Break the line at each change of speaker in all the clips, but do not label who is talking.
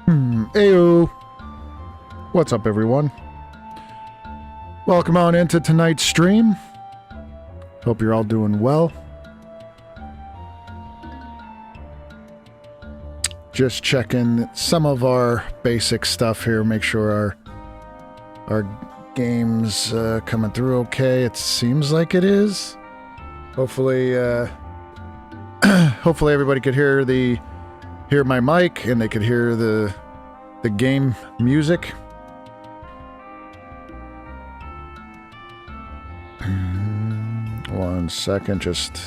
Ayo! What's up, everyone? Welcome on into tonight's stream. Hope you're all doing well. Just checking some of our basic stuff here. Make sure our game's coming through okay. It seems like it is. Hopefully, hopefully everybody could hear my mic and they could hear the game music. One second, just...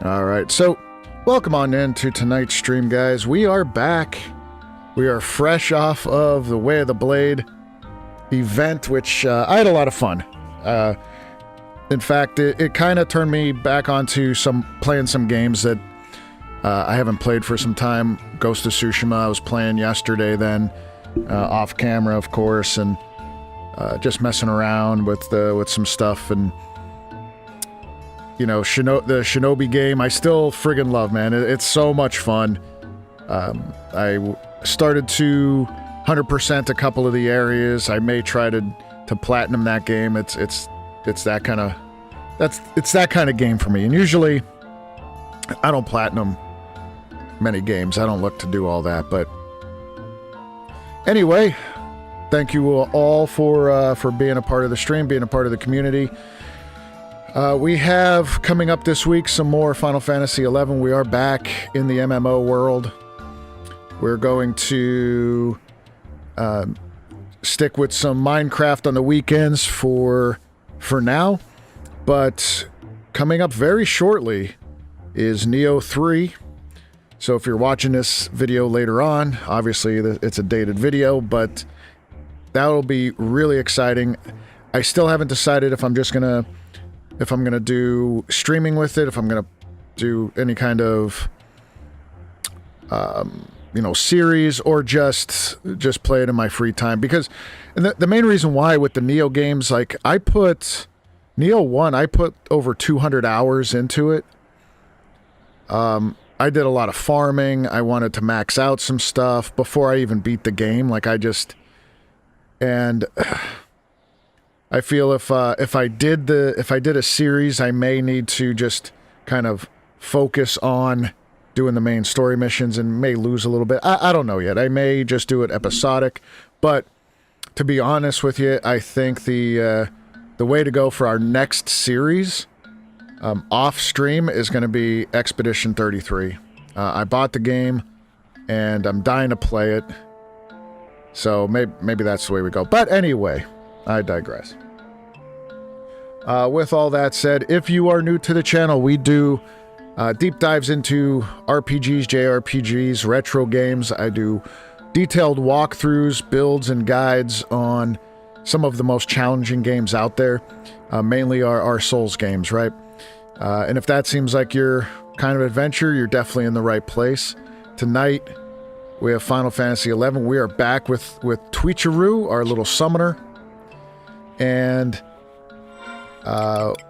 Alright, so welcome on into tonight's stream, guys. We are back. We are fresh off of the Way of the Blade event, which I had a lot of fun. In fact, it kind of turned me back onto playing some games that I haven't played for some time. Ghost of Tsushima I was playing yesterday then, off camera, of course, and just messing around with some stuff. And you know, the Shinobi game, I still friggin' love, man. It's so much fun. I started to 100% a couple of the areas. I may try to platinum that game. It's that kind of game for me. And usually, I don't platinum many games. I don't look to do all that. But anyway, thank you all for being a part of the stream, being a part of the community. We have coming up this week some more Final Fantasy XI. We are back in the MMO world. We're going to stick with some Minecraft on the weekends for now. But coming up very shortly is Neo 3. So if you're watching this video later on, obviously it's a dated video, but that'll be really exciting. I still haven't decided if I'm gonna do streaming with it, if I'm gonna do any kind of series, or just play it in my free time. Because the main reason why with the Neo games, like Neo 1, I put over 200 hours into it. I did a lot of farming. I wanted to max out some stuff before I even beat the game. And I feel if I did a series, I may need to just kind of focus on doing the main story missions and may lose a little bit. I don't know yet. I may just do it episodic. But to be honest with you, I think the way to go for our next series off stream is going to be Expedition 33. I bought the game and I'm dying to play it. So maybe that's the way we go. But anyway, I digress. With all that said, if you are new to the channel, we do deep dives into RPGs, JRPGs, retro games. I do detailed walkthroughs, builds, and guides on some of the most challenging games out there. Mainly our Souls games, right? And if that seems like your kind of adventure, you're definitely in the right place. Tonight, we have Final Fantasy XI. We are back with Twitcheru, our little summoner. And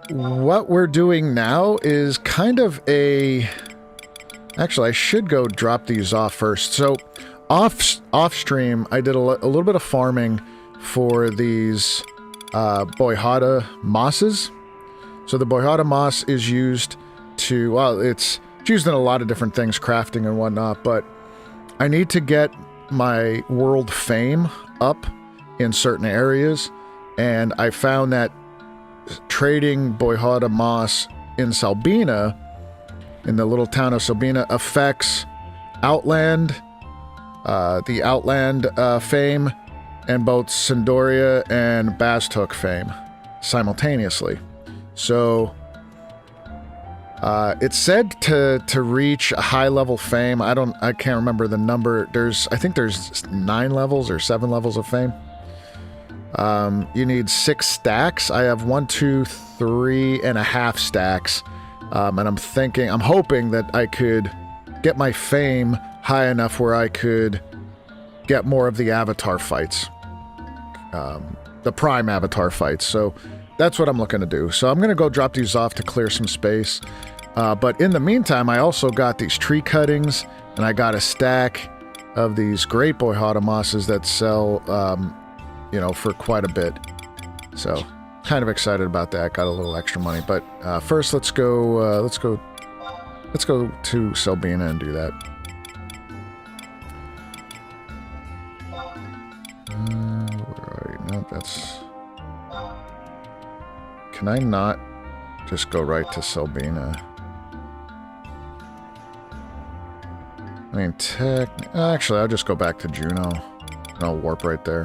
what we're doing now is kind of a... Actually, I should go drop these off first. So, off stream, I did a little bit of farming for these Boyhada mosses. So the Boyhada moss is used to... Well, it's used in a lot of different things, crafting and whatnot, but I need to get my world fame up in certain areas, and I found that trading Boyhada moss in Salbina, in the little town of Salbina, affects Outland, the Outland fame, and both Sandoria and Bastuk fame simultaneously. So it's said to reach a high level fame. I can't remember the number. I think there's 9 levels or 7 levels of fame. You need 6 stacks. I have 1, 2, 3.5 stacks. And I'm hoping that I could get my fame high enough where I could get more of the avatar fights. The prime avatar fights. So that's what I'm looking to do. So I'm going to go drop these off to clear some space. But in the meantime, I also got these tree cuttings, and I got a stack of these great boy Hautomosses that sell, you know, for quite a bit. So, kind of excited about that. Got a little extra money. But first, let's go to Selbina and do that. Where are you? No, that's... Can I not just go right to Selbina? I mean, actually, I'll just go back to Juno. And I'll warp right there.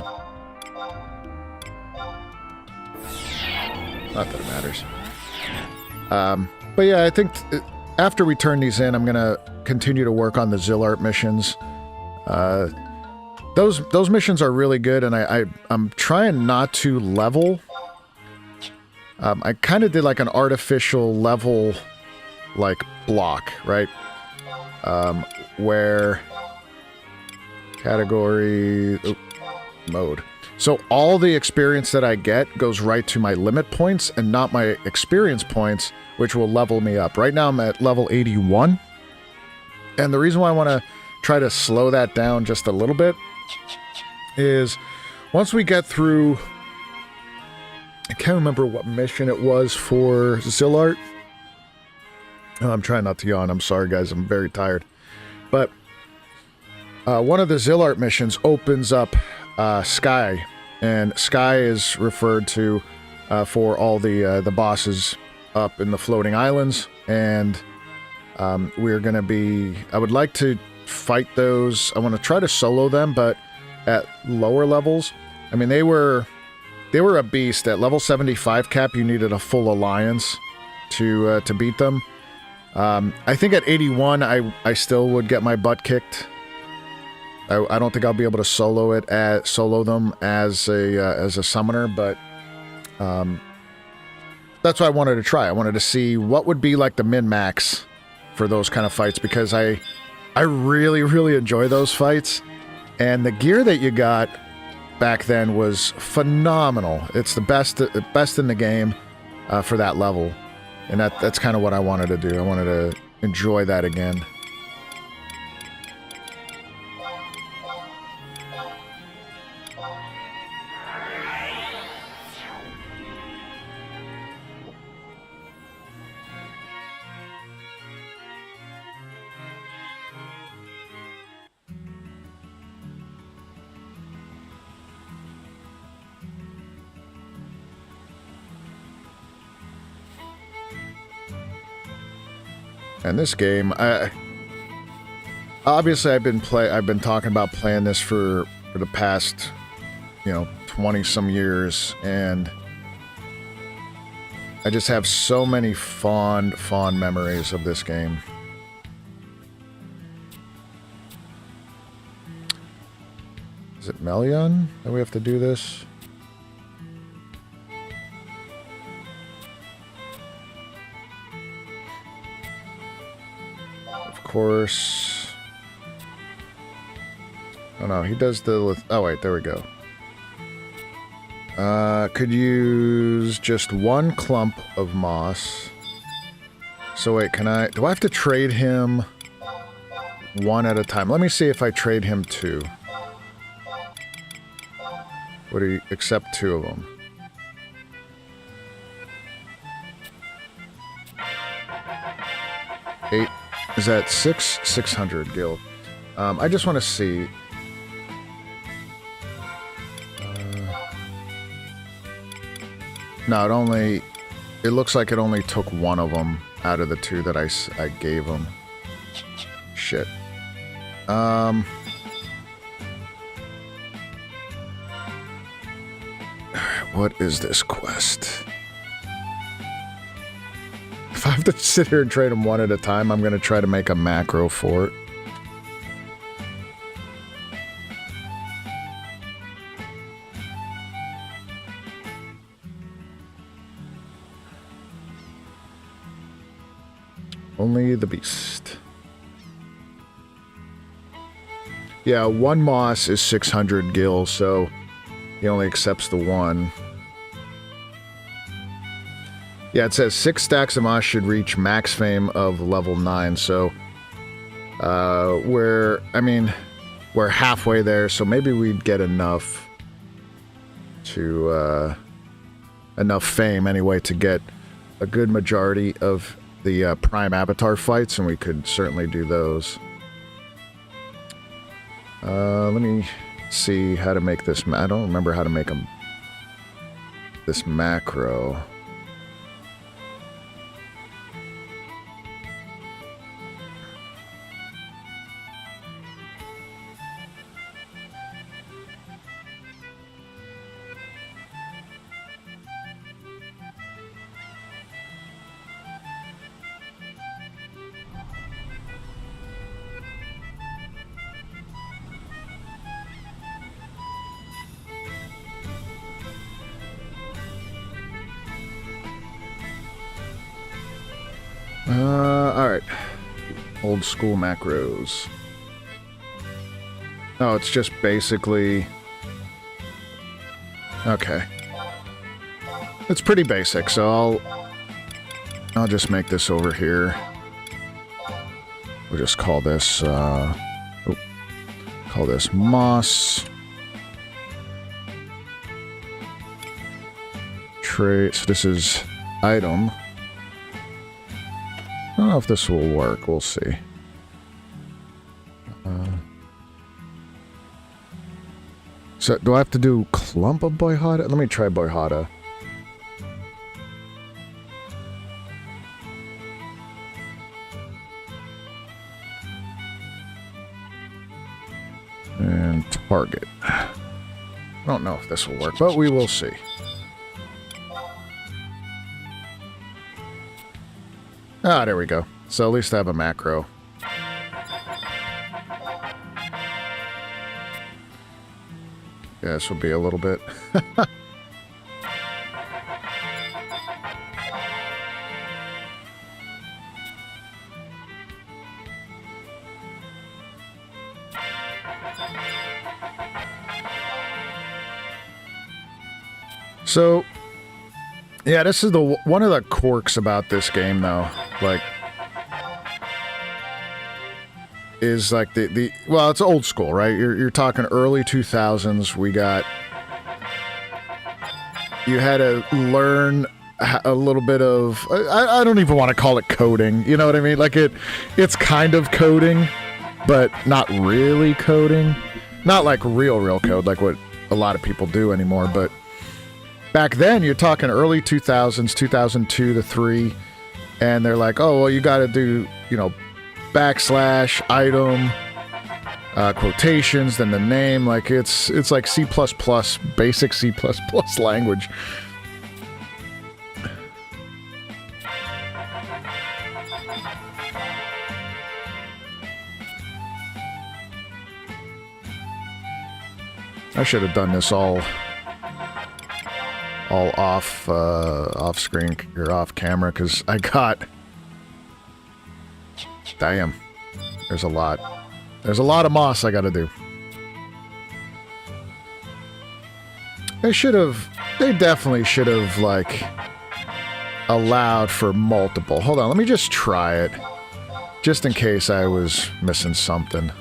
Not that it matters. But yeah, I think after we turn these in, I'm going to continue to work on the Zillart missions. Those missions are really good, and I'm trying not to level. I kind of did like an artificial level, like, block, right? Where category mode. So all the experience that I get goes right to my limit points and not my experience points, which will level me up. Right now I'm at level 81. And the reason why I want to try to slow that down just a little bit is once we get through... I can't remember what mission it was for Zillart. Oh, I'm trying not to yawn. I'm sorry, guys. I'm very tired. But one of the Zillart missions opens up Sky, and Sky is referred to for all the bosses up in the floating islands, and we're going to be... I would like to fight those. I want to try to solo them, but at lower levels. I mean, they were a beast. At level 75 cap, you needed a full alliance to beat them. I think at 81, I still would get my butt kicked. I don't think I'll be able to solo them as a summoner, but that's what I wanted to try. I wanted to see what would be like the min-max for those kind of fights, because I really, really enjoy those fights. And the gear that you got back then was phenomenal. It's the best in the game for that level. And that's kind of what I wanted to do. I wanted to enjoy that again. And this game, obviously I've been talking about playing this for the past, 20 some years, and I just have so many fond memories of this game. Is it Melion that we have to do this? Course. Oh no, he does the... Oh wait, there we go. Could use just one clump of moss. So wait, do I have to trade him one at a time? Let me see if I trade him two. Would he accept two of them? Eight. Is that 600 gil? I just want to see. No, it looks like it only took one of them out of the two that I gave him. Shit. What is this quest? If I have to sit here and trade them one at a time, I'm going to try to make a macro for it. Only the beast. Yeah, one moss is 600 gil, so he only accepts the one. Yeah, it says 6 stacks of moss should reach max fame of level 9, so we're halfway there, so maybe we'd get enough to enough fame anyway to get a good majority of the prime avatar fights, and we could certainly do those. Let me see how to make this. I don't remember how to make this macro. Alright. Old school macros. Oh, it's just basically... Okay. It's pretty basic, so I'll just make this over here. We'll just call this, call this moss. Trait, so this is item. I don't know if this will work. We'll see. So, do I have to do clump of boyhada? Let me try boyhada. And target. I don't know if this will work, but we will see. Ah, there we go. So at least I have a macro. Yeah, this will be a little bit. So, yeah, this is one of the quirks about this game, though. Like, is like well, it's old school, right? You're talking early 2000s. You had to learn a little bit of, I don't even want to call it coding. You know what I mean? Like it's kind of coding, but not really coding. Not like real code, like what a lot of people do anymore. But back then, you're talking early 2000s, 2002 to 3, and they're like, oh, well, you got to do, backslash, item, quotations, then the name. Like, it's like C++, basic C++ language. I should have done this all off screen or off camera, because I got... Damn. There's a lot of moss I gotta do. They definitely should have, like, allowed for multiple. Hold on, let me just try it. Just in case I was missing something.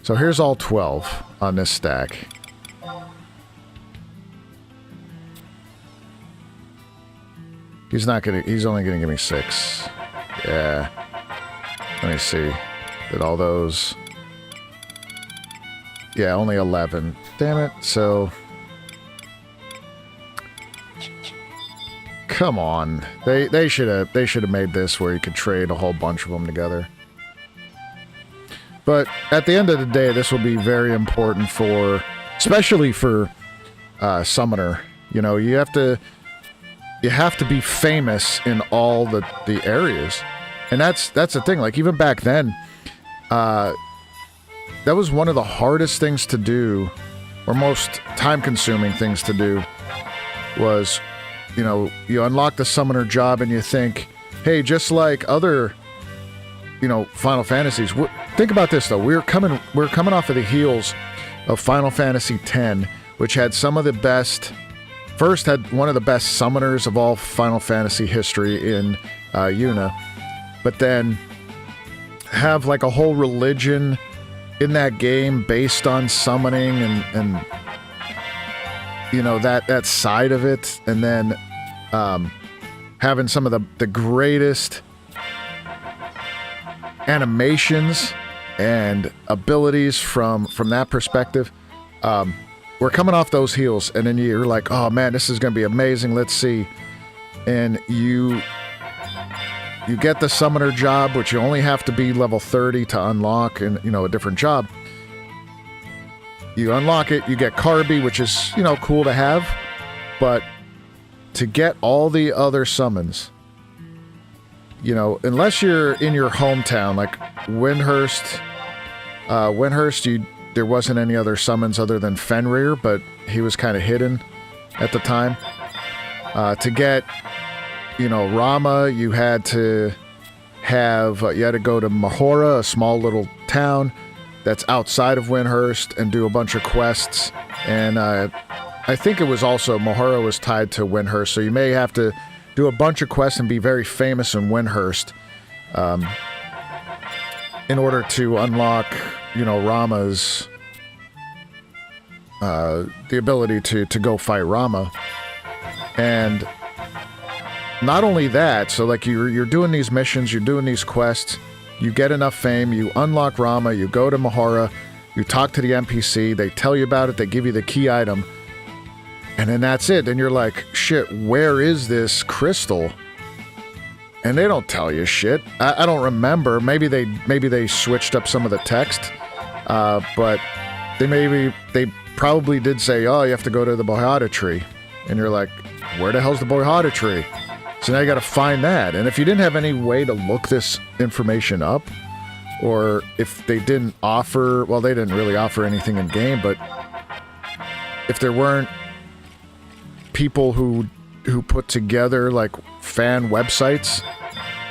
So here's all 12 on this stack. He's only gonna give me 6. Yeah. Let me see. Did all those... Yeah, only 11. Damn it. So... Come on. They should have made this where you could trade a whole bunch of them together. But at the end of the day, this will be very important for... Especially for Summoner. You have to be famous in all the areas. And that's the thing. Like, even back then, that was one of the hardest things to do, or most time-consuming things to do, was, you unlock the Summoner job and you think, hey, just like other, Final Fantasies. Think about this, though. We're coming off of the heels of Final Fantasy X, which had some of the best first had one of the best summoners of all Final Fantasy history in Yuna, but then have like a whole religion in that game based on summoning and you know, that side of it, and then having some of the greatest animations and abilities from that perspective. We're coming off those heels, and then you're like, oh man, this is gonna be amazing, let's see. And you get the summoner job, which you only have to be level 30 to unlock, and you know, a different job. You unlock it, you get Carby, which is, you know, cool to have, but to get all the other summons, you know, unless you're in your hometown, like Windhurst, there wasn't any other summons other than Fenrir, but he was kind of hidden at the time. To get, you know, Rama, you had to go to Mahora, a small little town that's outside of Windhurst, and do a bunch of quests. And I think it was also, Mahora was tied to Windhurst, so you may have to do a bunch of quests and be very famous in Windhurst in order to unlock, you know, Rama's, the ability to go fight Rama. And not only that, so like you're doing these missions, you're doing these quests, you get enough fame, you unlock Rama, you go to Mahora, you talk to the NPC, they tell you about it, they give you the key item, and then that's it. And you're like, shit, where is this crystal? And they don't tell you shit. I don't remember. Maybe they switched up some of the text, but they probably did say, oh, you have to go to the Boyhada tree. And you're like, where the hell's the Boyhada tree? So now you got to find that. And if you didn't have any way to look this information up, or if they didn't offer, well, they didn't really offer anything in game, but if there weren't people who put together like fan websites,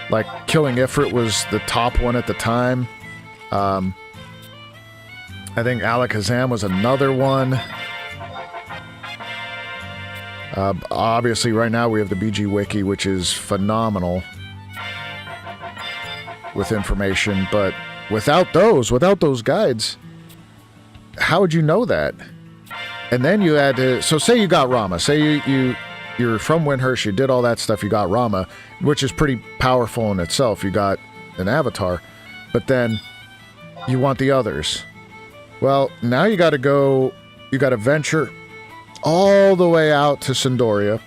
like Killing Ifrit was the top one at the time. I think Alakazam was another one. Obviously, right now we have the BG Wiki, which is phenomenal with information. But without those guides, how would you know that? And then you had to. So say you got Rama. Say you're from Windhurst. You did all that stuff. You got Rama, which is pretty powerful in itself. You got an avatar, but then you want the others. Well, now you got to go. You got to venture all the way out to Sindoria.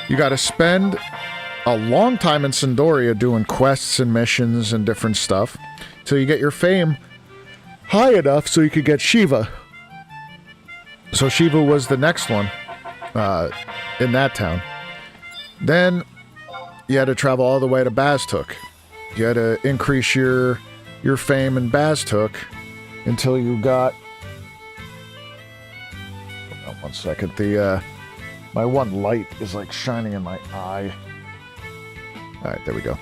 You got to spend a long time in Sindoria doing quests and missions and different stuff till you get your fame high enough so you could get Shiva. So Shiva was the next one in that town. Then you had to travel all the way to Baztuk. You had to increase your fame in Baztuk until you got... One second, my one light is like shining in my eye. Alright, there we go.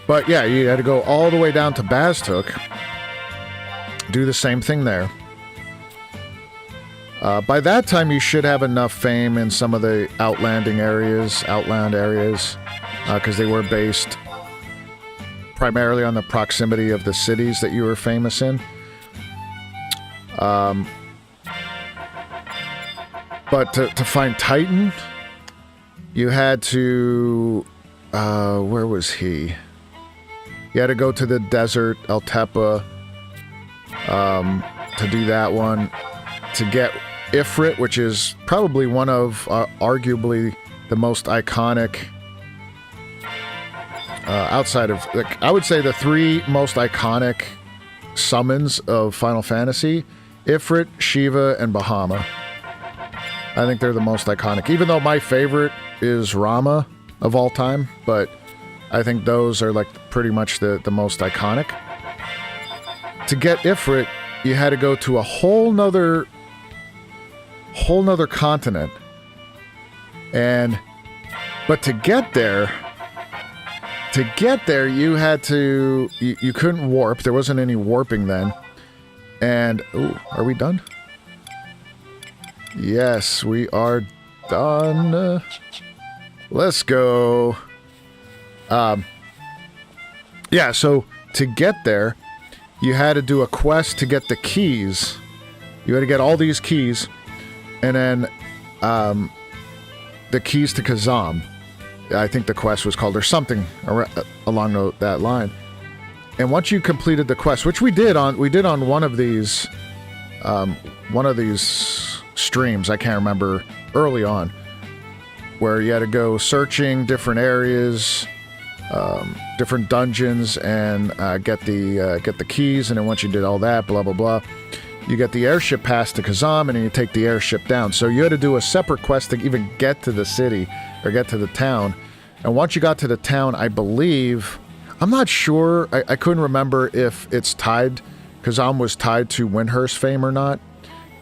But yeah, you had to go all the way down to Baztuk, do the same thing there. By that time you should have enough fame in some of the outland areas, because they were based primarily on the proximity of the cities that you were famous in. But to find Titan, you had to, where was he? You had to go to the desert, El Tepa, to do that one. To get Ifrit, which is probably one of, arguably, the most iconic, outside of, like, I would say the three most iconic summons of Final Fantasy: Ifrit, Shiva, and Bahama. I think they're the most iconic, even though my favorite is Rama of all time, but I think those are like pretty much the most iconic. To get Ifrit, you had to go to a whole nother continent. But to get there, you had to, you couldn't warp. There wasn't any warping then. And, ooh, are we done? Yes, we are done. Let's go. Yeah, so to get there, you had to do a quest to get the keys. You had to get all these keys, and then the keys to Kazam. I think the quest was called, or something along that line. And once you completed the quest, which we did on one of these streams, I can't remember, early on, where you had to go searching different areas, different dungeons, and get the keys. And then once you did all that, blah blah blah, you get the airship pass to Kazam, and then you take the airship down. So you had to do a separate quest to even get to the city or get to the town. And once you got to the town, I believe, I'm not sure, I couldn't remember if it's tied, Kazam was tied to Windhurst fame or not.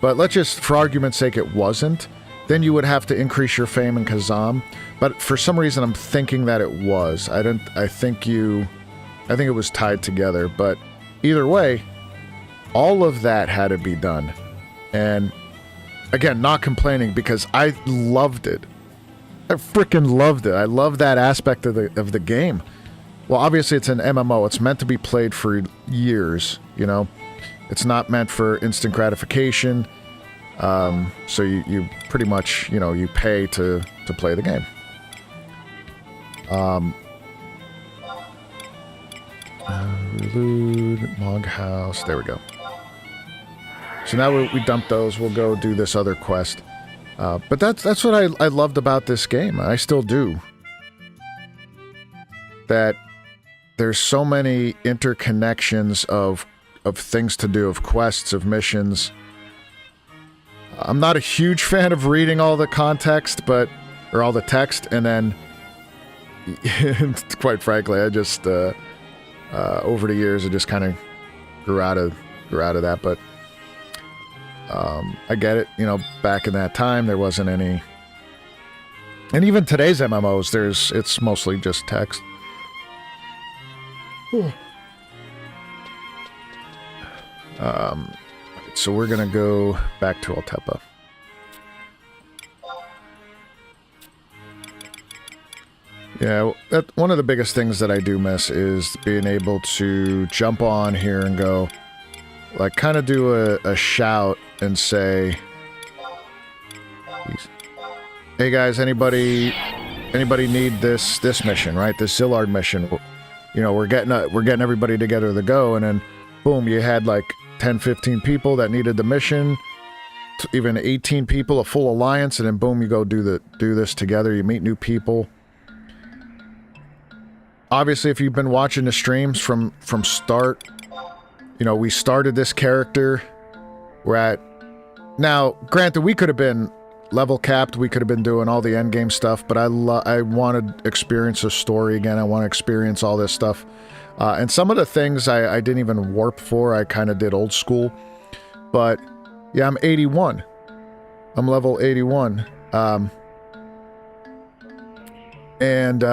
But let's just, for argument's sake, it wasn't. Then you would have to increase your fame in Kazam. But for some reason, I'm thinking that it was. I think it was tied together. But either way, all of that had to be done. And again, not complaining, because I loved it. I freaking loved it. I love that aspect of the game. Well, obviously it's an MMO. It's meant to be played for years, you know. It's not meant for instant gratification. So you pretty much, you know, you pay to play the game. Reload, Mog House. There we go. So now we dumped those. We'll go do this other quest. But that's what I loved about this game. I still do. That there's so many interconnections of things to do, of quests, of missions. I'm not a huge fan of reading all the context, or all the text, and then, quite frankly, I just, over the years, I just kind of grew out of that, but, I get it, you know, back in that time, there wasn't any, and even today's MMOs, it's mostly just text. So we're gonna go back to Altepa. Yeah, one of the biggest things that I do miss is being able to jump on here and go, like, kind of do a shout and say, hey guys, anybody need this mission, right? This Zillard mission. You know, we're getting everybody together to go, and then boom, you had like 10, 15 people that needed the mission, even 18 people, a full alliance, and then boom, you go do this together. You meet new people. Obviously, if you've been watching the streams from start, you know, we started this character. We're at now. Granted, we could have been level capped. We could have been doing all the end game stuff, but I want to experience the story again. I want to experience all this stuff. And some of the things I didn't even warp for. I kind of did old school. But, yeah, I'm 81. I'm level 81. And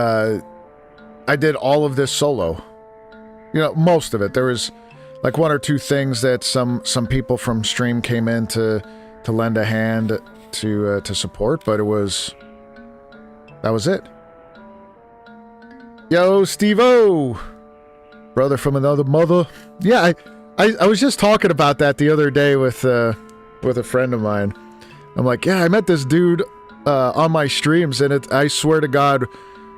I did all of this solo. You know, most of it. There was, like, one or two things that some people from stream came in to lend a hand to support, but that was it. Yo, Steve-O! Brother from another mother. Yeah, I was just talking about that the other day with a friend of mine. I'm like, yeah, I met this dude on my streams, and I swear to God,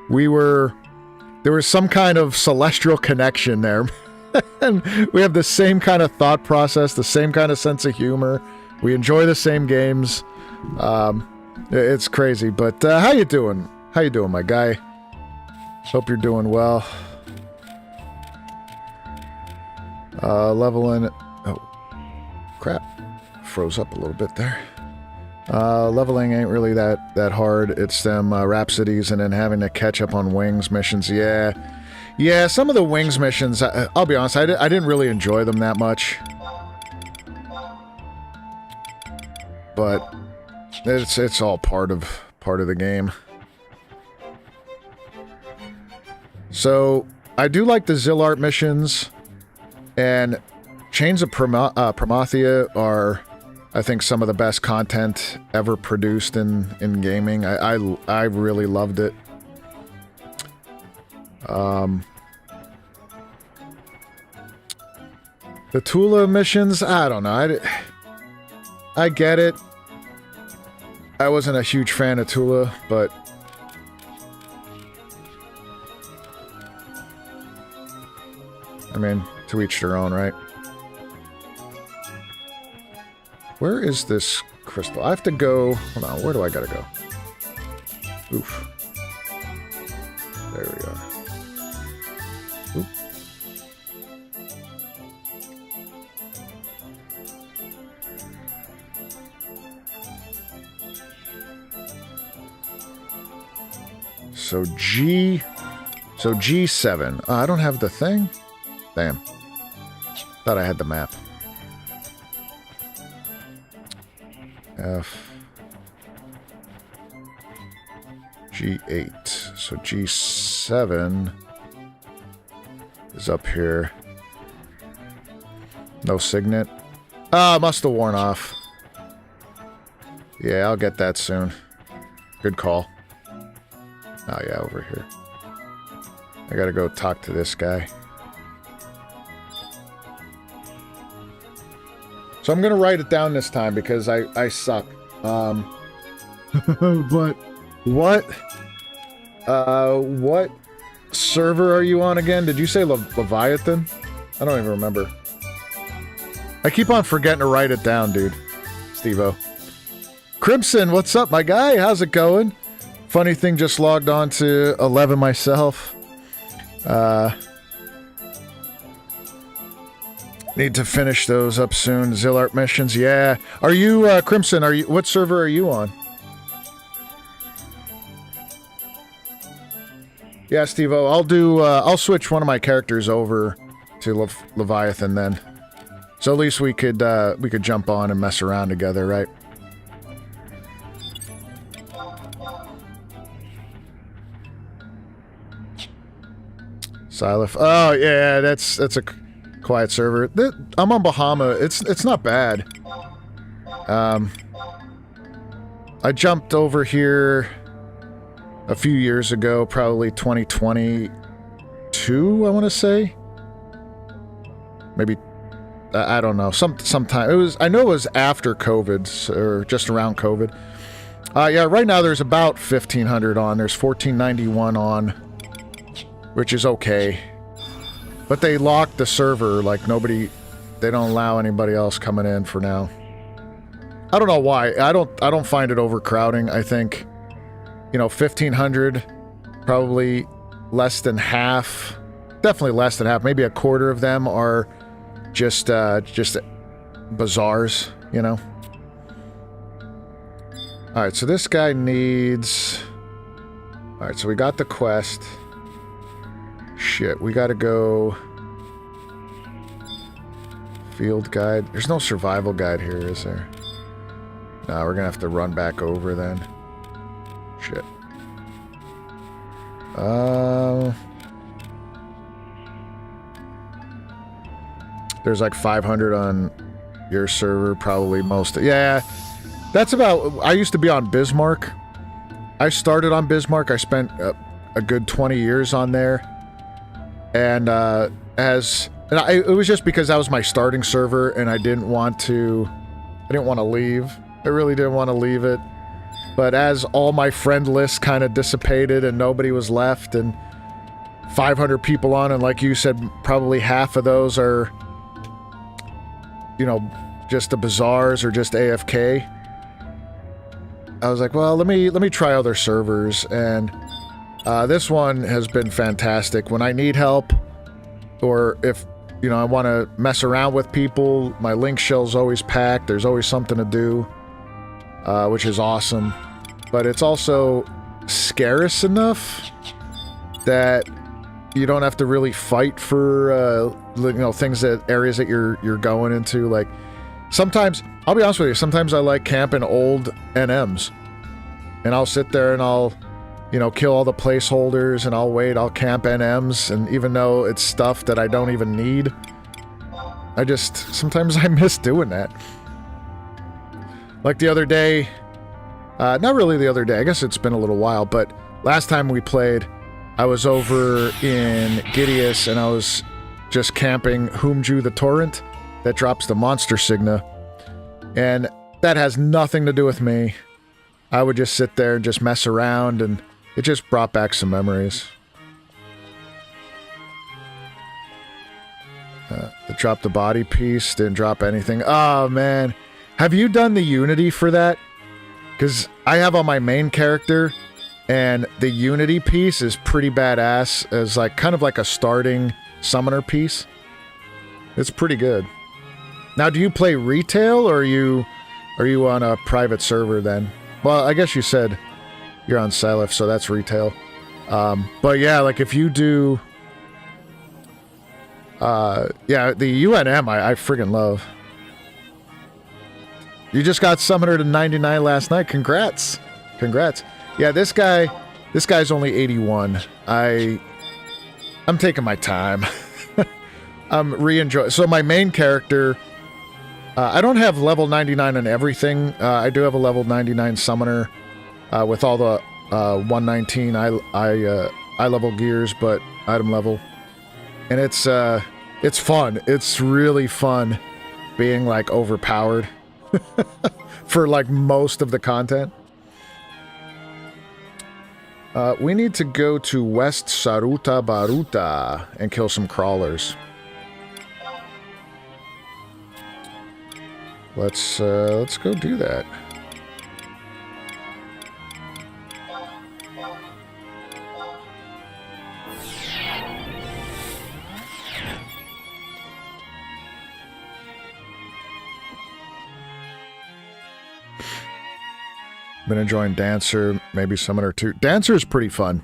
there was some kind of celestial connection there. And we have the same kind of thought process, the same kind of sense of humor. We enjoy the same games. It's crazy, but how you doing? How you doing, my guy? Hope you're doing well. Leveling... Oh, crap. Froze up a little bit there. Leveling ain't really that hard. It's them Rhapsodies and then having to catch up on Wings missions. Yeah, some of the Wings missions, I'll be honest, I didn't really enjoy them that much. But it's all part of the game. So, I do like the Zillart missions, and Chains of Promathia are I think some of the best content ever produced in gaming. I really loved it. The Tula missions, I don't know. I get it. I wasn't a huge fan of Tula, but I mean, to each their own, right? Where is this crystal? I have to go... Hold on, where do I gotta go? Oof. There we are. Oop. So G7. Oh, I don't have the thing? Damn. Thought I had the map. F. G8. So G7 is up here. No signet. Ah, must have worn off. Yeah, I'll get that soon. Good call. Oh yeah, over here. I gotta go talk to this guy. So I'm gonna write it down this time because I suck. But what server are you on again? Did you say Leviathan? I don't even remember. I keep on forgetting to write it down, dude. Steve-O. Crimson, what's up, my guy? How's it going? Funny thing, just logged on to 11 myself. Need to finish those up soon. Zillart missions, yeah. Are you, Crimson, what server are you on? Yeah, Steve-O, I'll switch one of my characters over to Leviathan then. So at least we could jump on and mess around together, right? Silif. Oh, yeah, that's a quiet server. I'm on Bahama. It's not bad. I jumped over here a few years ago, probably 2022, I want to say. Maybe, I don't know, sometime. I know it was after COVID, or just around COVID. Yeah, right now there's about 1,500 on. There's 1,491 on, which is okay. But they locked the server, like they don't allow anybody else coming in for now. I don't know why. I don't find it overcrowding. I think, 1,500, probably less than half, definitely less than half, maybe a quarter of them are just bazaars, Alright, so this guy needs... Alright, so we got the quest. Shit, we gotta go... Field guide. There's no survival guide here, is there? No, we're gonna have to run back over then. Shit. There's like 500 on your server, probably most. Yeah, that's about... I used to be on Bismarck. I started on Bismarck. I spent a good 20 years on there. And it was just because that was my starting server, and I didn't want to leave. I really didn't want to leave it. But as all my friend lists kind of dissipated and nobody was left, and 500 people on, and like you said, probably half of those are, just the bazaars or just AFK. I was like, well, let me try other servers, and this one has been fantastic. When I need help, or if I want to mess around with people, my link shell's always packed. There's always something to do, which is awesome. But it's also scarce enough that you don't have to really fight for areas that you're going into. Like, sometimes, I'll be honest with you, sometimes I like camping old NMs, and I'll sit there and I'll kill all the placeholders, and I'll camp NMs, and even though it's stuff that I don't even need, sometimes I miss doing that. Like the other day, not really the other day, I guess it's been a little while, but last time we played, I was over in Gideus and I was just camping Humju the Torrent that drops the monster Signa. And that has nothing to do with me. I would just sit there and just mess around, and it just brought back some memories. It dropped the body piece, didn't drop anything. Oh, man. Have you done the Unity for that? Because I have on my main character, and the Unity piece is pretty badass as like kind of like a starting summoner piece. It's pretty good. Now, do you play retail, or are you on a private server then? Well, I guess you said you're on Silif, so that's retail. But yeah, like if you do... yeah, the UNM I friggin' love. You just got Summoner to 99 last night. Congrats. Congrats. Yeah, this guy's only 81. I'm taking my time. I'm re-enjoying. So my main character, I don't have level 99 on everything. I do have a level 99 Summoner with all the 119 eye level gears, but item level. And it's fun. It's really fun being like overpowered for like most of the content. We need to go to West Saruta Baruta and kill some crawlers. Let's go do that. Been enjoying Dancer, maybe Summoner too. Dancer is pretty fun.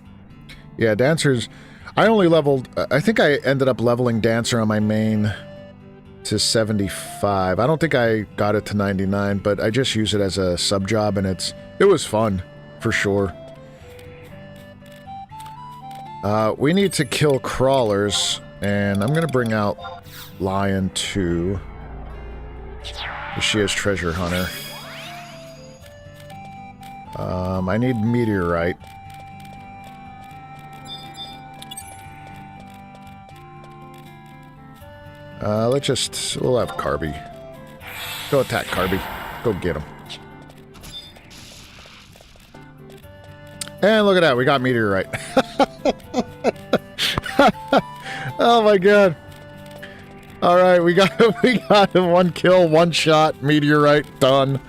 Yeah, Dancer's... I only leveled... I think I ended up leveling Dancer on my main to 75. I don't think I got it to 99, but I just use it as a sub-job, and it was fun, for sure. We need to kill crawlers, and I'm going to bring out Lion too. She is Treasure Hunter. I need Meteorite. We'll have Carby. Go attack Carby. Go get him. And look at that, we got Meteorite. Oh my god. Alright, we got him. 1 kill, 1 shot, Meteorite, done.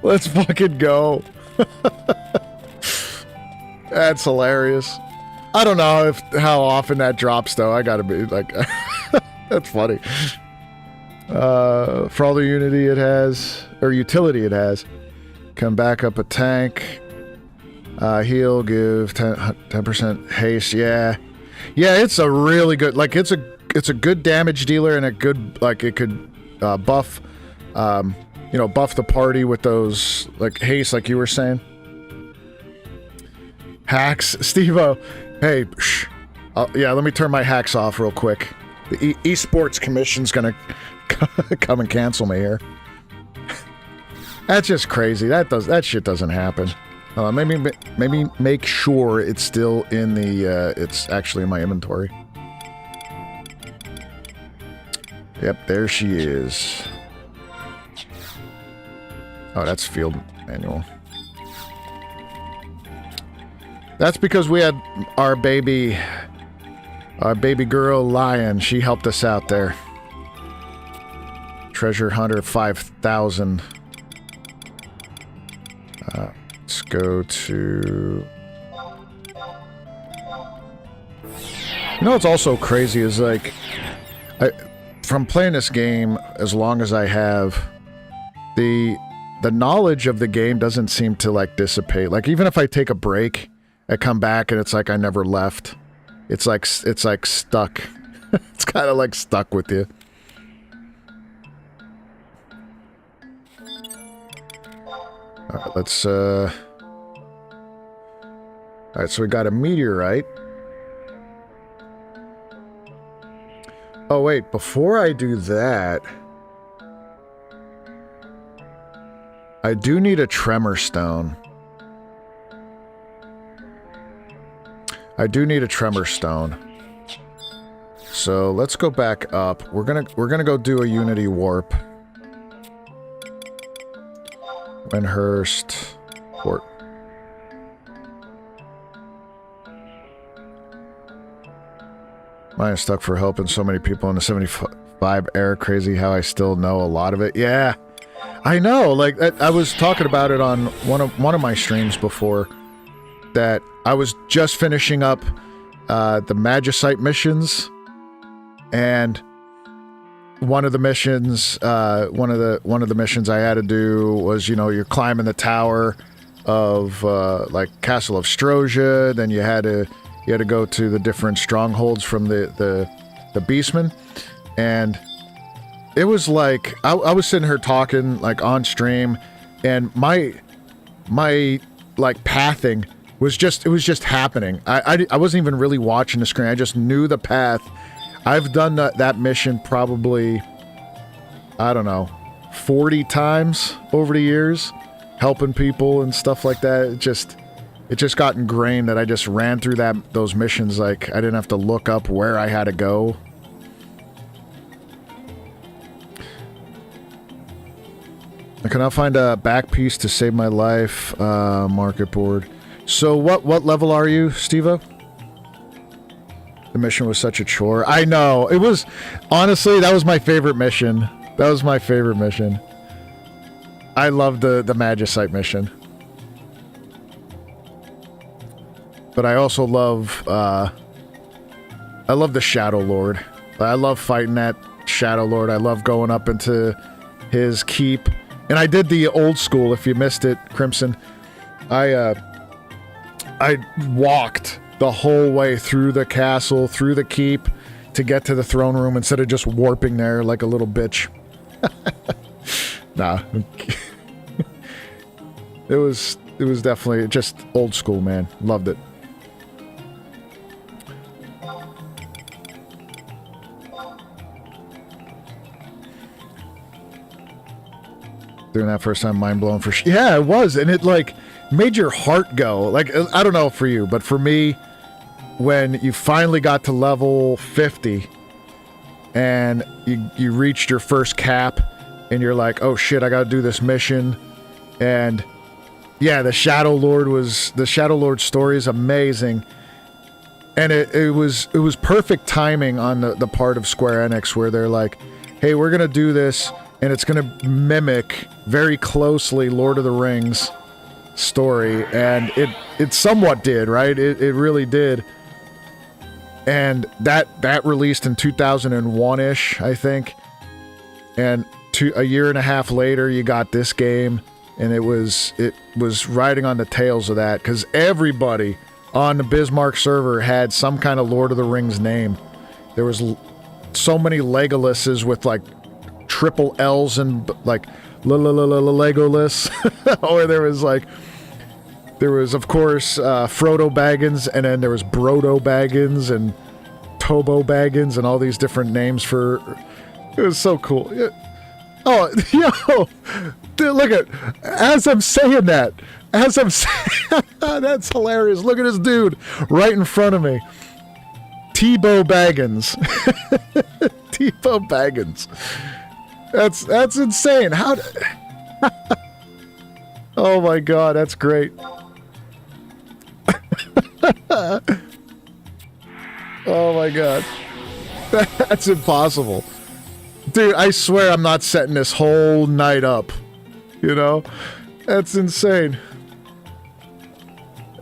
Let's fucking go. That's hilarious. I don't know how often that drops though. I gotta be like that's funny. For all the unity it has, or utility it has, can back up a tank, heal, give 10% haste. Yeah, it's a really good, like it's a good damage dealer, and a good, like it could buff buff the party with those like haste, like you were saying. Hacks, Steve-O. Hey, shh. Yeah, let me turn my hacks off real quick. The esports commission's gonna come and cancel me here. That's just crazy. That shit doesn't happen. Maybe make sure it's still in the. It's actually in my inventory. Yep, there she is. Oh, that's field manual. That's because we had our baby girl Lion. She helped us out there. Treasure Hunter 5000. Let's go to... You know what's also crazy is like... from playing this game as long as I have, the knowledge of the game doesn't seem to like dissipate. Like even if I take a break, I come back and it's like I never left. It's like stuck. It's kind of like stuck with you. Alright, let's alright, so we got a meteorite. Oh wait, before I do that, I do need a tremor stone. I do need a tremor stone. So let's go back up. We're gonna go do a Unity warp. Windhurst port. Mine is stuck for helping so many people in the 75 era. Crazy how I still know a lot of it. Yeah, I know. Like I was talking about it on one of my streams before. That I was just finishing up the Magicite missions, and one of the missions, one of the missions I had to do was, you know, you're climbing the tower of like Castle of Strosia. Then you had to go to the different strongholds from the Beastmen, and it was like I was sitting here talking like on stream, and my like pathing was just happening. I wasn't even really watching the screen. I just knew the path. I've done that mission probably, I don't know, 40 times over the years, helping people and stuff like that. It just got ingrained that I just ran through those missions like I didn't have to look up where I had to go. I cannot find a back piece to save my life. Market board. So what level are you, Steve-O? The mission was such a chore. I know. It was, honestly, that was my favorite mission. That was my favorite mission. I loved the Magicite mission. But I also love, I love the Shadow Lord. I love fighting that Shadow Lord. I love going up into his keep. And I did the old school, if you missed it, Crimson. I walked the whole way through the castle, through the keep, to get to the throne room instead of just warping there like a little bitch. Nah. It was definitely just old school, man. Loved it. Doing that first time, mind blowing for sure. Yeah, it was, and it like made your heart go. Like, I don't know for you, but for me, when you finally got to level 50 and you reached your first cap and you're like, oh shit, I gotta do this mission. And yeah, the Shadow Lord story is amazing. And it was perfect timing on the part of Square Enix where they're like, hey, we're gonna do this and it's gonna mimic very closely Lord of the Rings story, and it somewhat did, right? It really did. And that released in 2001-ish, I think. And a year and a half later, you got this game, and it was riding on the tails of that, because everybody on the Bismarck server had some kind of Lord of the Rings name. There was so many Legolases with like triple L's and like Legolas, or there was of course Frodo Baggins, and then there was Brodo Baggins and Tobo Baggins and all these different names for. It was so cool. Oh, yo, dude, look at as I'm saying that. That's hilarious. Look at this dude right in front of me. Tebow Baggins. Tebow Baggins. That's insane. How? Oh my god, that's great. Oh my god. That's impossible. Dude, I swear I'm not setting this whole night up. You know? That's insane.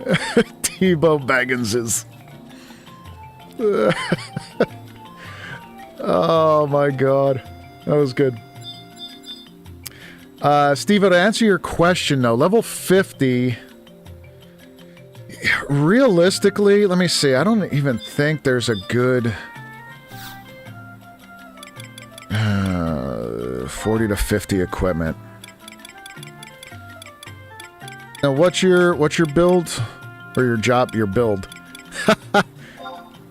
Tebow Baggins is. Oh my god. That was good. Steve, to answer your question though, level 50, realistically, let me see, I don't even think there's a good 40 to 50 equipment. Now what's your build? Or your build?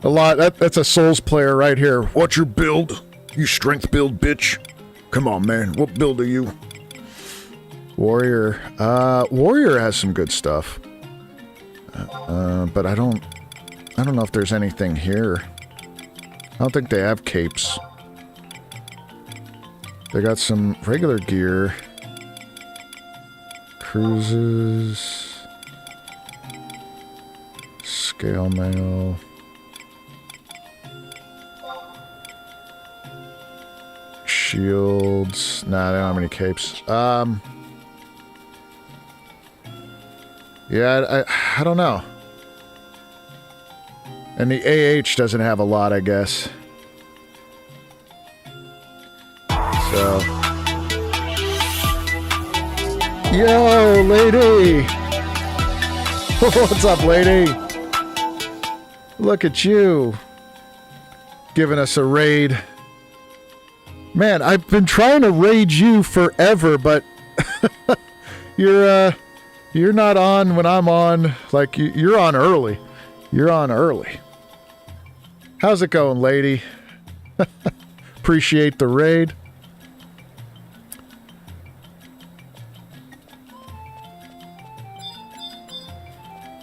A lot, that's a Souls player right here. What's your build? You strength build, bitch. Come on, man. What build are you? Warrior. Warrior has some good stuff. But I don't know if there's anything here. I don't think they have capes. They got some regular gear. Cruises. Scale mail. Shields. Nah, they don't have any capes. Yeah, I don't know. And the AH doesn't have a lot, I guess. So. Yo, lady! What's up, lady? Look at you. Giving us a raid. Man, I've been trying to raid you forever, but you're not on when I'm on. Like, you're on early. You're on early. How's it going, lady? Appreciate the raid.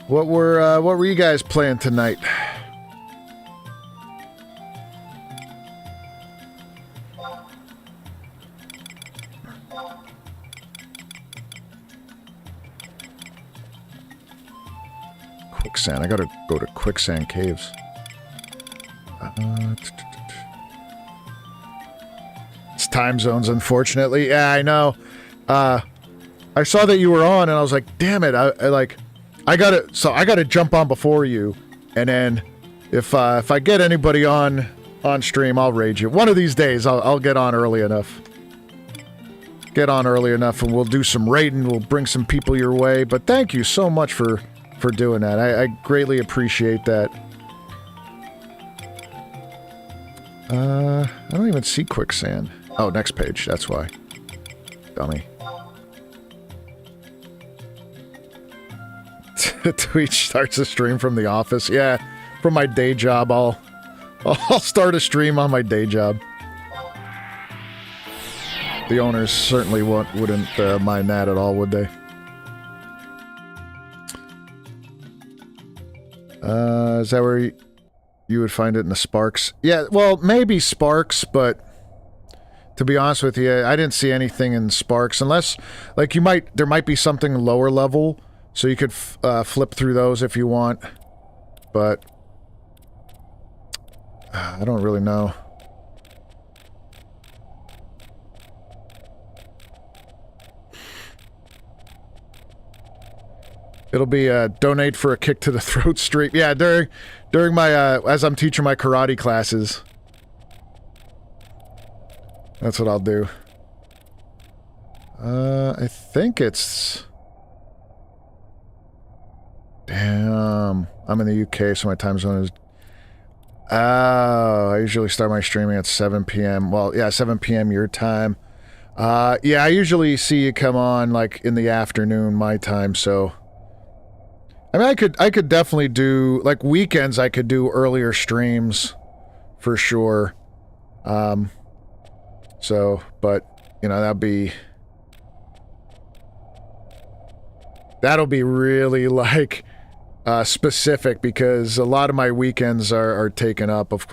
What were you guys playing tonight? Quicksand. I gotta go to Quicksand Caves. It's time zones, unfortunately. Yeah, I know. I saw that you were on, and I was like, damn it. I gotta jump on before you, and then if I get anybody on stream, I'll raid you. One of these days, I'll get on early enough. Get on early enough, and we'll do some raiding. We'll bring some people your way. But thank you so much for doing that. I greatly appreciate that. I don't even see Quicksand. Oh, next page. That's why. Dummy. Twitch starts a stream from the office. Yeah, from my day job. I'll start a stream on my day job. The owners certainly wouldn't mind that at all, would they? Is that where you would find it in the Sparks? Yeah, well, maybe Sparks, but to be honest with you, I didn't see anything in Sparks unless, like, there might be something lower level. So you could flip through those if you want, but I don't really know. It'll be donate for a kick to the throat stream. Yeah, during my as I'm teaching my karate classes. That's what I'll do. I think it's. Damn. I'm in the UK, so my time zone is... Oh, I usually start my streaming at 7 p.m. Well, yeah, 7 p.m. your time. Yeah, I usually see you come on, like, in the afternoon, my time, so... I mean, I could definitely do... Like, weekends, I could do earlier streams, for sure. So, but, you know, that'll be really, like... specific, because a lot of my weekends are taken up, of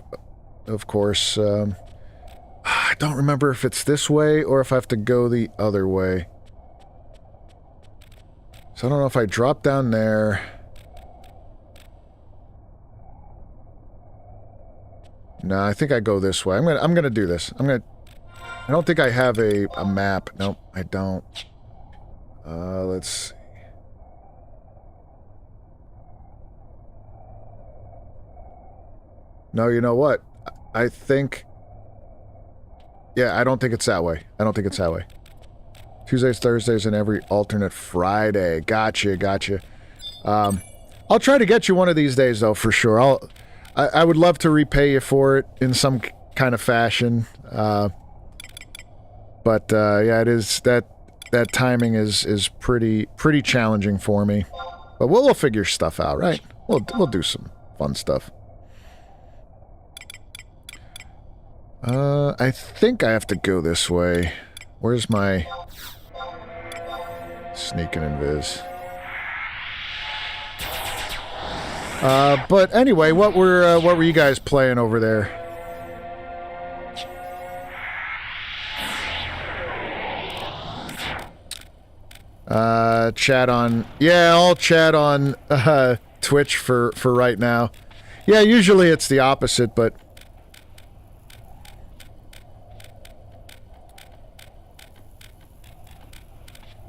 course. I don't remember if it's this way or if I have to go the other way. So I don't know if I drop down there. No, I think I go this way. I'm gonna do this. I don't think I have a map. Nope, I don't. Let's see. No, you know what? I think... Yeah, I don't think it's that way. I don't think it's that way. Tuesdays, Thursdays, and every alternate Friday. Gotcha. I'll try to get you one of these days, though, for sure. I would love to repay you for it in some kind of fashion. But, yeah, it is... That timing is pretty challenging for me. But we'll figure stuff out, right? We'll do some fun stuff. I think I have to go this way. Where's my... Sneaking invis. But anyway, what were you guys playing over there? Chat on... Yeah, I'll chat on Twitch for right now. Yeah, usually it's the opposite, but...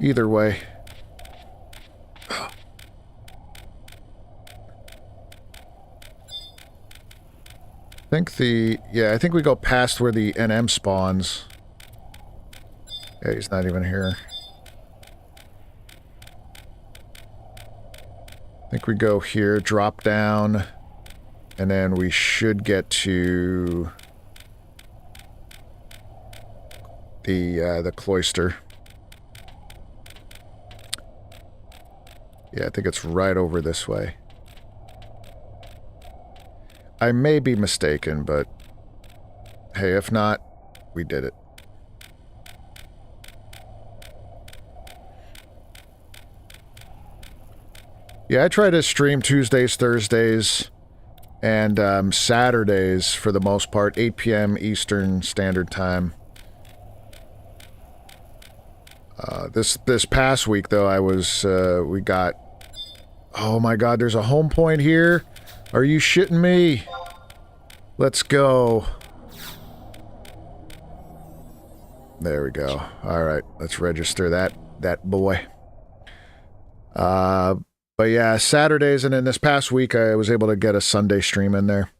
Either way. I think we go past where the NM spawns. Yeah, he's not even here. I think we go here, drop down, and then we should get to the cloister. Yeah, I think it's right over this way. I may be mistaken, but hey, if not, we did it. Yeah, I try to stream Tuesdays, Thursdays, and Saturdays for the most part, 8 p.m. Eastern Standard Time. This past week, though, I was, we got... Oh my god, there's a home point here? Are you shitting me? Let's go. There we go. Alright, let's register that boy. But yeah, Saturdays, and then this past week I was able to get a Sunday stream in there.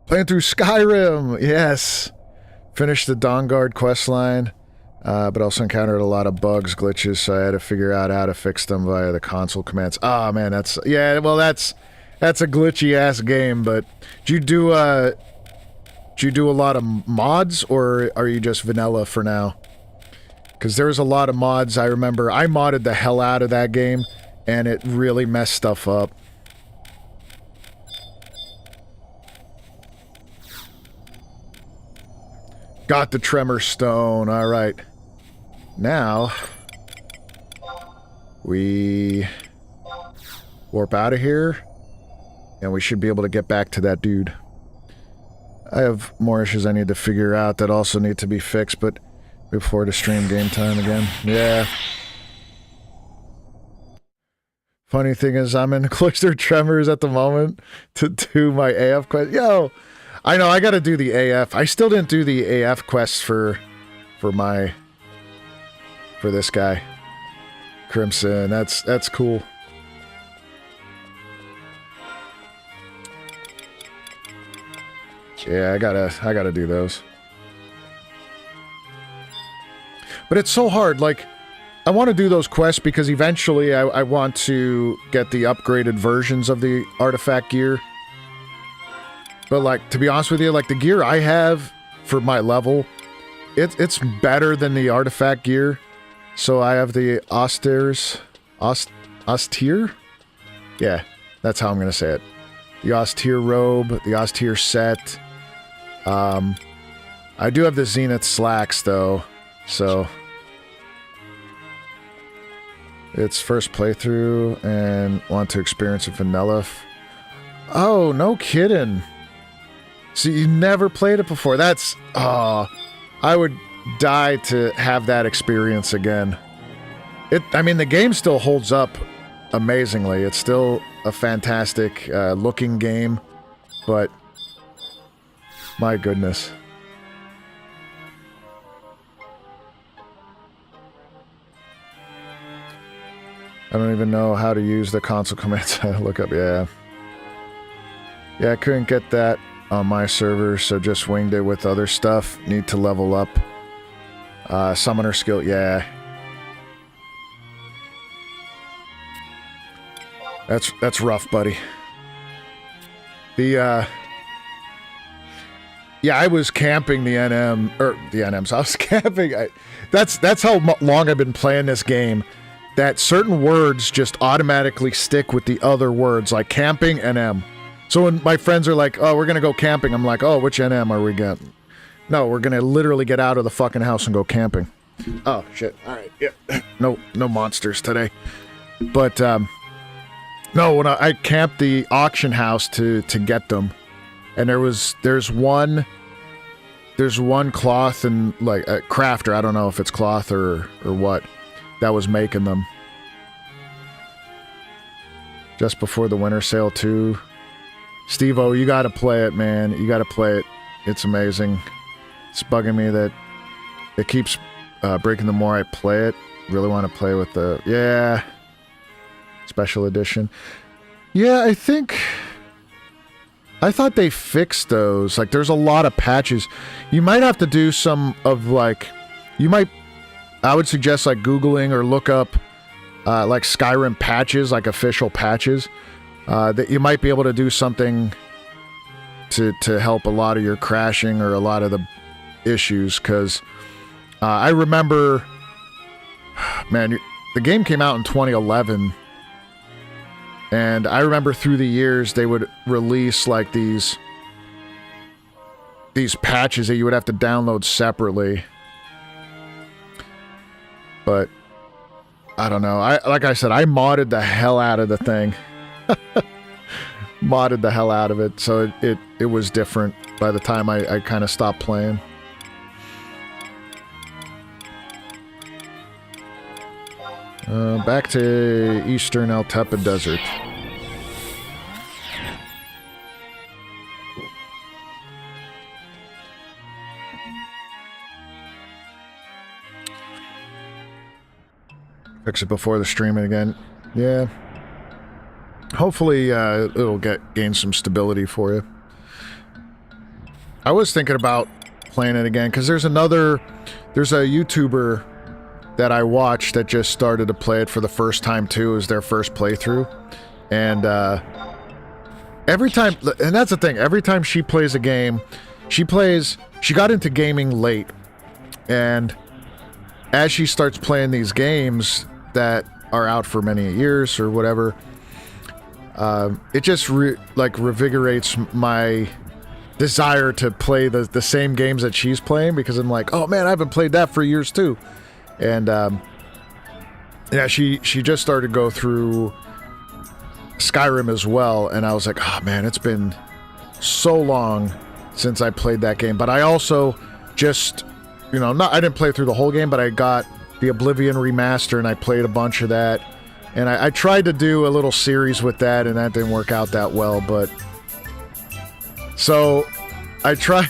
Playing through Skyrim, yes! Finished the Dawnguard questline, but also encountered a lot of bugs, glitches, so I had to figure out how to fix them via the console commands. Ah, man, that's... Yeah, well, that's a glitchy-ass game, but... Do you do a lot of mods, or are you just vanilla for now? Because there's a lot of mods. I remember I modded the hell out of that game, and it really messed stuff up. Got the Tremor Stone. All right. Now, we warp out of here, and we should be able to get back to that dude. I have more issues I need to figure out that also need to be fixed, but... Before the stream game time again. Yeah. Funny thing is, I'm in Cloister Tremors at the moment to do my AF quest. Yo! I know, I gotta do the AF. I still didn't do the AF quest for this guy. Crimson. That's cool. Yeah, I gotta do those. But it's so hard, like, I want to do those quests because eventually I want to get the upgraded versions of the artifact gear. But, like, to be honest with you, like, the gear I have for my level, it's better than the artifact gear. So I have the austere? Yeah, that's how I'm going to say it. The austere robe, the austere set. I do have the Zenith slacks, though, so... It's first playthrough and want to experience a vanilla. Oh, no kidding. So you never played it before. That's... Oh, I would die to have that experience again. I mean, the game still holds up amazingly. It's still a fantastic looking game, but my goodness. I don't even know how to use the console commands. I look up, yeah. Yeah, I couldn't get that on my server, so just winged it with other stuff. Need to level up. Summoner skill, yeah. That's rough, buddy. Yeah, I was camping the NM, or the NMs. I was camping. That's how long I've been playing this game. That certain words just automatically stick with the other words, like camping, NM. So when my friends are like, oh, we're going to go camping, I'm like, oh, which NM are we getting? No, we're going to literally get out of the fucking house and go camping. Oh, shit. All right. Yep. No monsters today. But, no, when I camped the auction house to get them, and there's one cloth and, like, a crafter, I don't know if it's cloth or what, that was making them. Just before the winter sale, too. Steve-O, you gotta play it, man. You gotta play it. It's amazing. It's bugging me that it keeps breaking the more I play it. Really want to play with the... Yeah. Special edition. Yeah, I thought they fixed those. Like, there's a lot of patches. You might have to do some of, like... I would suggest, like, Googling or look up, like, Skyrim patches, like, official patches. That you might be able to do something to help a lot of your crashing or a lot of the issues, because I remember, man, the game came out in 2011, and I remember through the years they would release like these patches that you would have to download separately. But I don't know. Like I said, I modded the hell out of the thing. Modded the hell out of it, so it was different by the time I kind of stopped playing. Back to Eastern El Tepe Desert. Fix it before the streaming again. Yeah. Hopefully, it'll gain some stability for you. I was thinking about playing it again, because there's a YouTuber that I watched that just started to play it for the first time, too. It was their first playthrough. And, every time, and that's the thing, every time she plays a game, she got into gaming late. And as she starts playing these games that are out for many years or whatever, it just revigorates my desire to play the same games that she's playing, because I'm like, oh man, I haven't played that for years too. And yeah, she just started to go through Skyrim as well, and I was like, oh man, it's been so long since I played that game. But I also just, I didn't play through the whole game, but I got the Oblivion remaster and I played a bunch of that. And I tried to do a little series with that, and that didn't work out that well, but... So, I tried...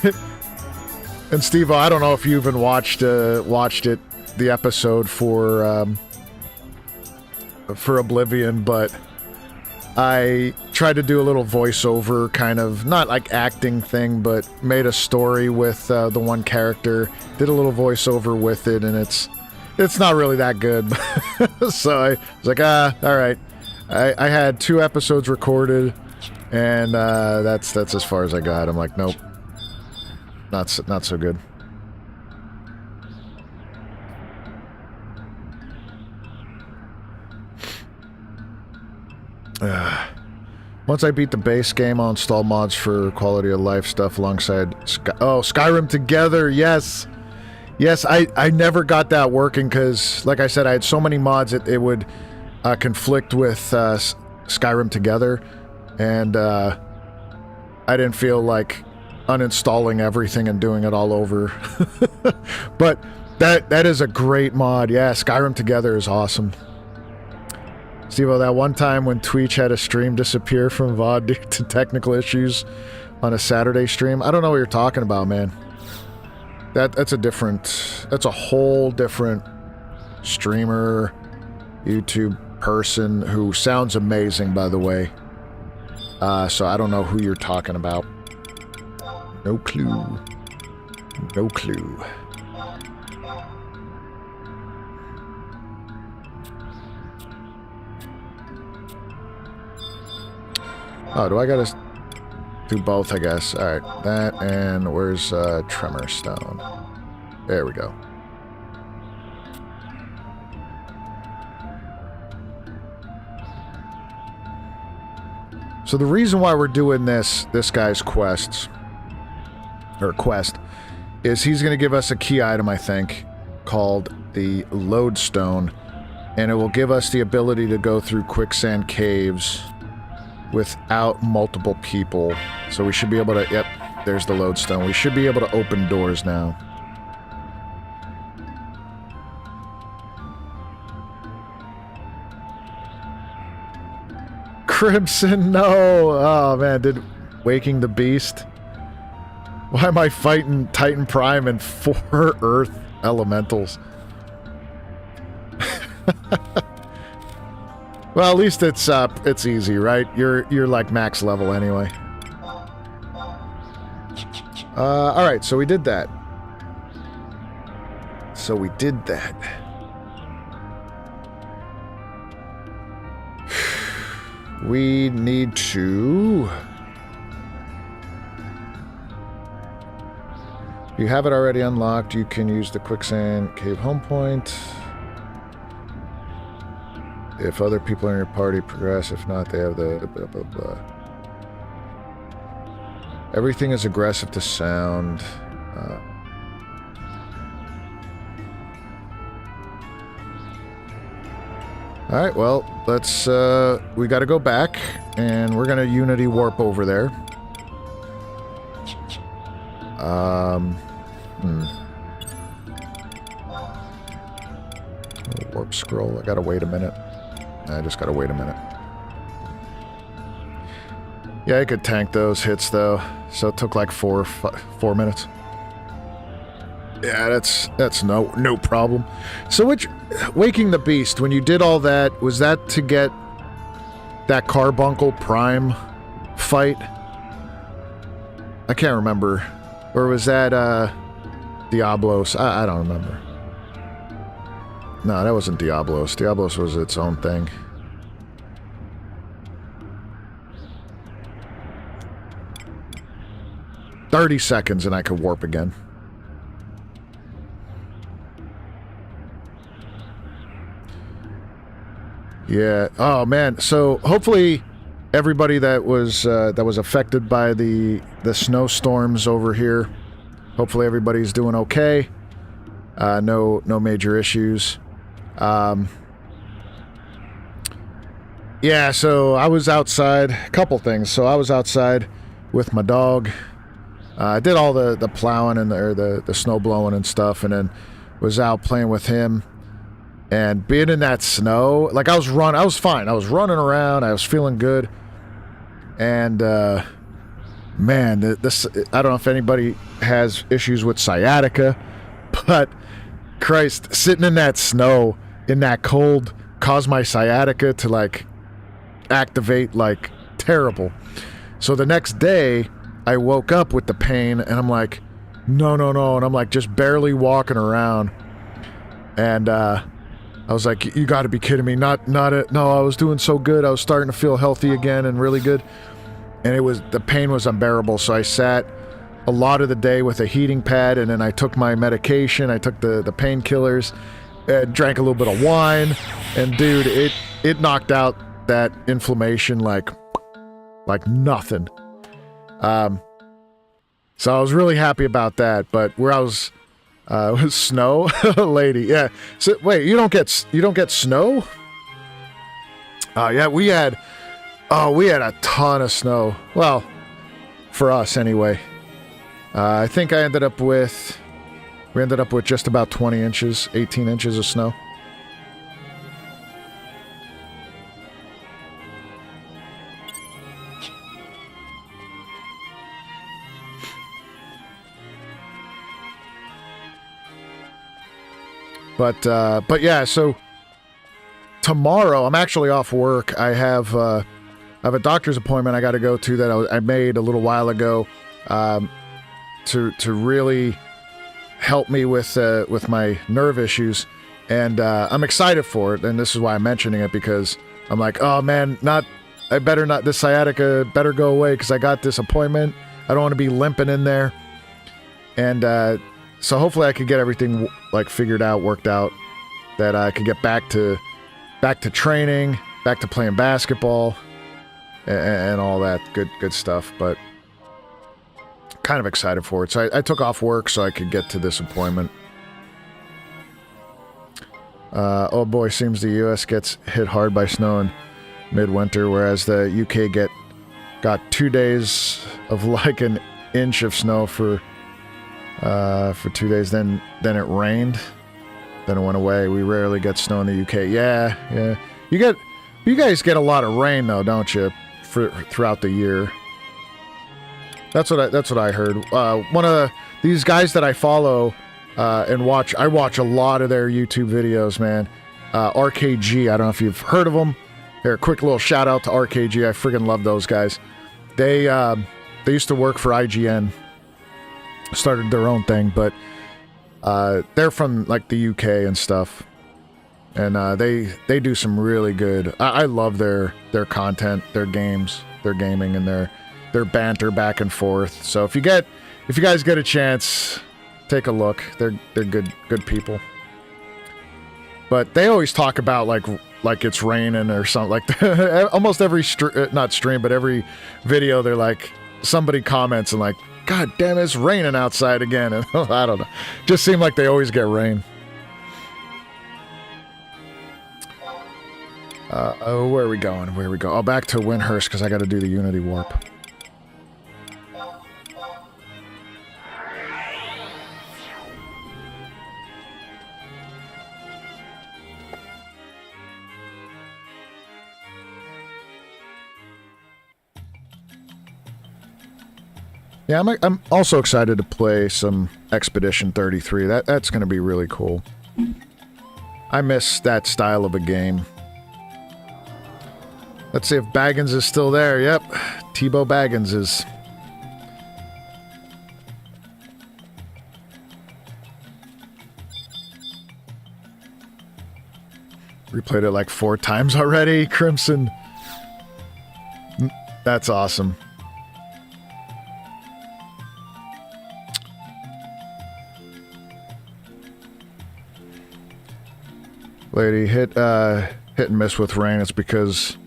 And Steve, I don't know if you even watched it, the episode for Oblivion, but I tried to do a little voiceover, kind of, not like acting thing, but made a story with the one character, did a little voiceover with it, and it's not really that good. So I was like, all right. I had 2 episodes recorded, and that's as far as I got. I'm like, nope. Not so good. Once I beat the base game, I'll install mods for quality of life stuff alongside Skyrim Together, yes! Yes, I never got that working because, like I said, I had so many mods that it would conflict with Skyrim Together, and I didn't feel like uninstalling everything and doing it all over. But that is a great mod. Yeah, Skyrim Together is awesome. Steve-O, that one time when Twitch had a stream disappear from VOD due to technical issues on a Saturday stream, I don't know what you're talking about, man. That's a whole different streamer, YouTube person who sounds amazing, by the way. So I don't know who you're talking about. No clue. No clue. Oh, do I gotta do both, I guess? Alright, that and where's Tremor Stone? There we go. So the reason why we're doing this guy's quest is he's gonna give us a key item, I think, called the lodestone, and it will give us the ability to go through quicksand caves without multiple people. So we should be able to... Yep, there's the lodestone. We should be able to open doors now. Crimson, no! Oh, man, Waking the Beast? Why am I fighting Titan Prime and 4 Earth elementals? Well, at least it's easy, right? You're like max level anyway. Alright, so we did that. We need to... If you have it already unlocked, you can use the quicksand cave home point. If other people in your party progress, if not, they have the blah, blah, blah. Everything is aggressive to sound. Alright, well, let's, we gotta go back, and we're gonna Unity warp over there. Warp scroll, I gotta wait a minute. I just gotta wait a minute. Yeah, I could tank those hits, though, so it took like 4 minutes. Yeah, that's no problem. So Waking the Beast, when you did all that, was that to get that Carbuncle Prime fight? I can't remember. Or was that Diablos? I don't remember. No, that wasn't Diablos. Diablos was its own thing. "30 seconds and I could warp again." Yeah. Oh man. So hopefully everybody that was affected by the snowstorms over here, hopefully everybody's doing okay. No major issues. Yeah. So I was outside. A couple things. So I was outside with my dog. I did all the plowing and the snow blowing and stuff, and then was out playing with him. And being in that snow, like I was fine. I was running around. I was feeling good. And, man, this, I don't know if anybody has issues with sciatica, but Christ, sitting in that snow, in that cold, caused my sciatica to, like, activate, like, terrible. So the next day, I woke up with the pain, and I'm like, no. And I'm, like, just barely walking around. And, I was like, you gotta be kidding me. No, I was doing so good. I was starting to feel healthy again and really good. And the pain was unbearable. So I sat a lot of the day with a heating pad, and then I took my medication. I took the painkillers, drank a little bit of wine, and dude, it knocked out that inflammation like nothing. So I was really happy about that. But where I was... with snow, lady. Yeah. So wait, you don't get snow? Yeah, we had a ton of snow. Well, for us anyway. I think we ended up with just about 20 inches, 18 inches of snow. But yeah, so tomorrow I'm actually off work. I have a doctor's appointment I got to go to that I made a little while ago to really help me with my nerve issues, and I'm excited for it. And this is why I'm mentioning it, because I'm like, oh man, this sciatica better go away because I got this appointment. I don't want to be limping in there, and so hopefully I could get everything like figured out, worked out, that I could get back to training, back to playing basketball, and all that good stuff. But kind of excited for it. So I took off work so I could get to this appointment. Oh boy, seems the U.S. gets hit hard by snow in midwinter, whereas the U.K. got 2 days of like an inch of snow for 2 days. Then it rained. Then it went away. We rarely get snow in the UK. Yeah. You guys get a lot of rain though, don't you? Throughout the year. That's what I heard. One of these guys that I follow and watch. I watch a lot of their YouTube videos, man. RKG. I don't know if you've heard of them. Here, a quick little shout out to RKG. I friggin' love those guys. They used to work for IGN. Started their own thing, but they're from like the UK and stuff, and they do some really good. I love their content, their games, their gaming, and their banter back and forth. So if you guys get a chance, take a look. They're good people. But they always talk about like it's raining or something like almost every not stream, but every video they're like somebody comments and like, God damn, it's raining outside again. And I don't know. Just seem like they always get rain. Where are we going? Oh, back to Windhurst because I got to do the Unity Warp. Yeah, I'm also excited to play some Expedition 33. That's going to be really cool. I miss that style of a game. Let's see if Baggins is still there. Yep, Tebow Baggins is. Replayed it like 4 times already, Crimson. That's awesome. Lady, hit and miss with rain. It's because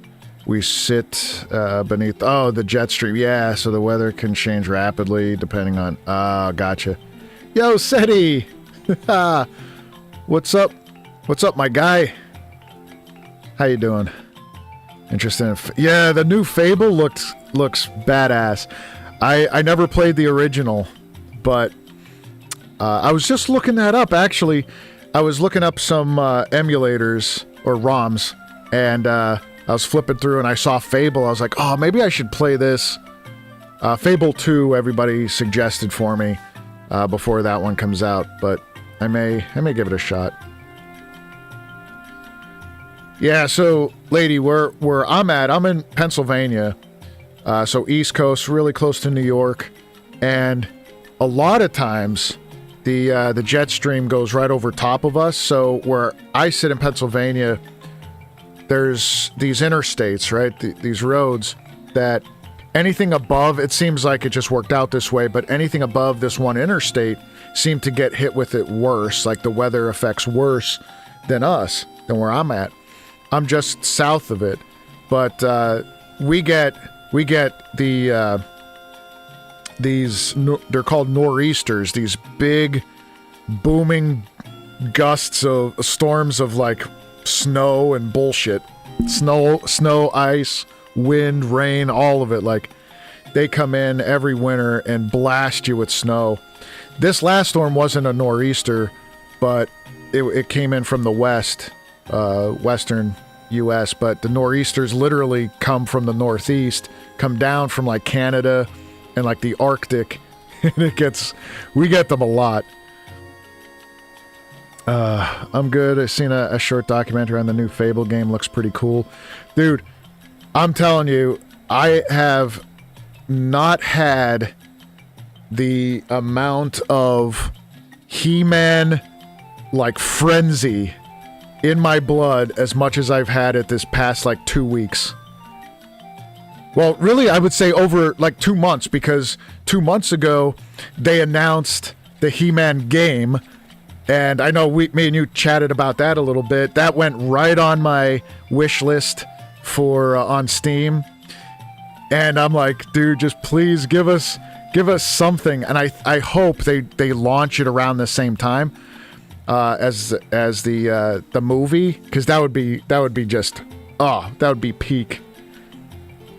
we sit beneath... Oh, the jet stream. Yeah, so the weather can change rapidly depending on... Oh, gotcha. Yo, Seti! What's up? What's up, my guy? How you doing? Interesting. Yeah, the new Fable looks badass. I never played the original, but I was just looking that up, actually. I was looking up some emulators or ROMs, and I was flipping through and I saw Fable. I was like, oh, maybe I should play this. Fable 2, everybody suggested for me before that one comes out, but I may give it a shot. Yeah, so, lady, where I'm at, I'm in Pennsylvania, so East Coast, really close to New York, and a lot of times the jet stream goes right over top of us. So where I sit in Pennsylvania, there's these interstates, right? These roads that anything above, it seems like it just worked out this way, but anything above this one interstate seemed to get hit with it worse. Like the weather affects worse than where I'm at. I'm just south of it, but we get the they're called nor'easters, these big booming gusts of storms of like snow and bullshit. Snow, ice, wind, rain, all of it. Like they come in every winter and blast you with snow. This last storm wasn't a nor'easter, but it came in from the west, western US, but the nor'easters literally come from the northeast, come down from like Canada and like the Arctic, and we get them a lot. I'm good. I've seen a short documentary on the new Fable game. Looks pretty cool. Dude, I'm telling you, I have not had the amount of He-Man like frenzy in my blood as much as I've had it this past like 2 weeks. Well, really, I would say over like 2 months, because 2 months ago they announced the He-Man game, and I know me and you chatted about that a little bit. That went right on my wish list for on Steam, and I'm like, dude, just please give us something. And I hope they launch it around the same time. as the movie, because that would be just that would be peak.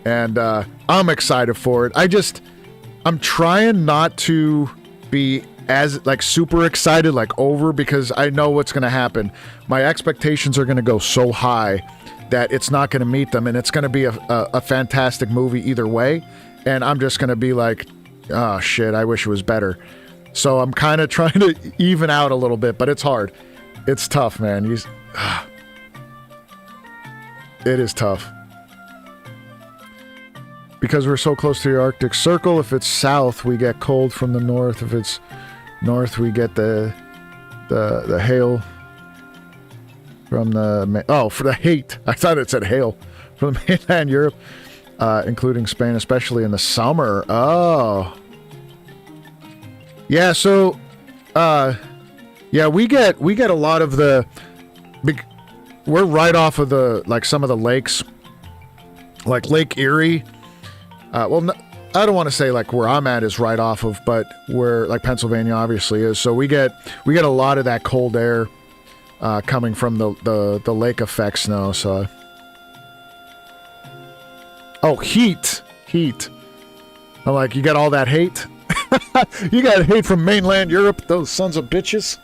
And I'm excited for it. I'm trying not to be as like super excited, like over, because I know what's going to happen. My expectations are going to go so high that it's not going to meet them, and it's going to be a fantastic movie either way. And I'm just going to be like, oh shit, I wish it was better. So I'm kind of trying to even out a little bit, but it's hard. It's tough, man. It is tough. Because we're so close to the Arctic Circle, if it's south, we get cold from the north. If it's north, we get the hail from for the hate. I thought it said hail from mainland Europe, including Spain, especially in the summer. Oh. Yeah, so we get a lot of we're right off of some of the lakes, like Lake Erie. I don't want to say like where I'm at is right off of, but where like Pennsylvania obviously is. So we get a lot of that cold air coming from the lake effect snow. So heat. I'm like, you got all that hate? You got hate from mainland Europe, those sons of bitches.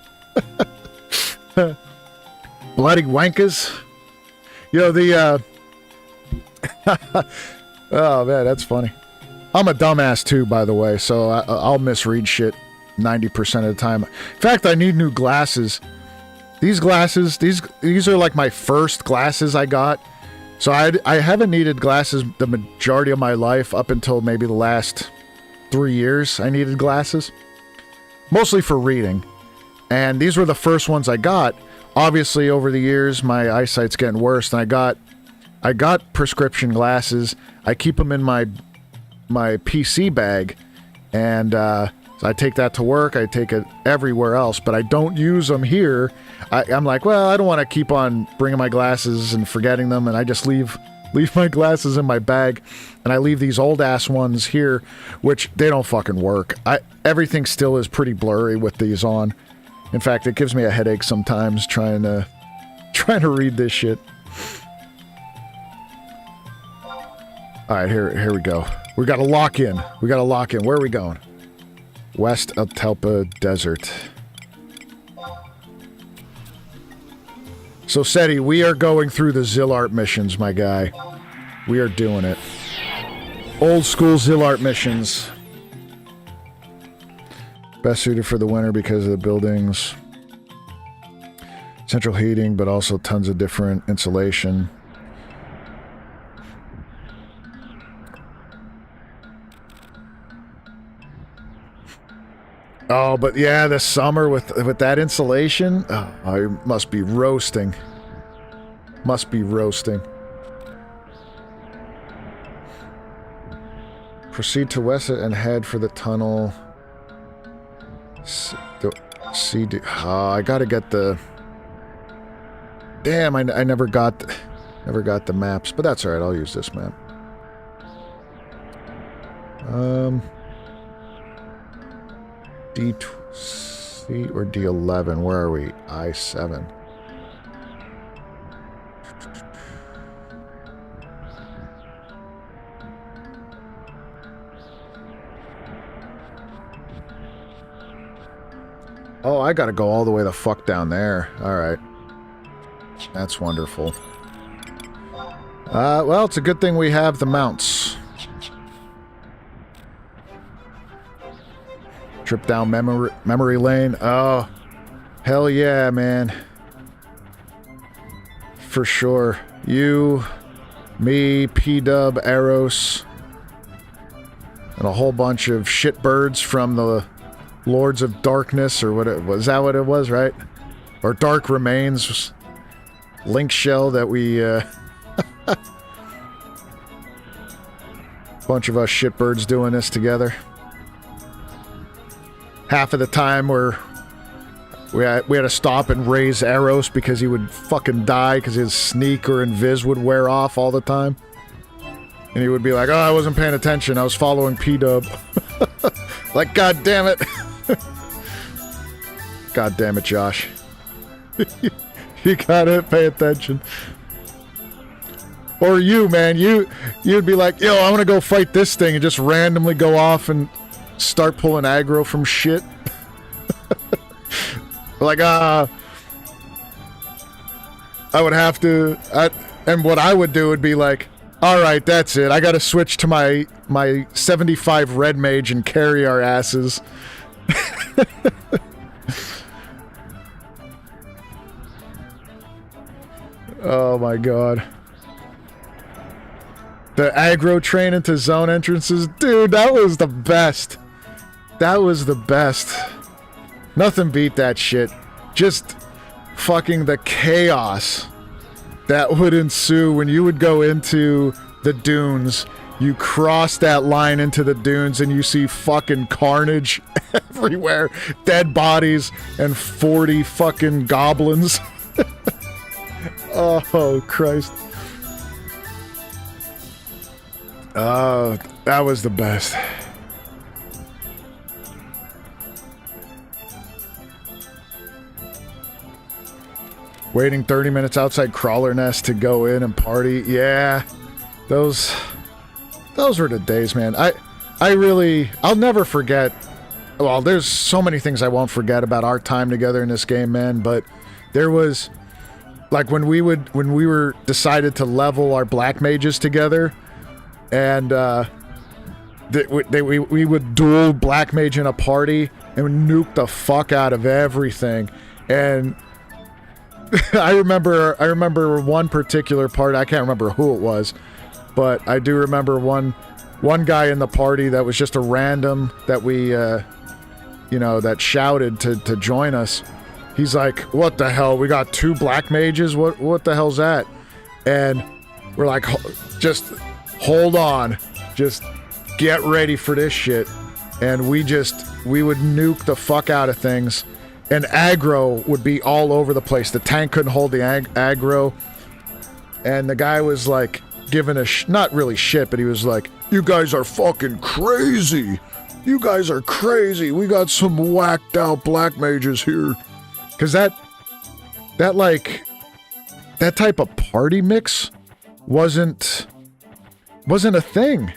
Bloody wankers. Oh man, that's funny. I'm a dumbass too, by the way, so I'll misread shit 90% of the time. In fact, I need new glasses. These glasses, these are like my first glasses I got. So I haven't needed glasses the majority of my life up until maybe the last 3 years. I needed glasses, mostly for reading, and these were the first ones I got. Obviously, over the years, my eyesight's getting worse, and I got prescription glasses. I keep them in my PC bag, and so I take that to work. I take it everywhere else, but I don't use them here. I'm like, well, I don't want to keep on bringing my glasses and forgetting them, and I just leave my glasses in my bag, and I leave these old-ass ones here, which they don't fucking work. Everything still is pretty blurry with these on. In fact, it gives me a headache sometimes trying to read this shit. All right, here we go. We got to lock in. Where are we going? West Altelpa Desert. So, Seti, we are going through the Zillart missions, my guy. We are doing it. Old school Zillart missions. Best suited for the winter because of the buildings. Central heating, but also tons of different insulation. Oh, but yeah, the summer with that insulation, I must be roasting. Proceed to west and head for the tunnel. I gotta get the... Damn, I never got the maps, but that's alright, I'll use this map. D-C or D11, where are we? I-7. Oh, I gotta go all the way the fuck down there. Alright. That's wonderful. Well, it's a good thing we have the mounts. Trip down memory lane. Oh, hell yeah, man. For sure. You, me, P-Dub, Eros, and a whole bunch of shitbirds from the Lords of Darkness, or what it was. Is that what it was, right? Or Dark Remains. Link shell that we, bunch of us shitbirds doing this together. Half of the time we had to stop and raise Eros because he would fucking die because his sneak or invis would wear off all the time. And he would be like, oh, I wasn't paying attention. I was following P-Dub. Like, god damn it. God damn it, Josh. You gotta pay attention. Or you, man, you'd be like, yo, I want to go fight this thing, and just randomly go off and start pulling aggro from shit. Like, I would have to, and what I would do would be like, all right, that's it. I got to switch to my 75 red mage and carry our asses. Oh my god. The aggro train into zone entrances. Dude, that was the best. That was the best. Nothing beat that shit. Just fucking the chaos that would ensue when you would go into the dunes. You cross that line into the dunes and you see fucking carnage everywhere. Dead bodies and 40 fucking goblins. Oh, Christ. Oh, that was the best. Waiting 30 minutes outside Crawler Nest to go in and party. Yeah, those were the days, man. I'll never forget. Well, there's so many things I won't forget about our time together in this game, man. But there was, like, when we were decided to level our black mages together, and we would duel black mage in a party and nuke the fuck out of everything. And I remember one particular part. I can't remember who it was, but I do remember one guy in the party that was just a random that we, that shouted to join us. He's like, "What the hell? We got 2 black mages? What the hell's that?" And we're like, "Just hold on, just get ready for this shit." And we would nuke the fuck out of things. And aggro would be all over the place. The tank couldn't hold the aggro. And the guy was like giving not really shit, but he was like, "You guys are fucking crazy. You guys are crazy. We got some whacked out black mages here." Because that type of party mix wasn't a thing,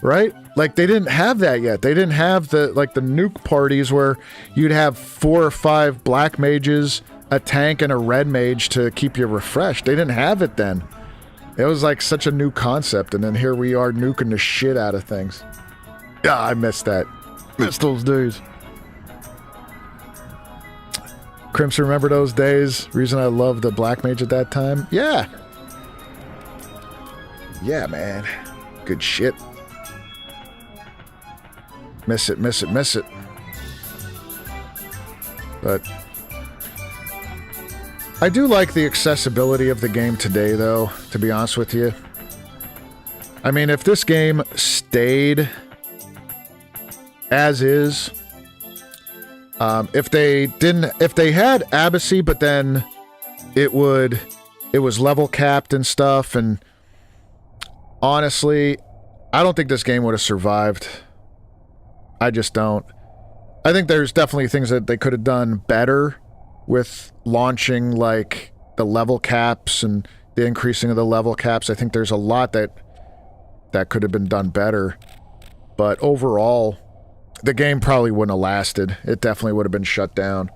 right? Like, they didn't have that yet. They didn't have the nuke parties where you'd have 4 or 5 black mages, a tank, and a red mage to keep you refreshed. They didn't have it then. It was like such a new concept, and then here we are nuking the shit out of things. Yeah, I miss that. Miss those days. Crimson, remember those days? Reason I loved the black mage at that time? Yeah. Yeah, man. Good shit. Miss it, miss it, miss it. But I do like the accessibility of the game today, though, to be honest with you. I mean, if this game stayed as is, if they had Abacy, but then it was level capped and stuff, and honestly, I don't think this game would have survived. I just don't. I think there's definitely things that they could have done better with launching, like the level caps and the increasing of the level caps. I think there's a lot that could have been done better. But overall, the game probably wouldn't have lasted. It definitely would have been shut down.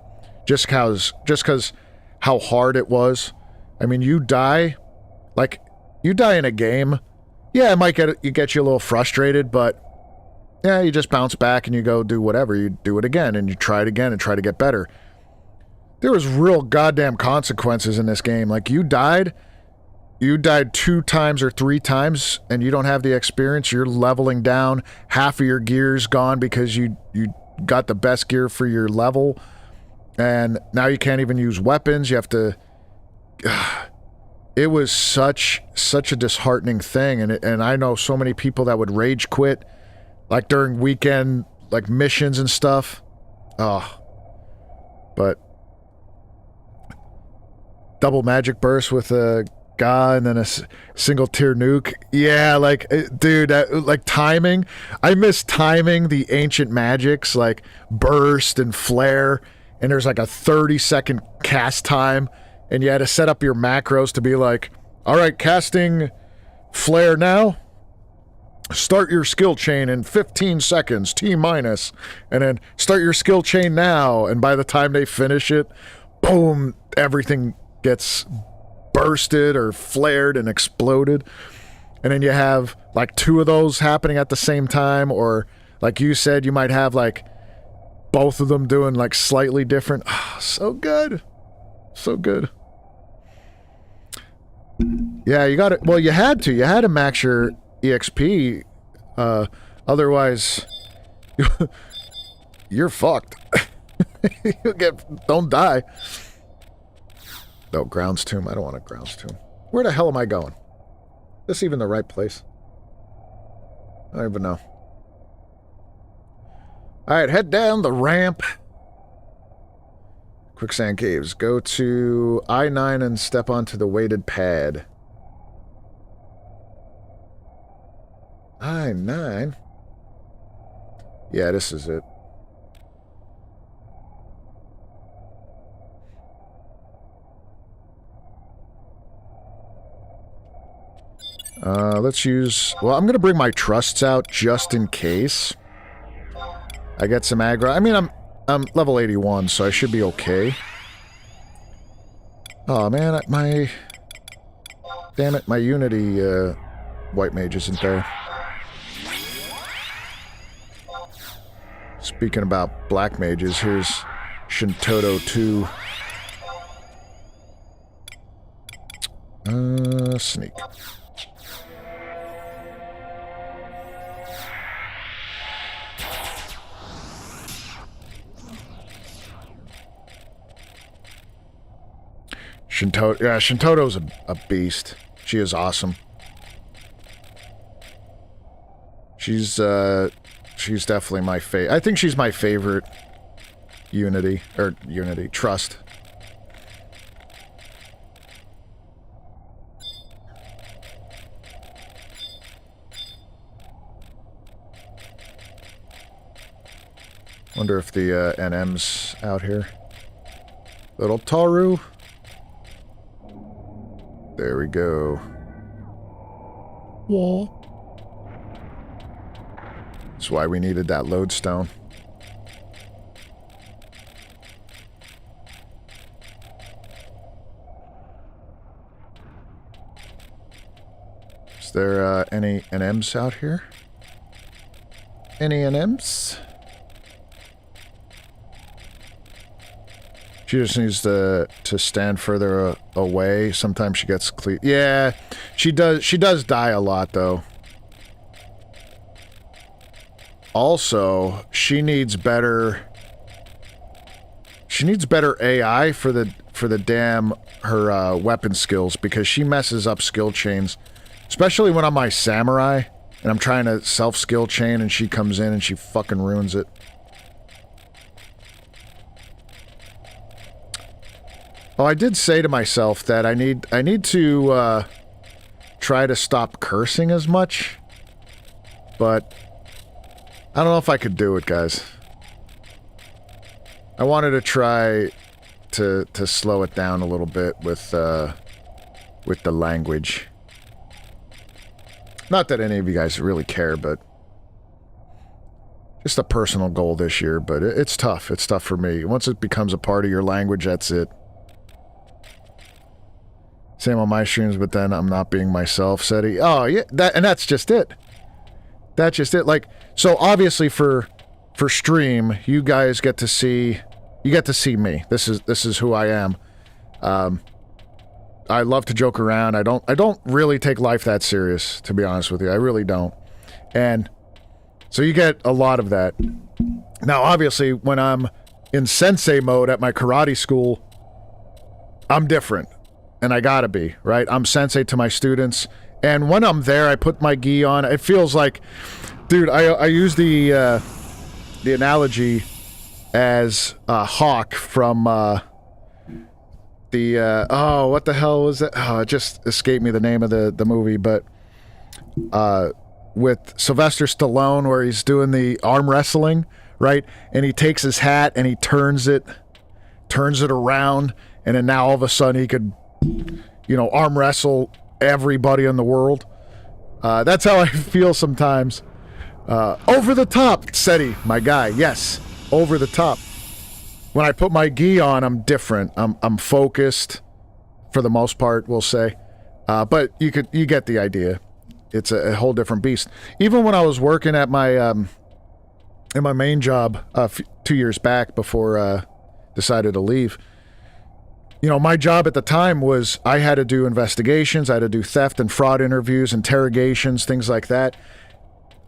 Just because how hard it was. I mean, you die in a game. Yeah, it might get you a little frustrated, but yeah, you just bounce back and you go do whatever. You do it again and you try it again and try to get better. There was real goddamn consequences in this game. Like, you died 2 times or 3 times and you don't have the experience. You're leveling down. Half of your gear's gone because you got the best gear for your level. And now you can't even use weapons. You have to... It was such a disheartening thing. And I know so many people that would rage quit, like during weekend, like missions and stuff. Oh. But double magic burst with a guy and then a single tier nuke. Yeah, like, dude, like timing. I miss timing the ancient magics like burst and flare and there's like a 30-second cast time, and you had to set up your macros to be like, all right, casting flare now. Start your skill chain in 15 seconds, T minus, and then start your skill chain now. And by the time they finish it, boom, everything gets bursted or flared and exploded. And then you have like 2 of those happening at the same time, or like you said, you might have like both of them doing like slightly different. Oh, so good. So good. Yeah, you got it. Well, you had to max your EXP, otherwise you're fucked. Don't die. No, Grounds Tomb. I don't want a Grounds Tomb. Where the hell am I going? Is this even the right place? I don't even know. Alright, head down the ramp. Quicksand Caves. Go to I-9 and step onto the weighted pad. I-9? Yeah, this is it. Let's use... Well, I'm going to bring my trusts out just in case I get some aggro. I mean, I'm level 81, so I should be okay. Oh, man, my... Damn it, my Unity, white mage isn't there. Speaking about black mages, here's Shintoto 2. Sneak. Shintoto, yeah, Shintoto's a beast. She is awesome. She's definitely my favorite. I think she's my favorite Unity Trust. Wonder if the NM's out here. Little Taru. There we go. Yeah. That's why we needed that lodestone. Is there any NMs out here? Any NMs? She just needs to stand further away. Sometimes she gets yeah, she does die a lot though. Also, she needs better AI for the damn her weapon skills, because she messes up skill chains, especially when I'm my samurai and I'm trying to self skill chain and she comes in and she fucking ruins it. Oh, I did say to myself that I need to try to stop cursing as much, but I don't know if I could do it, guys. I wanted to try to slow it down a little bit with the language. Not that any of you guys really care, but just a personal goal this year. But it's tough. It's tough for me. Once it becomes a part of your language, that's it. Same on my streams, but then I'm not being myself, said he. Oh, yeah, that's just it. That's just it. Like, so obviously for stream, you guys get to see me. This is who I am. I love to joke around. I don't really take life that serious, to be honest with you. I really don't. And so you get a lot of that. Now, obviously, when I'm in sensei mode at my karate school, I'm different. And I gotta be, right? I'm sensei to my students. And when I'm there, I put my gi on. It feels like, dude, I use the analogy as Hawk from oh, what the hell was that? Oh, it just escaped me the name of the movie, but with Sylvester Stallone, where he's doing the arm wrestling, right? And he takes his hat and he turns it turns it around, and then now all of a sudden he could, arm wrestle everybody in the world. That's how I feel sometimes. Over the top, Seti, my guy. Yes, over the top. When I put my gi on, I'm different. I'm focused for the most part, we'll say. But you get the idea. It's a whole different beast. Even when I was working at my in my main job 2 years back before decided to leave, my job at the time was I had to do investigations, I had to do theft and fraud interviews, interrogations, things like that.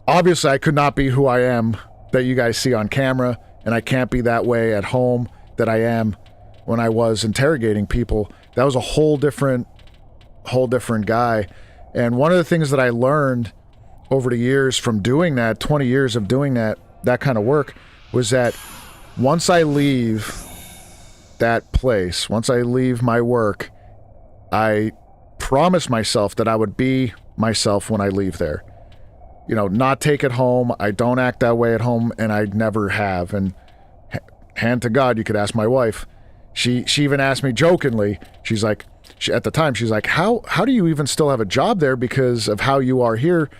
Obviously, I could not be who I am that you guys see on camera, and I can't be that way at home that I am when I was interrogating people. That was a whole different guy. And one of the things that I learned over the years from doing that, 20 years of doing that kind of work, was that once I leave that place, once I leave my work, I promised myself that I would be myself when I leave there. Not take it home. I don't act that way at home, and I never have. And hand to God, you could ask my wife. She even asked me jokingly, she's like, at the time, she's like, how do you even still have a job there because of how you are here?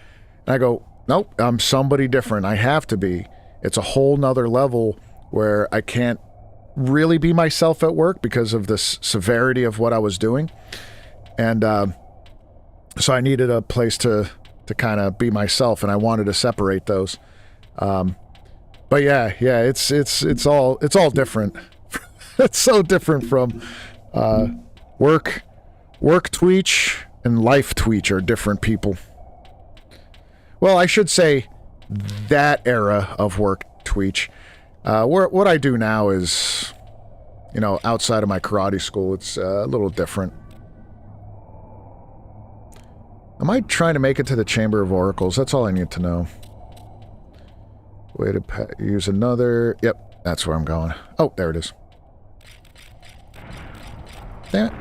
And I go, nope, I'm somebody different. I have to be. It's a whole nother level where I can't really be myself at work because of the severity of what I was doing. And so I needed a place to kind of be myself, and I wanted to separate those. But yeah, it's all different. It's so different from work Tweech and life Tweech are different people. Well, I should say that era of work Tweech. What I do now is, outside of my karate school, it's a little different. Am I trying to make it to the Chamber of Oracles? That's all I need to know. Way to use another... Yep, that's where I'm going. Oh, there it is. Damn it.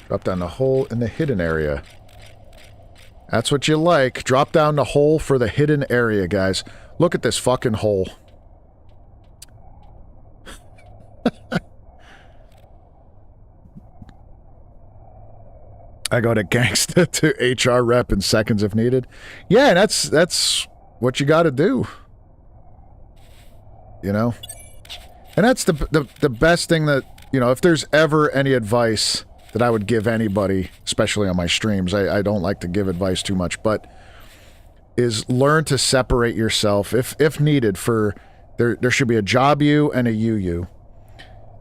Drop down the hole in the hidden area. That's what you like. Drop down the hole for the hidden area, guys. Look at this fucking hole. I go to gangsta to HR rep in seconds if needed. Yeah, that's what you got to do. And that's the best thing that, if there's ever any advice that I would give anybody, especially on my streams, I don't like to give advice too much, but is learn to separate yourself if needed. For there should be a job you and a you.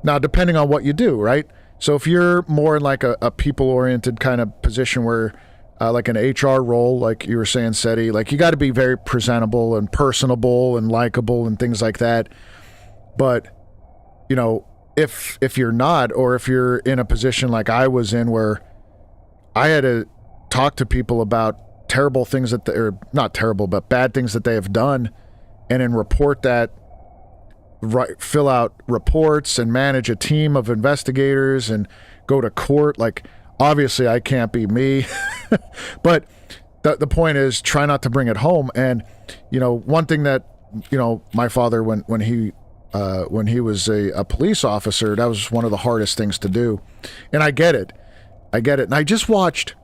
Now, depending on what you do, right? So if you're more in like a people-oriented kind of position where like an HR role, like you were saying, Seti, like you got to be very presentable and personable and likable and things like that. But, if you're not, or if you're in a position like I was in where I had to talk to people about terrible things that or not terrible, but bad things that they have done, and then report that, fill out reports and manage a team of investigators and go to court. Like, obviously I can't be me, but the point is try not to bring it home. And, one thing that, my father, when he was a police officer, that was one of the hardest things to do. And I get it. And I just watched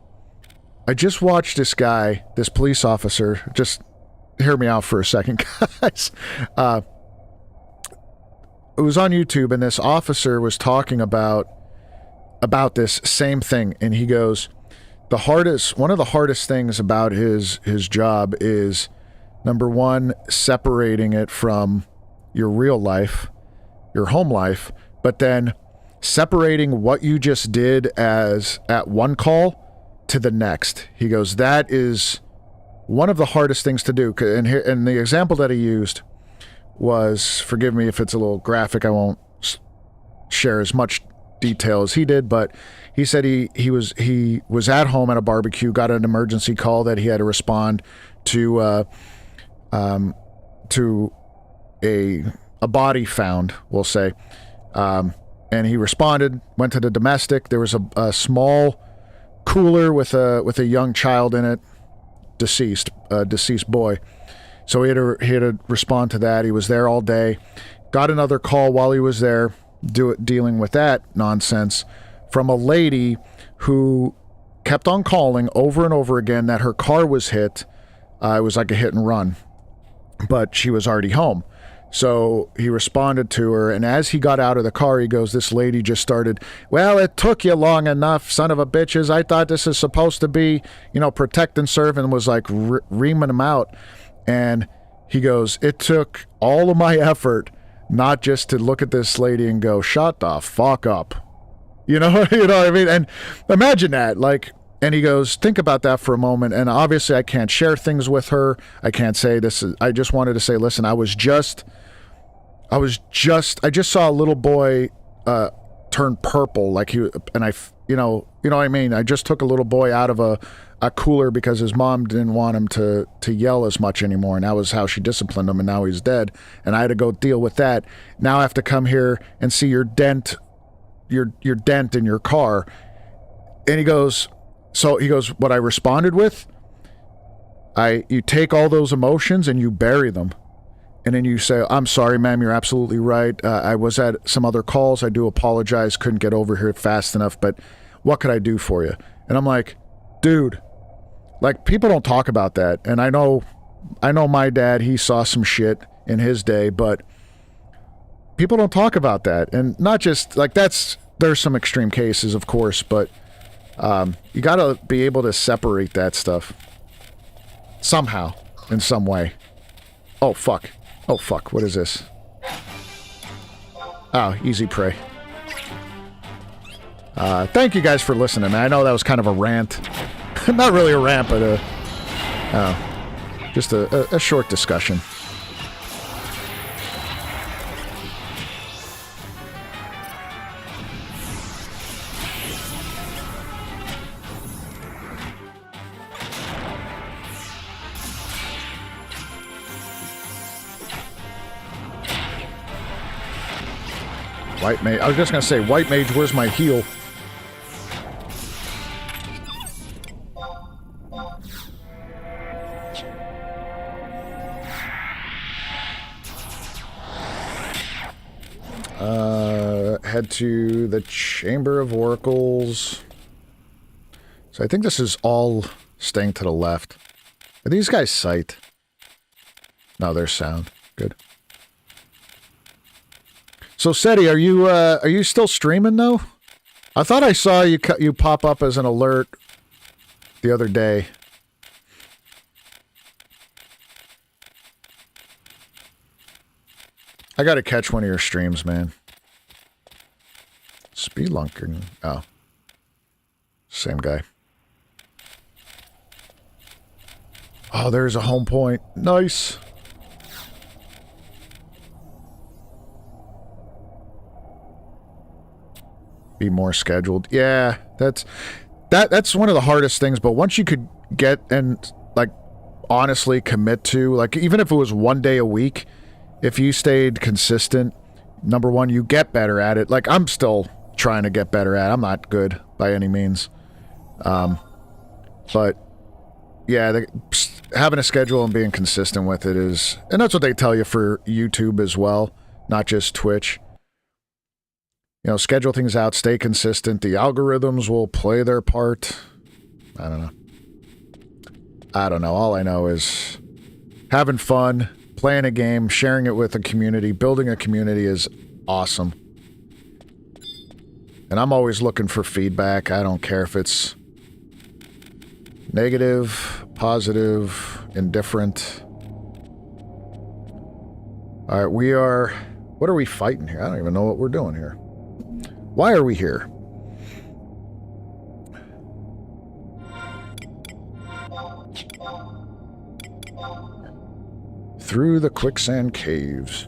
this guy, this police officer, just hear me out for a second, guys. It was on YouTube, and this officer was talking about this same thing, and he goes, one of the hardest things about his job is, number one, separating it from your real life, your home life, but then separating what you just did as at one call to the next. He goes, that is one of the hardest things to do. And the example that he used was, forgive me if it's a little graphic, I won't share as much detail as he did, but he said he was at home at a barbecue, got an emergency call that he had to respond to a body found, we'll say, and he responded, went to the domestic. There was a small cooler with a young child in it, deceased boy. So he had to respond to that. He was there all day. Got another call while he was there, dealing with that nonsense from a lady who kept on calling over and over again that her car was hit. It was like a hit and run, but she was already home. So he responded to her, and as he got out of the car, he goes, this lady just started, well, it took you long enough, son of a bitches. I thought this is supposed to be, protect and serve, and was like reaming him out. And he goes, it took all of my effort not just to look at this lady and go, shut the fuck up. You know what I mean? And imagine that, and he goes, think about that for a moment. And obviously I can't share things with her. I can't say this. I just wanted to say, listen, I just saw a little boy turn purple, you know what I mean? I just took a little boy out of a cooler because his mom didn't want him to yell as much anymore, and that was how she disciplined him, and now he's dead, and I had to go deal with that. Now I have to come here and see your dent in your car. And he goes, what I responded with, you take all those emotions and you bury them. And then you say, I'm sorry, ma'am, you're absolutely right. I was at some other calls. I do apologize. Couldn't get over here fast enough, but what could I do for you? And I'm like, dude, people don't talk about that. And I know my dad, he saw some shit in his day, but people don't talk about that. And not just there's some extreme cases, of course, but you got to be able to separate that stuff somehow, in some way. Oh, fuck. What is this? Oh, easy prey. Thank you guys for listening, man. I know that was kind of a rant. Not really a rant, but just a short discussion. White mage. I was just going to say, white mage, where's my heal? Head to the Chamber of Oracles. So I think this is all staying to the left. Are these guys sight? No, they're sound. Good. So Seti, are you still streaming though? I thought I saw you pop up as an alert the other day. I gotta catch one of your streams, man. Spelunking. Oh. Same guy. Oh, there's a home point. Nice. Be more scheduled. Yeah, that's one of the hardest things, but once you could get and honestly commit to, even if it was one day a week, if you stayed consistent, number one, you get better at it. I'm still trying to get better at it. I'm not good by any means. But yeah, having a schedule and being consistent with it is, and that's what they tell you for YouTube as well, not just Twitch. Schedule things out, stay consistent. The algorithms will play their part. I don't know. All I know is having fun, playing a game, sharing it with a community, building a community is awesome. And I'm always looking for feedback. I don't care if it's negative, positive, indifferent. All right, what are we fighting here? I don't even know what we're doing here. Why are we here? Through the quicksand caves.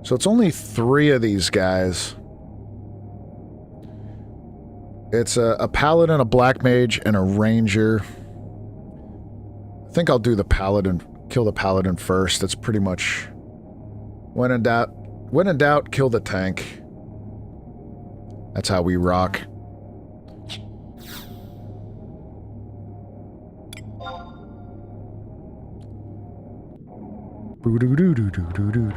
So it's only 3 of these guys. It's a paladin, a black mage, and a ranger. I think I'll do the paladin, kill the paladin first. That's pretty much when in doubt, kill the tank. That's how we rock. Boo-doo-doo-doo-doo-doo-doo.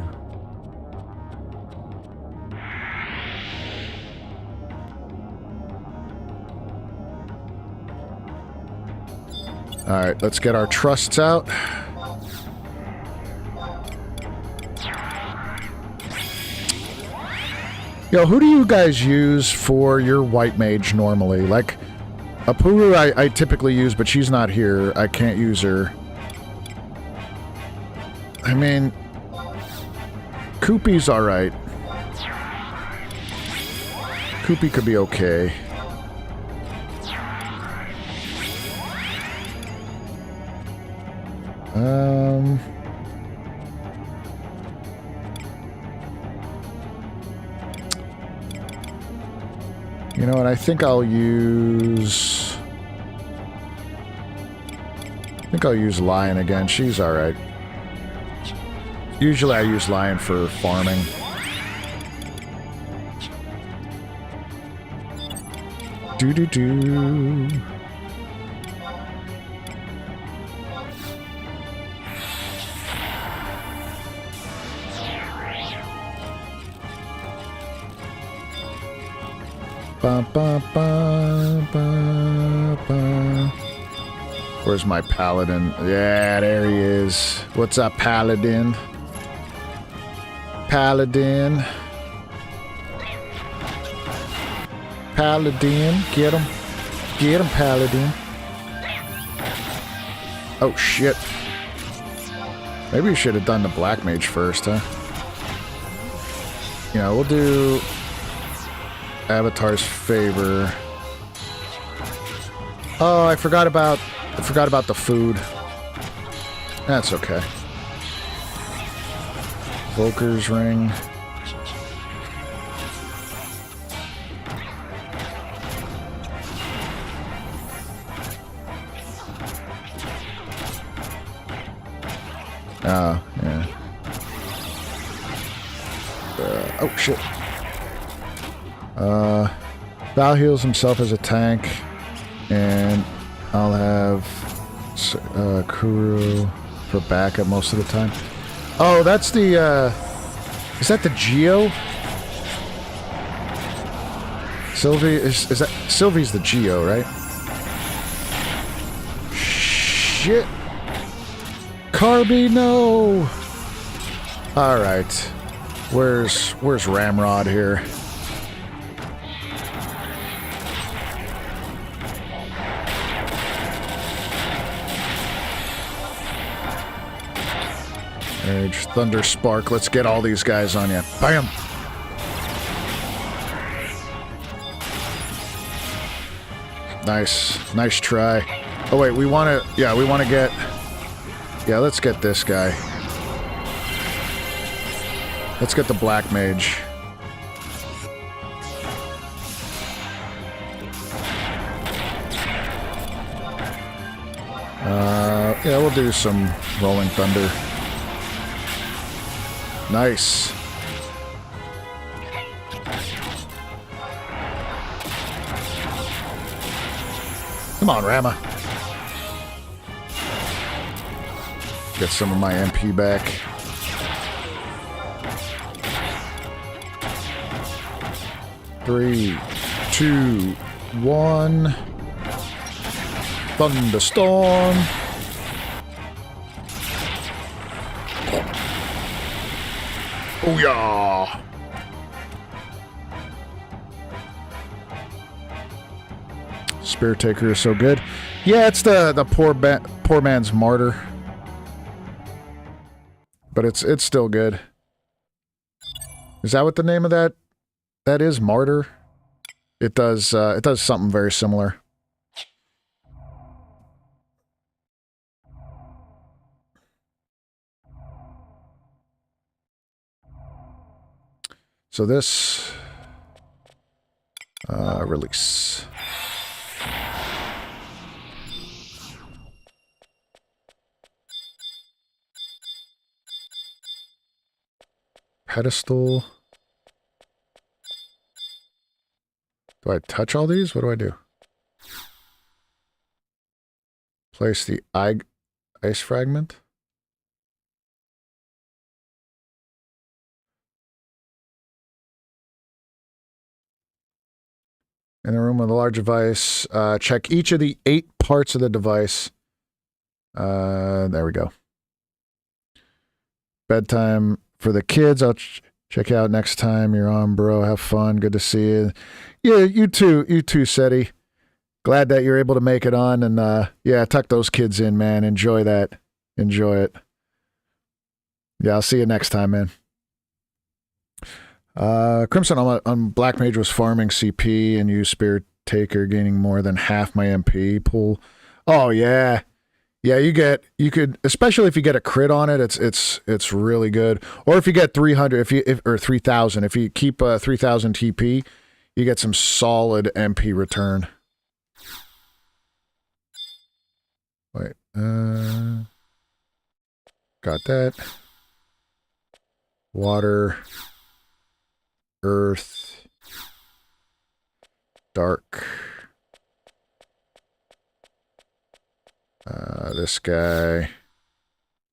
Alright, let's get our trusts out. Yo, who do you guys use for your white mage normally? Like, Apuru I typically use, but she's not here. I can't use her. I mean, Koopy's alright. Koopy could be okay. You know what, I think I'll use Lion again. She's alright. Usually I use Lion for farming. Do-do-do. Ba, ba, ba, ba, ba. Where's my paladin? Yeah, there he is. What's up, paladin? Paladin. Paladin. Get him. Get him, paladin. Oh, shit. Maybe we should have done the black mage first, huh? Yeah, we'll do Avatar's Favor. Oh, I forgot about the food. That's okay. Volker's Ring. Oh, yeah. Oh, shit. Val heals himself as a tank, and I'll have Kuru for backup most of the time. Oh, that's the, is that the Geo? Sylvie, is that, Sylvie's the Geo, right? Shit! Carby, no! Alright. Where's Ramrod here? Edge, Thunder Spark, let's get all these guys on you. Bam! Nice. Nice try. Oh wait, we want to... Yeah, we want to get... Yeah, let's get this guy. Let's get the Black Mage. Yeah, we'll do some Rolling Thunder. Nice. Come on, Rama. Get some of my MP back. Three, two, one. Thunderstorm. Oh yeah. Spear Taker is so good. Yeah, it's the poor man's martyr. But it's still good. Is that what the name of that is? Martyr? It does something very similar. So this release. pedestal. Do I touch all these? What do I do? Place the ice fragment. In the room with a large device, check each of the 8 parts of the device. There we go. Bedtime for the kids. I'll check you out next time you're on, bro. Have fun. Good to see you. Yeah, you too, Seti. Glad that you're able to make it on. And yeah, tuck those kids in, man. Enjoy that. Enjoy it. Yeah, I'll see you next time, man. Crimson on Black Mage was farming CP and used Spirit Taker, gaining more than half my MP pool. Oh yeah. Yeah, you could, especially if you get a crit on it, it's really good. Or if you get 300, or 3,000, if you keep 3,000 TP, you get some solid MP return. Wait, got that. Water, earth, dark. This guy,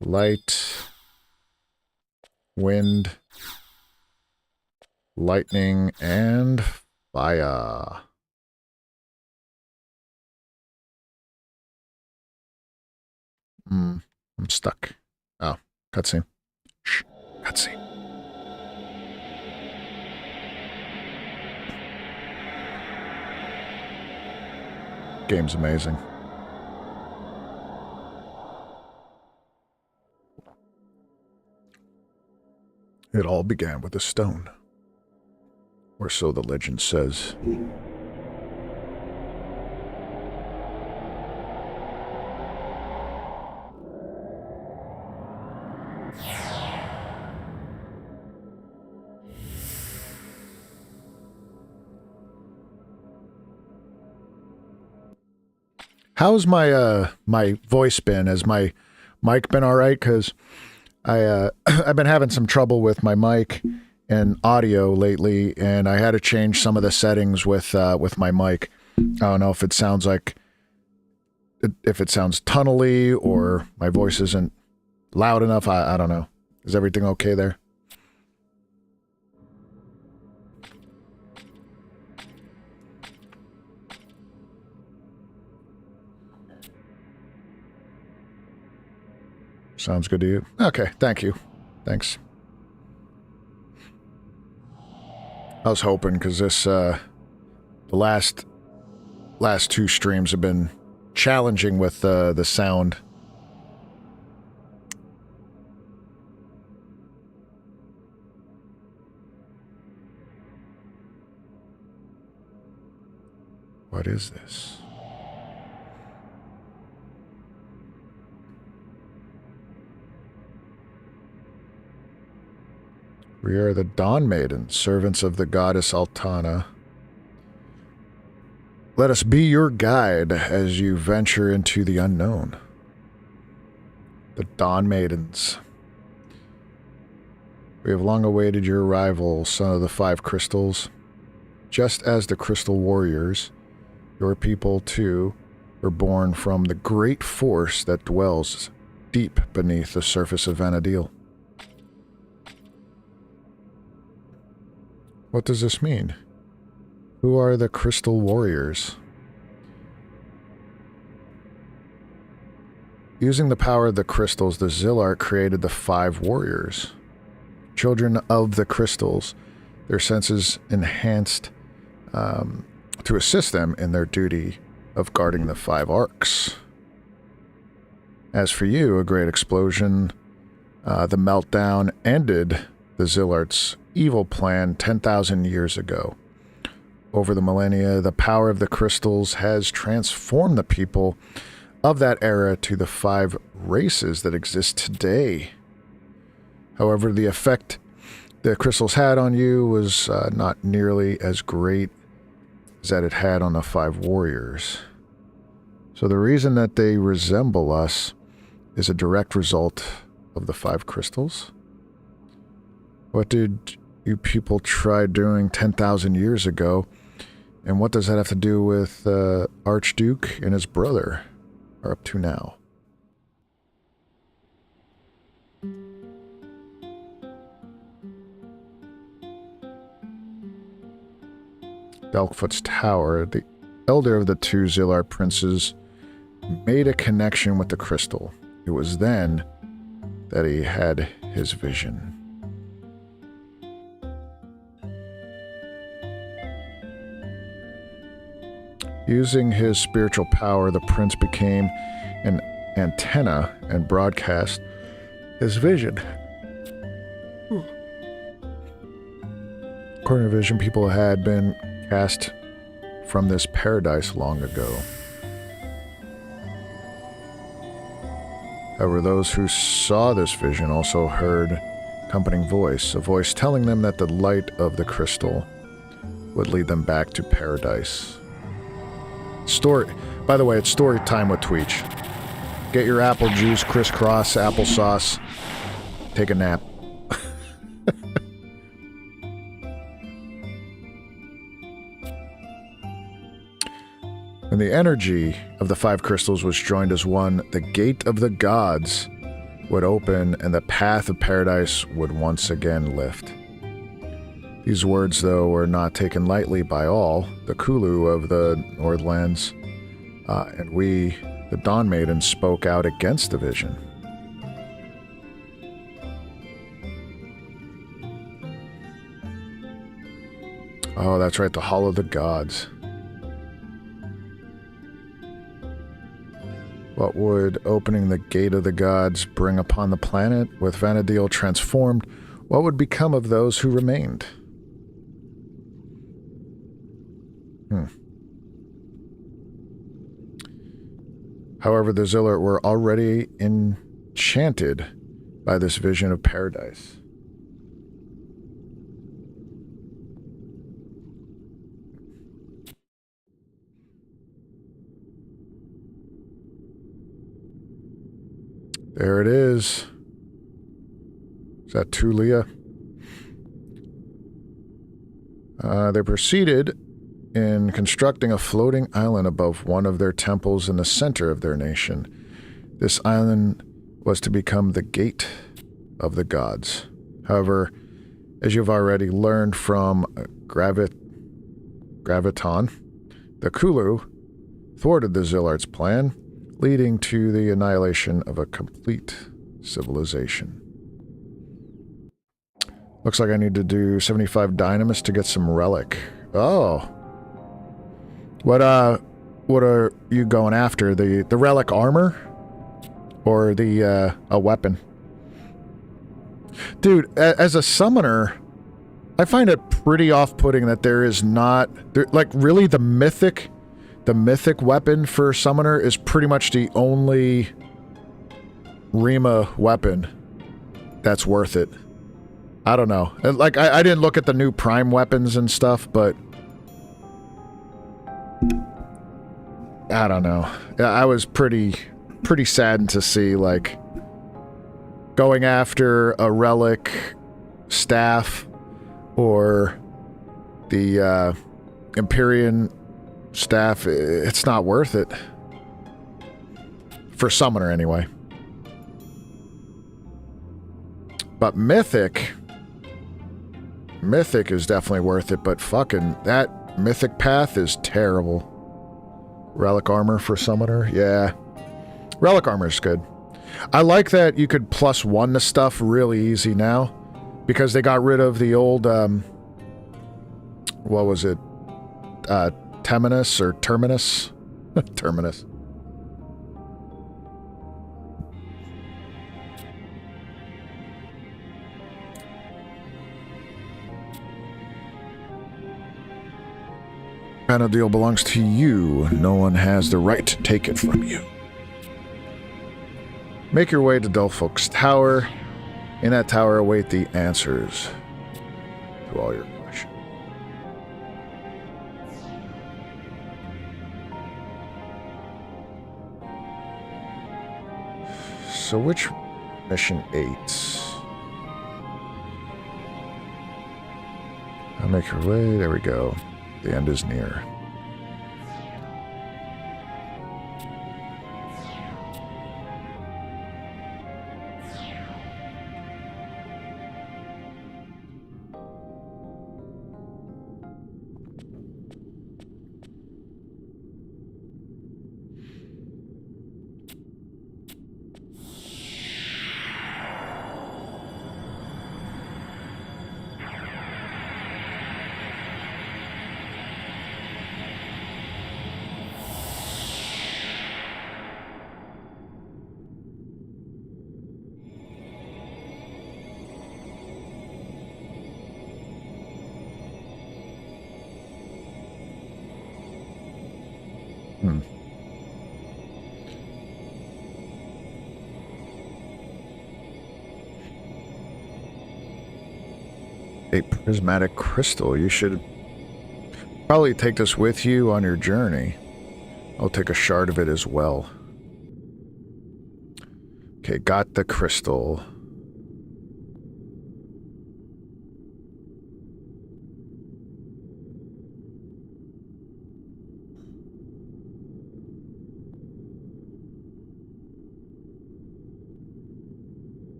light, wind, lightning, and fire. I'm stuck. Oh, cutscene. Shh, cutscene. Game's amazing. It all began with a stone, or so the legend says. How's my my voice been? Has my mic been all right? Because I've been having some trouble with my mic and audio lately, and I had to change some of the settings with my mic. I don't know if it sounds tunnely or my voice isn't loud enough. I don't know. Is everything okay there? Sounds good to you? Okay, thank you. Thanks. I was hoping, because this, the last 2 streams have been challenging with the sound. What is this? We are the Dawn Maidens, servants of the goddess Altana. Let us be your guide as you venture into the unknown. The Dawn Maidens. We have long awaited your arrival, son of the 5 crystals. Just as the crystal warriors, your people, too, were born from the great force that dwells deep beneath the surface of Vana'diel. What does this mean? Who are the crystal warriors? Using the power of the crystals, the Zilart created the 5 warriors. Children of the crystals, their senses enhanced to assist them in their duty of guarding the 5 arcs. As for you, a great explosion, the meltdown ended the Zilart's evil plan 10,000 years ago. Over the millennia, the power of the crystals has transformed the people of that era to the 5 races that exist today. However, the effect the crystals had on you was not nearly as great as that it had on the 5 warriors. So the reason that they resemble us is a direct result of the 5 crystals. What did you people try doing 10,000 years ago? And what does that have to do with Archduke and his brother are up to now? Belkfoot's tower. The elder of the two Zillar princes made a connection with the crystal. It was then that he had his vision. Using his spiritual power, the prince became an antenna and broadcast his vision. According to vision, people had been cast from this paradise long ago. However, those who saw this vision also heard accompanying voice, a voice telling them that the light of the crystal would lead them back to paradise. By the way, it's story time with Tweech. Get your apple juice, crisscross, applesauce, take a nap. When the energy of the five crystals was joined as one, the gate of the gods would open and the path of paradise would once again lift. These words, though, were not taken lightly by all, the Kulu of the Northlands, and we, the Dawn Maidens, spoke out against the vision. Oh, that's right, the Hall of the Gods. What would opening the Gate of the Gods bring upon the planet? With Vana'diel transformed, what would become of those who remained? However, the Zillar were already enchanted by this vision of paradise. There it is. Is that Tulia? They proceeded in constructing a floating island above one of their temples in the center of their nation. This island was to become the Gate of the Gods. However, as you've already learned from Graviton, the Kulu thwarted the Zillard's plan, leading to the annihilation of a complete civilization. Looks like I need to do 75 dynamis to get some relic. Oh. What are you going after? The relic armor? Or the, a weapon? Dude, as a summoner, I find it pretty off-putting that there is not... like, really, the mythic weapon for summoner is pretty much the only Rima weapon that's worth it. I don't know. Like, I didn't look at the new Prime weapons and stuff, but... I don't know. I was pretty saddened to see, like, going after a relic staff or the Empyrean staff. It's not worth it. For summoner, anyway. But Mythic is definitely worth it, but fucking that Mythic path is terrible. Relic armor for summoner? Yeah. Relic armor is good. I like that you could +1 to stuff really easy now, because they got rid of the old, what was it? Terminus or Terminus? Terminus. Vana'diel belongs to you. No one has the right to take it from you. Make your way to Delphok's tower. In that tower, await the answers to all your questions. So which mission 8? make your way. There we go. The end is near. A prismatic crystal. You should probably take this with you on your journey. I'll take a shard of it as well. Okay, got the crystal.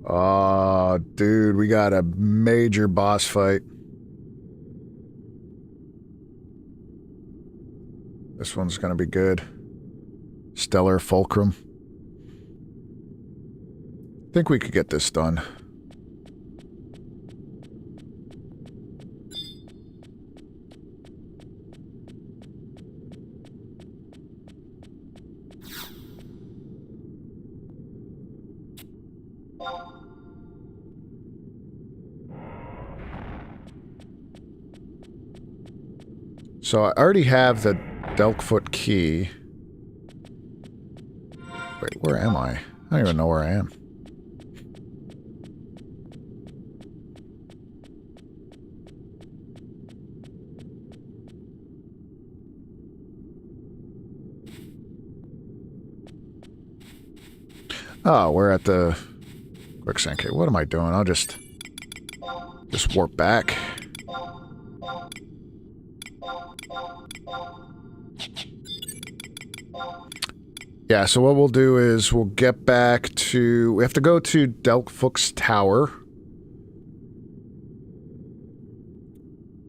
Oh, dude, we got a major boss fight. This one's gonna be good. Stellar Fulcrum. I think we could get this done. So I already have the Delkfoot key. Wait, where am I? I don't even know where I am. Oh, we're at the quicksand cave. What am I doing? I'll just warp back. Yeah, so what we'll do is we'll get back to... We have to go to Delkfoot's Tower.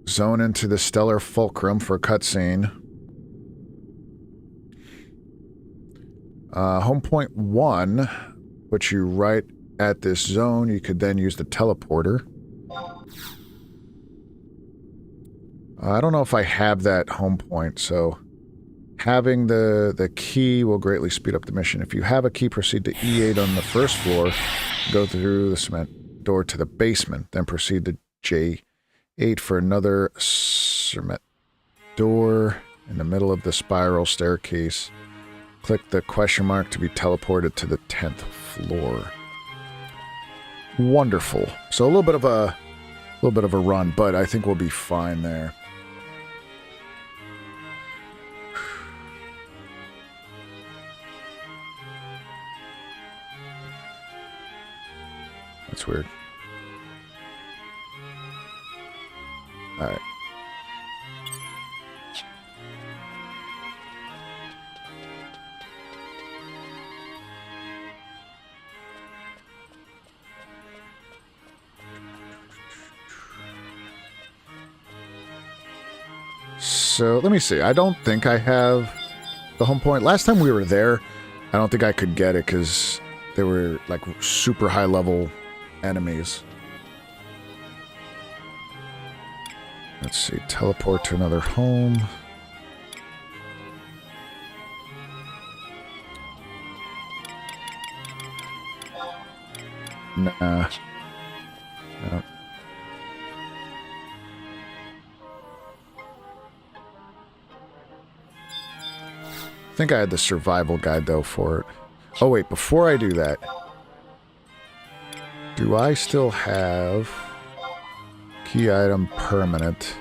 Zone into the Stellar Fulcrum for a cutscene. Home point 1, puts you right at this zone. You could then use the teleporter. I don't know if I have that home point, so... Having the key will greatly speed up the mission. If you have a key, proceed to E8 on the first floor, go through the cement door to the basement, then proceed to J8 for another cement door in the middle of the spiral staircase. Click the question mark to be teleported to the 10th floor. Wonderful. So a little bit of a run, but I think we'll be fine there. That's weird. All right. So let me see. I don't think I have the home point. Last time we were there, I don't think I could get it because they were like super high level enemies. Let's see. Teleport to another home. Nah. No. I think I had the survival guide, though, for it. Oh, wait. Before I do that, do I still have key item permanent?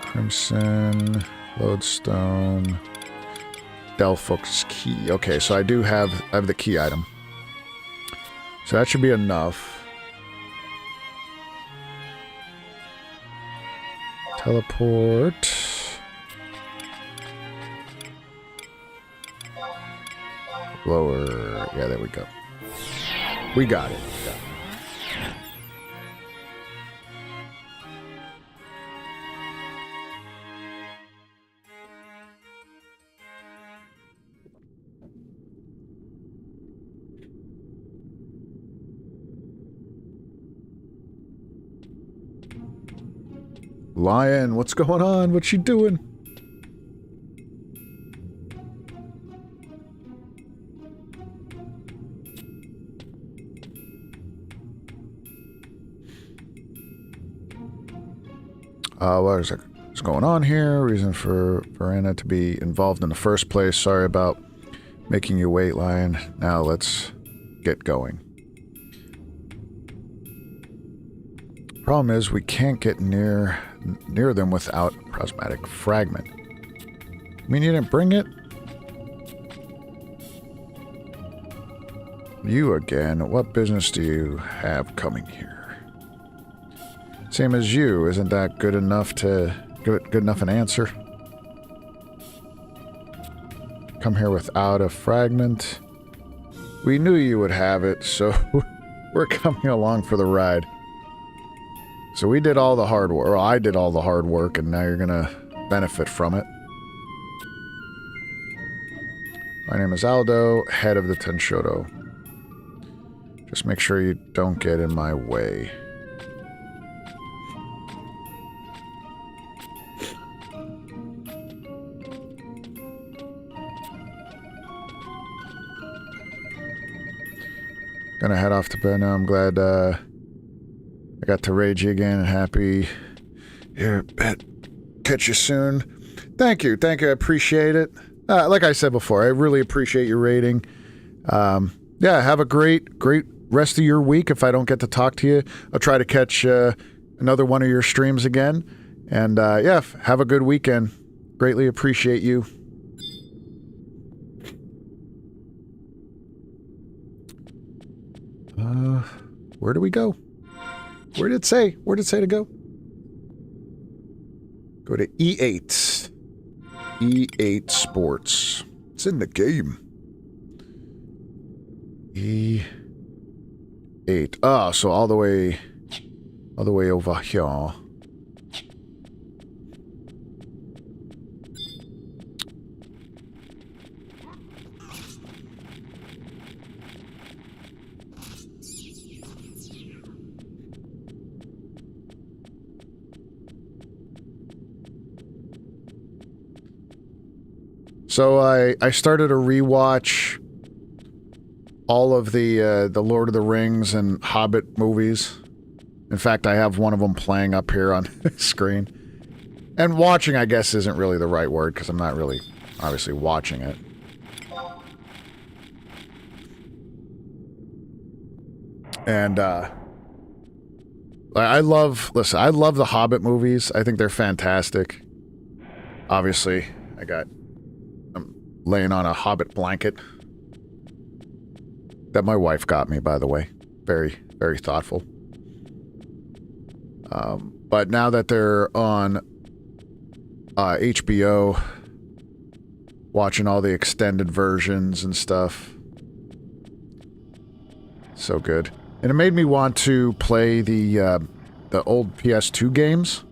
Crimson, lodestone, Delphox key. Okay, so I have the key item. So that should be enough. Teleport. Lower. Yeah, there we go. We got it. Lion, what's going on? What's she doing? What's going on here? Reason for Vana'diel to be involved in the first place. Sorry about making you wait, Lion. Now let's get going. Problem is, we can't get near them without prismatic fragment. I mean, you didn't bring it? You again. What business do you have coming here? Same as you. Isn't that good enough to good enough an answer? Come here without a fragment. We knew you would have it, so we're coming along for the ride. So we did all the hard work, or I did all the hard work, and now you're gonna benefit from it. My name is Aldo, head of the Tenshodo. Just make sure you don't get in my way. Gonna head off to bed now. I'm glad, I got to raid you again and happy here. Catch you soon. Thank you. I appreciate it. Like I said before, I really appreciate your rating. Yeah, have a great rest of your week. If I don't get to talk to you, I'll try to catch another one of your streams again. And yeah, have a good weekend. Greatly appreciate you. Where do we go? Where did it say? Where did it say to go? Go to E8. E8 Sports. It's in the game. E8. Ah, so all the way over here. So I started to rewatch all of the Lord of the Rings and Hobbit movies. In fact, I have one of them playing up here on the screen. And watching, I guess, isn't really the right word, because I'm not really, obviously, watching it. And, I love the Hobbit movies. I think they're fantastic. Obviously, I'm laying on a Hobbit blanket that my wife got me, by the way. Very, very thoughtful. But now that they're on HBO, watching all the extended versions and stuff. So good. And it made me want to play the old PS2 games.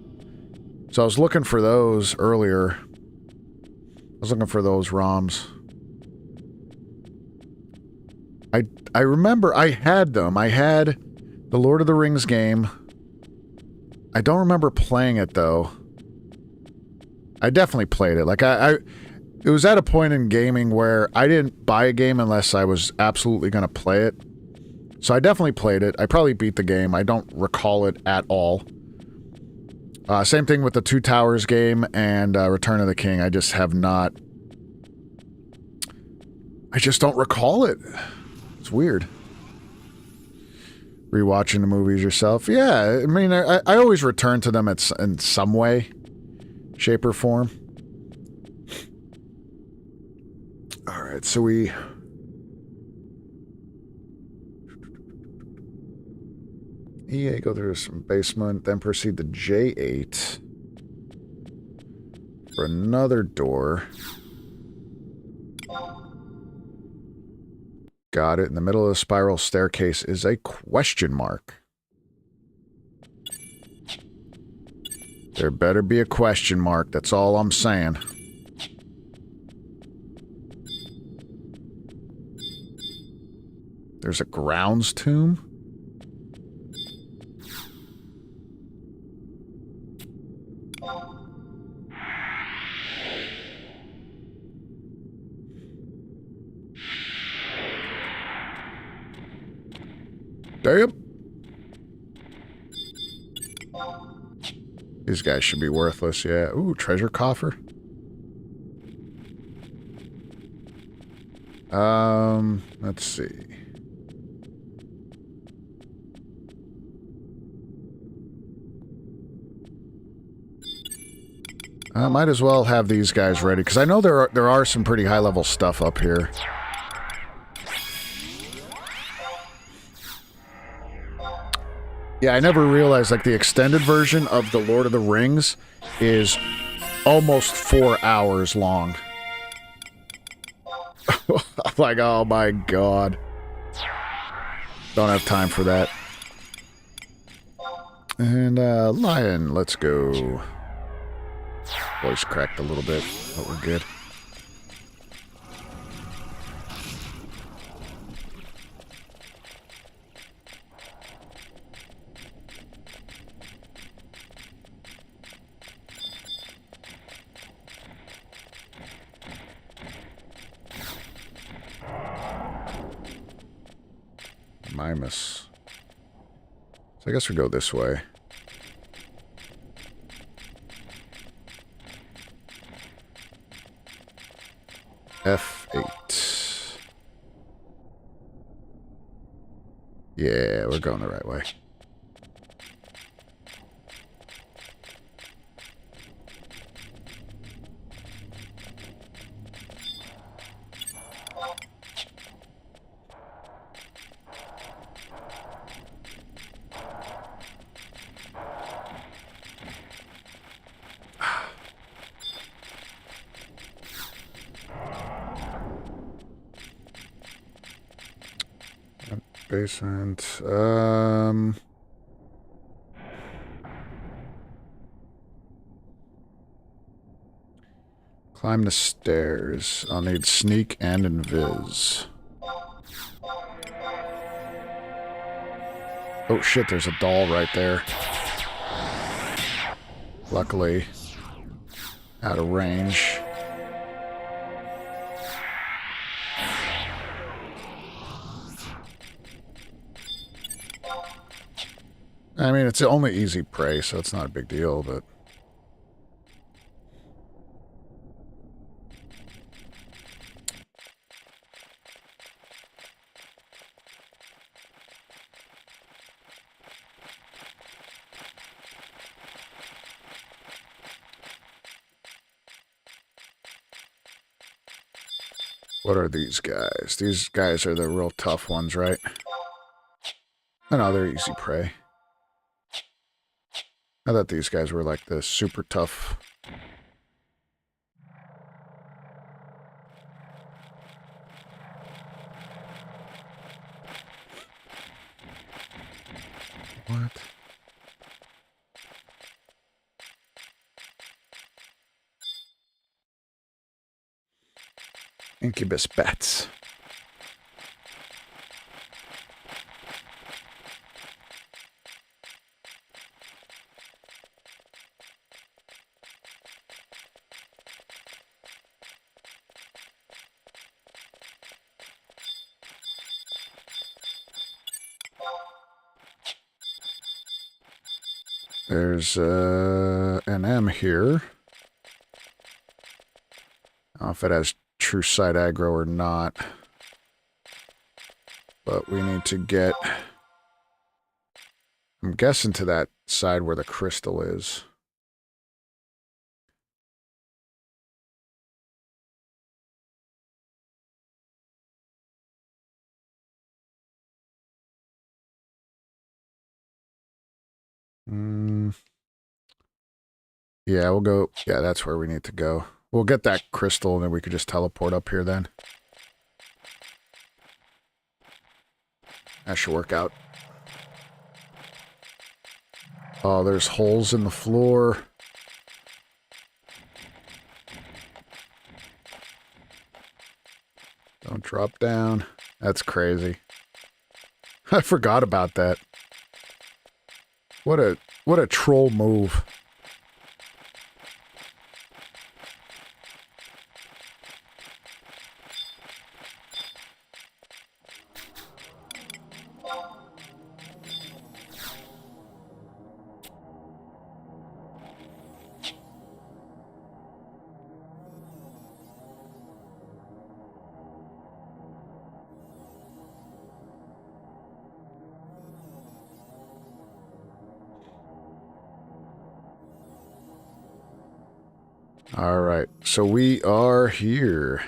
So I was looking for those earlier. I was looking for those ROMs. I remember I had them. I had the Lord of the Rings game. I don't remember playing it, though. I definitely played it. Like, it was at a point in gaming where I didn't buy a game unless I was absolutely going to play it. So I definitely played it. I probably beat the game. I don't recall it at all. Same thing with the Two Towers game and Return of the King. I just have not... I just don't recall it. It's weird. Rewatching the movies yourself. Yeah, I mean, I always return to them in some way, shape, or form. Alright, so we... E8, go through some basement, then proceed to J8 for another door. Got it. In the middle of the spiral staircase is a question mark. There better be a question mark. That's all I'm saying. There's a grounds tomb? Damn. These guys should be worthless, yeah. Ooh, treasure coffer. Let's see. I might as well have these guys ready, because I know there are some pretty high-level stuff up here. Yeah, I never realized, like, the extended version of The Lord of the Rings is almost 4 hours long. I'm like, oh my god. Don't have time for that. And, lion, let's go. Voice cracked a little bit, but we're good. Mimus. So I guess we go this way. F8. Yeah, we're going the right way. Basement. Climb the stairs. I'll need sneak and invis. Oh shit, there's a doll right there. Luckily, out of range. I mean, it's only easy prey, so it's not a big deal, but... What are these guys? These guys are the real tough ones, right? Oh, no, they're easy prey. I thought these guys were like the super tough. What? Incubus bats. There's an M here. I don't know if it has true sight aggro or not. But we need to get... I'm guessing to that side where the crystal is. Yeah, we'll go. Yeah, that's where we need to go. We'll get that crystal, and then we could just teleport up here then. That should work out. Oh, there's holes in the floor. Don't drop down. That's crazy. I forgot about that. What a troll move. All right, so we are here.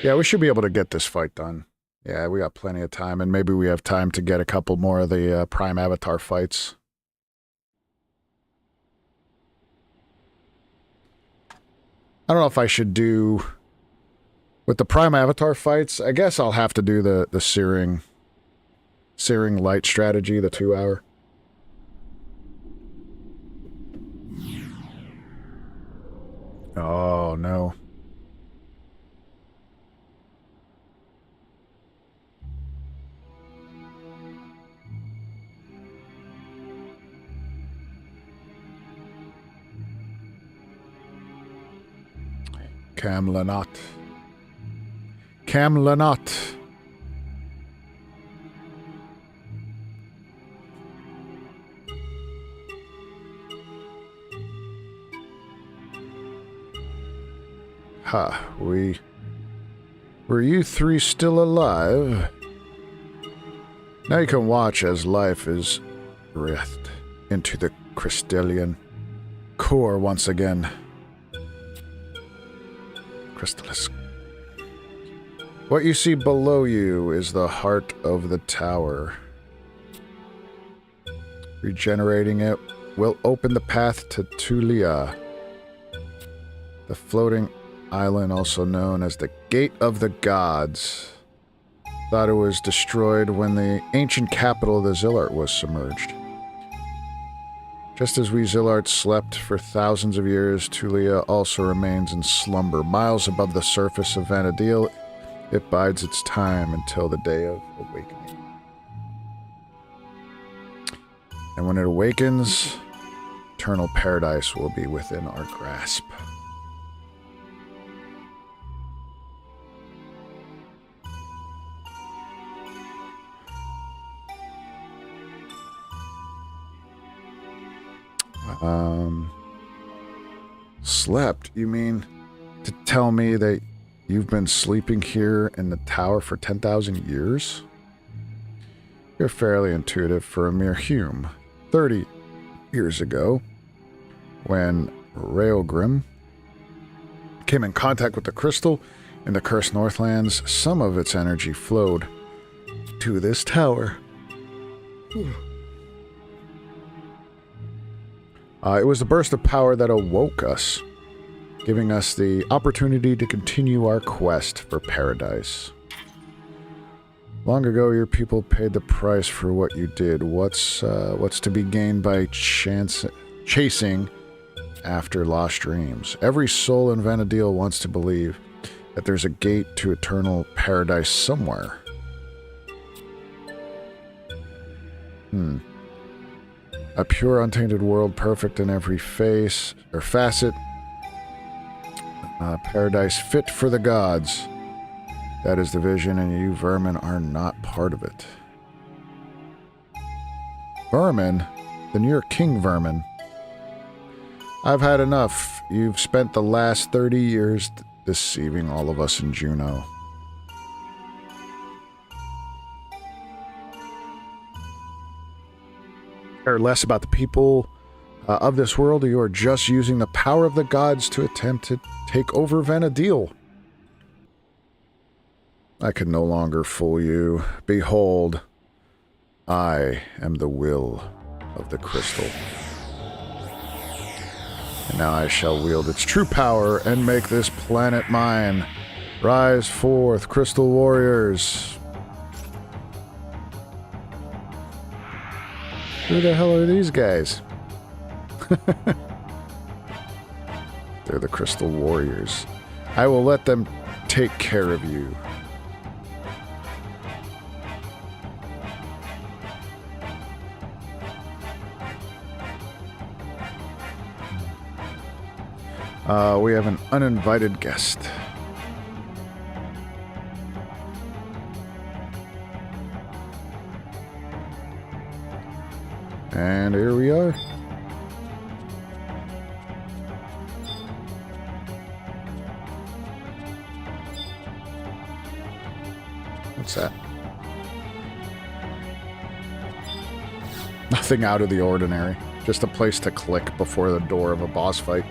Yeah, we should be able to get this fight done. Yeah, we got plenty of time, and maybe we have time to get a couple more of the Prime Avatar fights. I don't know if I should do... With the Prime Avatar fights, I guess I'll have to do the Searing Light strategy, the 2-hour. Oh, no. Camlanot. Camlanot. Ha, were you three still alive? Now you can watch as life is breathed into the crystalline core once again. Crystallis. What you see below you is the heart of the tower. Regenerating it will open the path to Tulia, the floating island also known as the Gate of the Gods. Thought it was destroyed when the ancient capital of the Zillart was submerged. Just as we Zillarts slept for thousands of years, Tulia also remains in slumber. Miles above the surface of Vana'diel, it bides its time until the day of awakening. And when it awakens, eternal paradise will be within our grasp. Slept? You mean to tell me that you've been sleeping here in the tower for 10,000 years? You're fairly intuitive for a mere hume. 30 years ago, when Raelgrim came in contact with the crystal in the Cursed Northlands, some of its energy flowed to this tower. It was the burst of power that awoke us, giving us the opportunity to continue our quest for paradise. Long ago, your people paid the price for what you did. What's to be gained by chasing after lost dreams? Every soul in Vana'diel wants to believe that there's a gate to eternal paradise somewhere. A pure, untainted world, perfect in every face or facet. Paradise fit for the gods. That is the vision, and you vermin are not part of it. Vermin? Then you're King Vermin. I've had enough. You've spent the last 30 years deceiving all of us in Juneau. Care less about the people of this world, or you are just using the power of the gods to attempt to take over Vana'diel. I can no longer fool you. Behold, I am the will of the crystal. And now I shall wield its true power and make this planet mine. Rise forth, crystal warriors. Who the hell are these guys? They're the crystal warriors. I will let them take care of you. We have an uninvited guest. And here we are. What's that? Nothing out of the ordinary. Just a place to click before the door of a boss fight.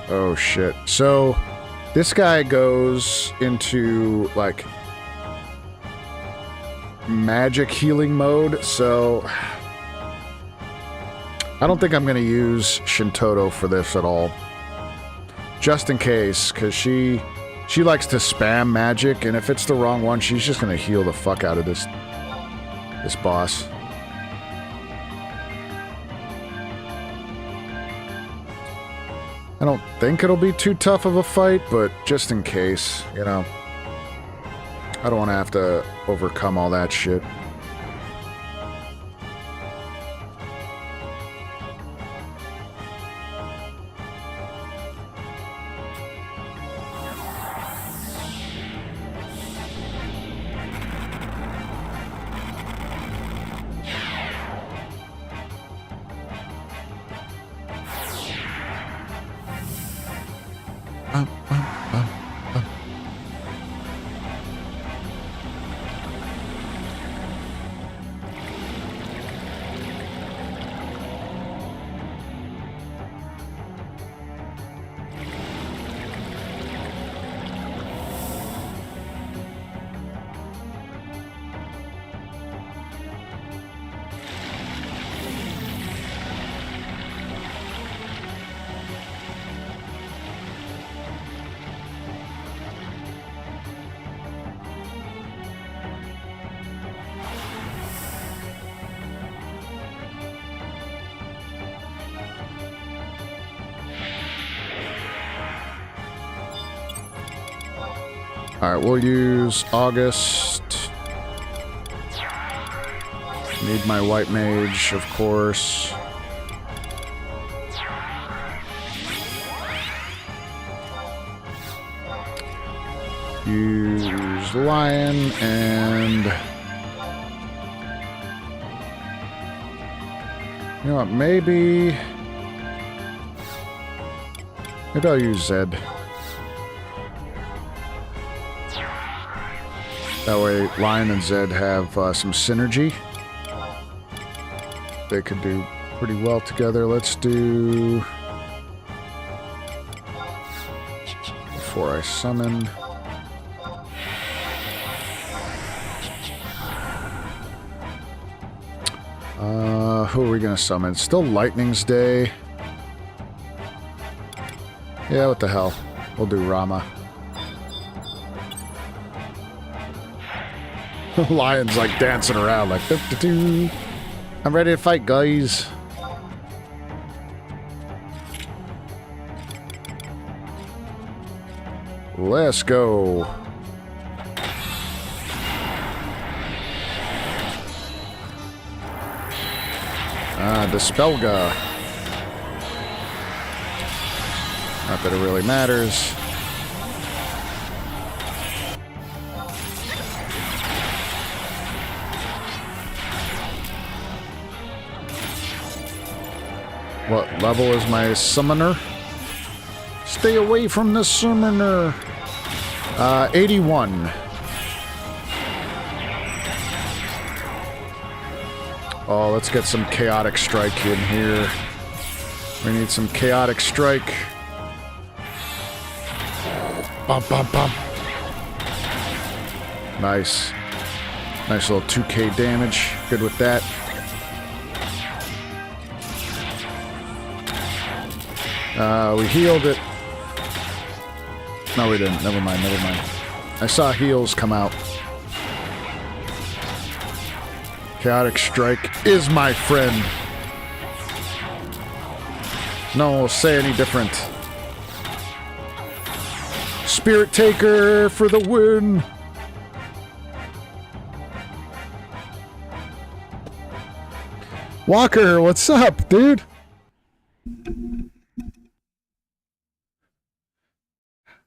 Oh shit. So this guy goes into like magic healing mode, so I don't think I'm going to use Shintoto for this at all. Just in case, because she likes to spam magic, and if it's the wrong one, she's just going to heal the fuck out of this boss. I don't think it'll be too tough of a fight, but just in case, you know. I don't want to have to overcome all that shit. Alright, we'll use August. Need my white mage, of course. Use Lion and... You know what, maybe I'll use Zed. That way, Lion and Zed have some synergy. They could do pretty well together. Let's do... Before I summon... Who are we gonna summon? Still Lightning's Day. Yeah, what the hell. We'll do Rama. Lion's like dancing around like doo-doo-doo. I'm ready to fight, guys. Let's go. Dispelga. Not that it really matters. What level is my summoner? Stay away from the summoner. 81. Oh, let's get some chaotic strike in here. We need some chaotic strike. Bump, bump, bump. Nice. Nice little 2k damage. Good with that. We healed it. No, we didn't. Never mind, never mind. I saw heals come out. Chaotic Strike is my friend. No one will say any different. Spirit Taker for the win! Walker, what's up, dude?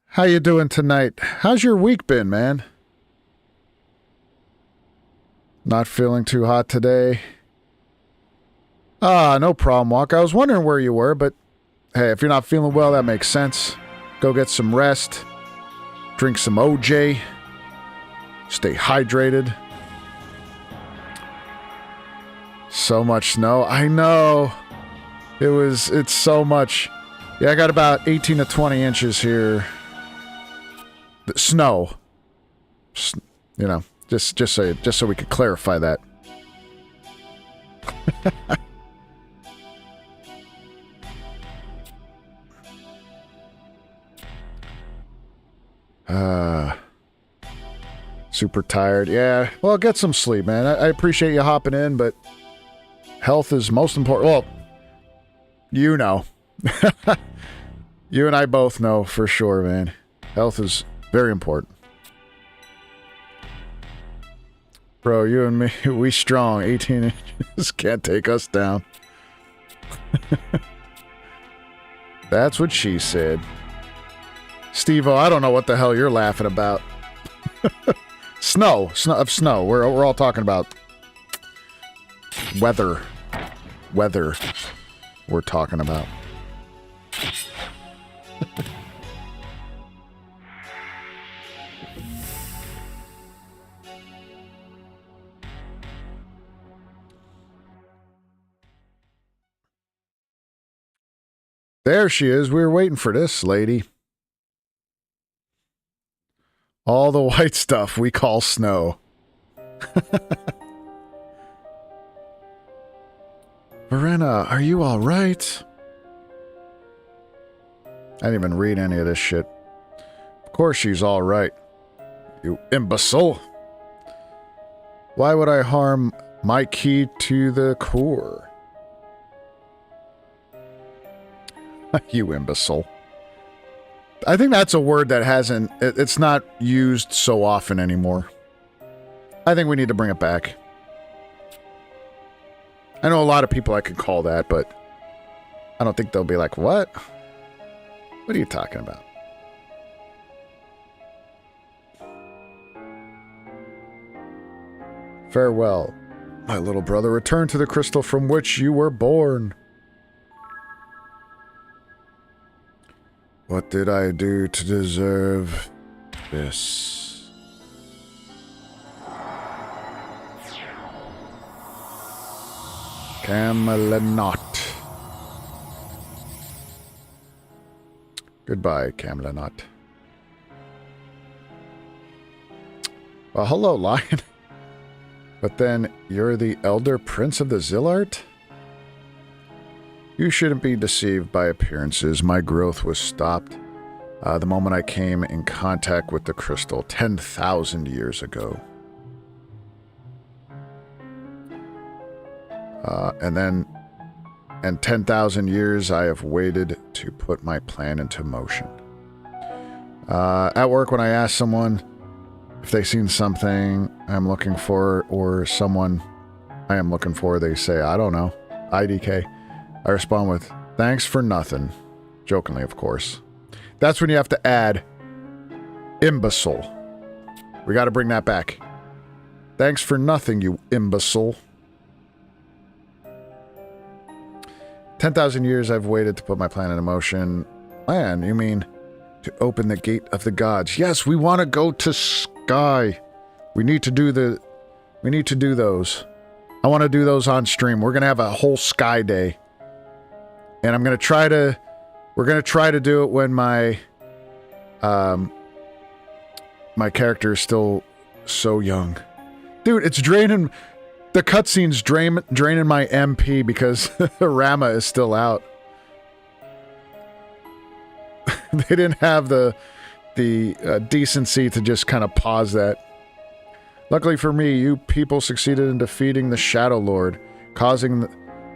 How you doing tonight? How's your week been, man? Not feeling too hot today. Ah, no problem, Walker. I was wondering where you were, but hey, if you're not feeling well, that makes sense. Go get some rest. Drink some OJ. Stay hydrated. So much snow. I know. It's so much. Yeah, I got about 18 to 20 inches here. Snow. You know, just so we could clarify that. Super tired. Yeah, well, get some sleep, man. I appreciate you hopping in, but health is most important. Well, you know. You and I both know for sure, man. Health is very important. Bro, you and me, we strong. 18 inches can't take us down. That's what she said. Steve-O, I don't know what the hell you're laughing about. Snow. We're all talking about weather. Weather. We're talking about. There she is. We were waiting for this lady. All the white stuff we call snow. Verena, are you all right? I didn't even read any of this shit. Of course she's all right. You imbecile. Why would I harm my key to the core? You imbecile. I think that's a word that hasn't... It's not used so often anymore. I think we need to bring it back. I know a lot of people I could call that, but I don't think they'll be like, what? What are you talking about? Farewell, my little brother. Return to the crystal from which you were born. What did I do to deserve this? Camelot. Goodbye, Camelot. Well, hello, Lion. But then, you're the Elder Prince of the Zillart? You shouldn't be deceived by appearances. My growth was stopped the moment I came in contact with the crystal 10,000 years ago. And 10,000 years I have waited to put my plan into motion. At work, when I ask someone if they've seen something I'm looking for or someone I am looking for, they say, I don't know. IDK. I respond with, thanks for nothing. Jokingly, of course. That's when you have to add imbecile. We got to bring that back. Thanks for nothing, you imbecile. 10,000 years I've waited to put my plan into motion. Plan? You mean to open the gate of the gods? Yes, we want to go to Sky. We need to do those. I want to do those on stream. We're going to have a whole sky day. And I'm going to try to... We're going to try to do it when my... my character is still so young. Dude, it's draining... The cutscene's draining my MP because Rama is still out. They didn't have the decency to just kind of pause that. Luckily for me, you people succeeded in defeating the Shadow Lord, causing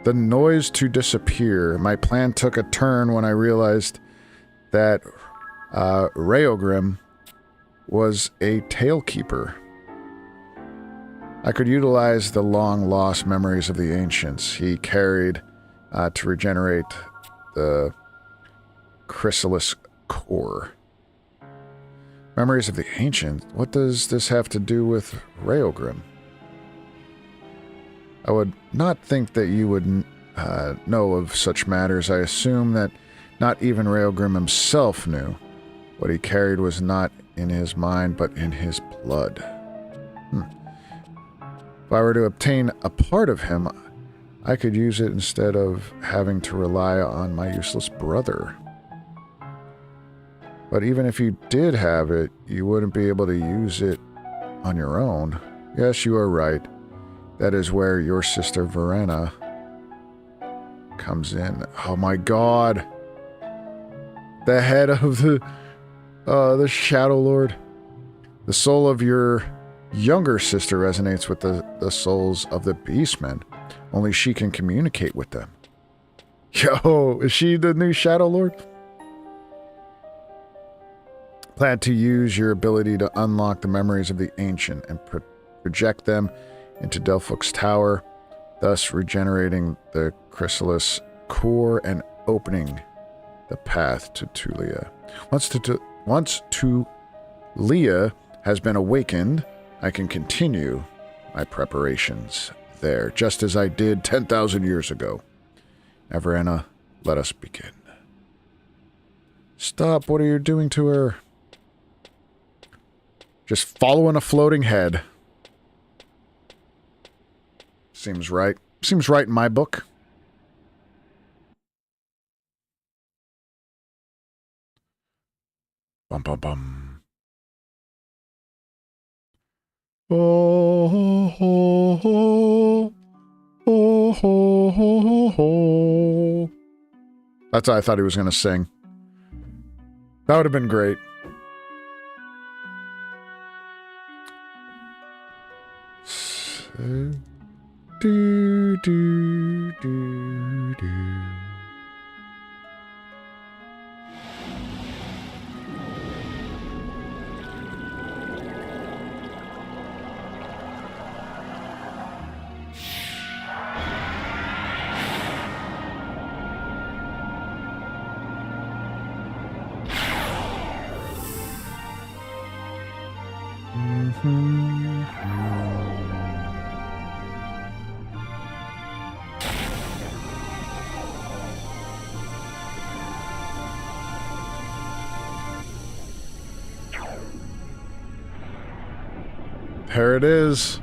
the noise to disappear. My plan took a turn when I realized that Raogrim was a Talekeeper. I could utilize the long-lost memories of the ancients he carried to regenerate the chrysalis core. Memories of the ancients? What does this have to do with Raogrim? I would not think that you would know of such matters. I assume that not even Raogrim himself knew. What he carried was not in his mind, but in his blood. If I were to obtain a part of him, I could use it instead of having to rely on my useless brother. But even if you did have it, you wouldn't be able to use it on your own. Yes, you are right. That is where your sister Verena comes in. Oh my god! The head of the Shadow Lord. The soul of your younger sister resonates with the souls of the Beastmen. Only she can communicate with them. Yo, is she the new Shadow Lord? Plan to use your ability to unlock the memories of the Ancient and project them into Delphux Tower, thus regenerating the chrysalis core and opening the path to Tulia. Once Tulia has been awakened, I can continue my preparations there, just as I did 10,000 years ago. Verena, let us begin. Stop, what are you doing to her? Just following a floating head. Seems right. Seems right in my book. Bum bum bum. Oh, ho, ho. Oh, ho, ho, ho. That's what I thought he was going to sing. That would have been great. So, do, do, do, do. There it is.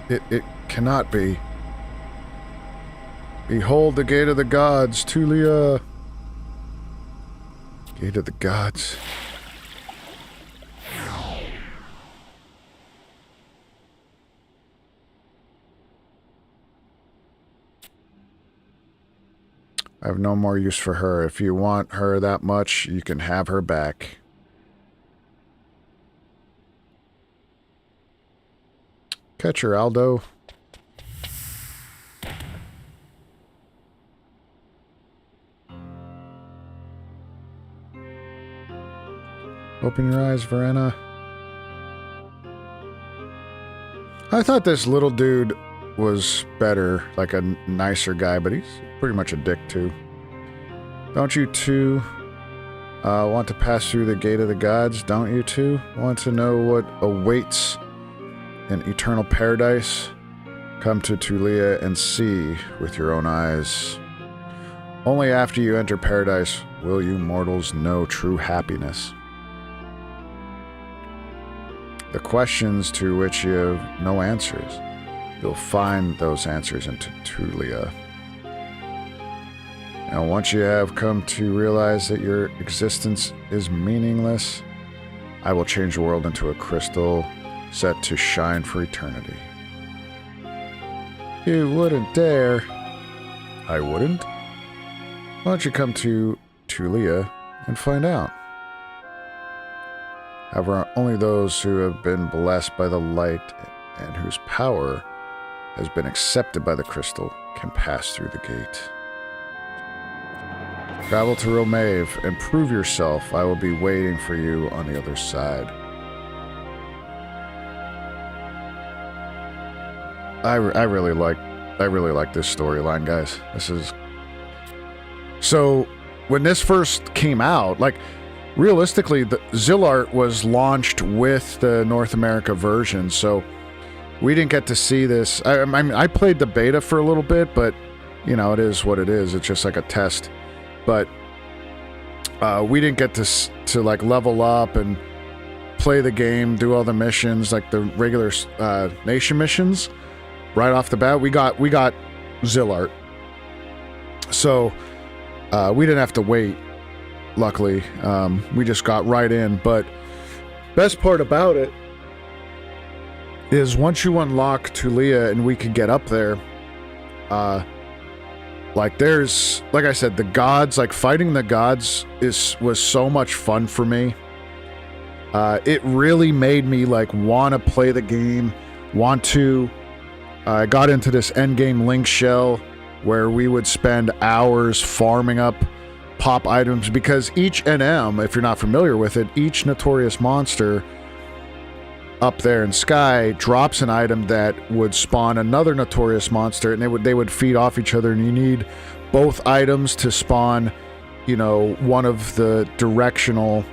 It cannot be. Behold the gate of the gods, Tulia. Gate of the gods. I have no more use for her. If you want her that much, you can have her back. Catch her, Aldo. Open your eyes, Verena. I thought this little dude was better, like a nicer guy, but he's pretty much a dick too. Don't you two want to pass through the gate of the gods? Don't you two want to know what awaits in eternal paradise? Come to Tulia and see with your own eyes. Only after you enter paradise will you mortals know true happiness? The questions to which you have no answers. You'll find those answers in Tulia. And once you have come to realize that your existence is meaningless, I will change the world into a crystal set to shine for eternity. You wouldn't dare. I wouldn't? Why don't you come to Tulia and find out? However, only those who have been blessed by the light and whose power has been accepted by the crystal can pass through the gate. Travel to Romave and prove yourself. I will be waiting for you on the other side. I really like this storyline, guys. This is... So, when this first came out, like, realistically, the Zillart was launched with the North America version, so we didn't get to see this. I mean, I played the beta for a little bit, but, you know, it is what it is. It's just like a test. But we didn't get to like level up and play the game, do all the missions, like the regular nation missions. Right off the bat, we got Zillart, so we didn't have to wait. Luckily, we just got right in. But best part about it is once you unlock Tulia and we could get up there, like there's, like I said, the gods, like fighting the gods was so much fun for me. It really made me like want to play the game, I got into this endgame link shell where we would spend hours farming up pop items, because each NM, if you're not familiar with it, each notorious monster up there in Sky drops an item that would spawn another notorious monster, and they would feed off each other, and you need both items to spawn, you know, one of the directional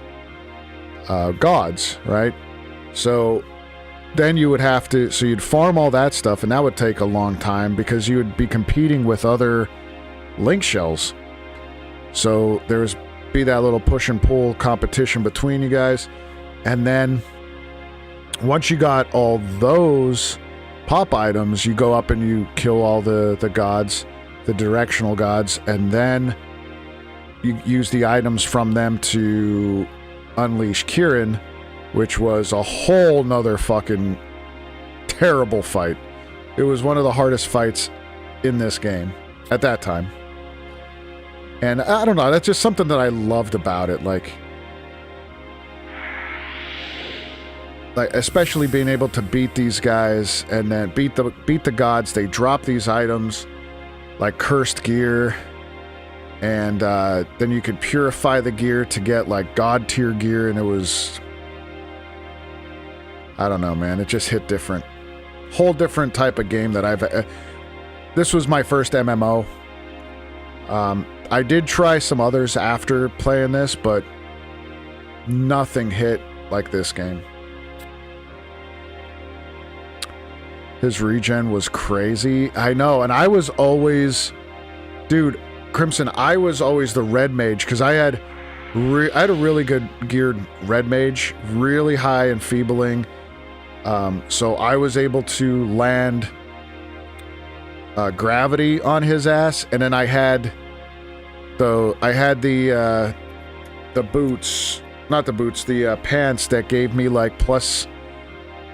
gods, right? So then you would have to, so you'd farm all that stuff, and that would take a long time because you would be competing with other link shells. So there was be that little push and pull competition between you guys, and then once you got all those pop items, you go up and you kill all the gods, the directional gods, and then you use the items from them to unleash Kieran, which was a whole nother fucking terrible fight. It was one of the hardest fights in this game at that time. And I don't know, that's just something that I loved about it, like especially being able to beat these guys and then beat the gods. They drop these items like cursed gear, and then you could purify the gear to get like god tier gear, and it was, I don't know, man, it just hit different. Whole different type of game that this was my first MMO. I did try some others after playing this, but nothing hit like this game. His regen was crazy. I know, and I was always... Dude, Crimson, I was always the red mage, because I had a really good geared red mage, really high enfeebling. So I was able to land gravity on his ass, and then I had the boots, not the boots, the pants that gave me like plus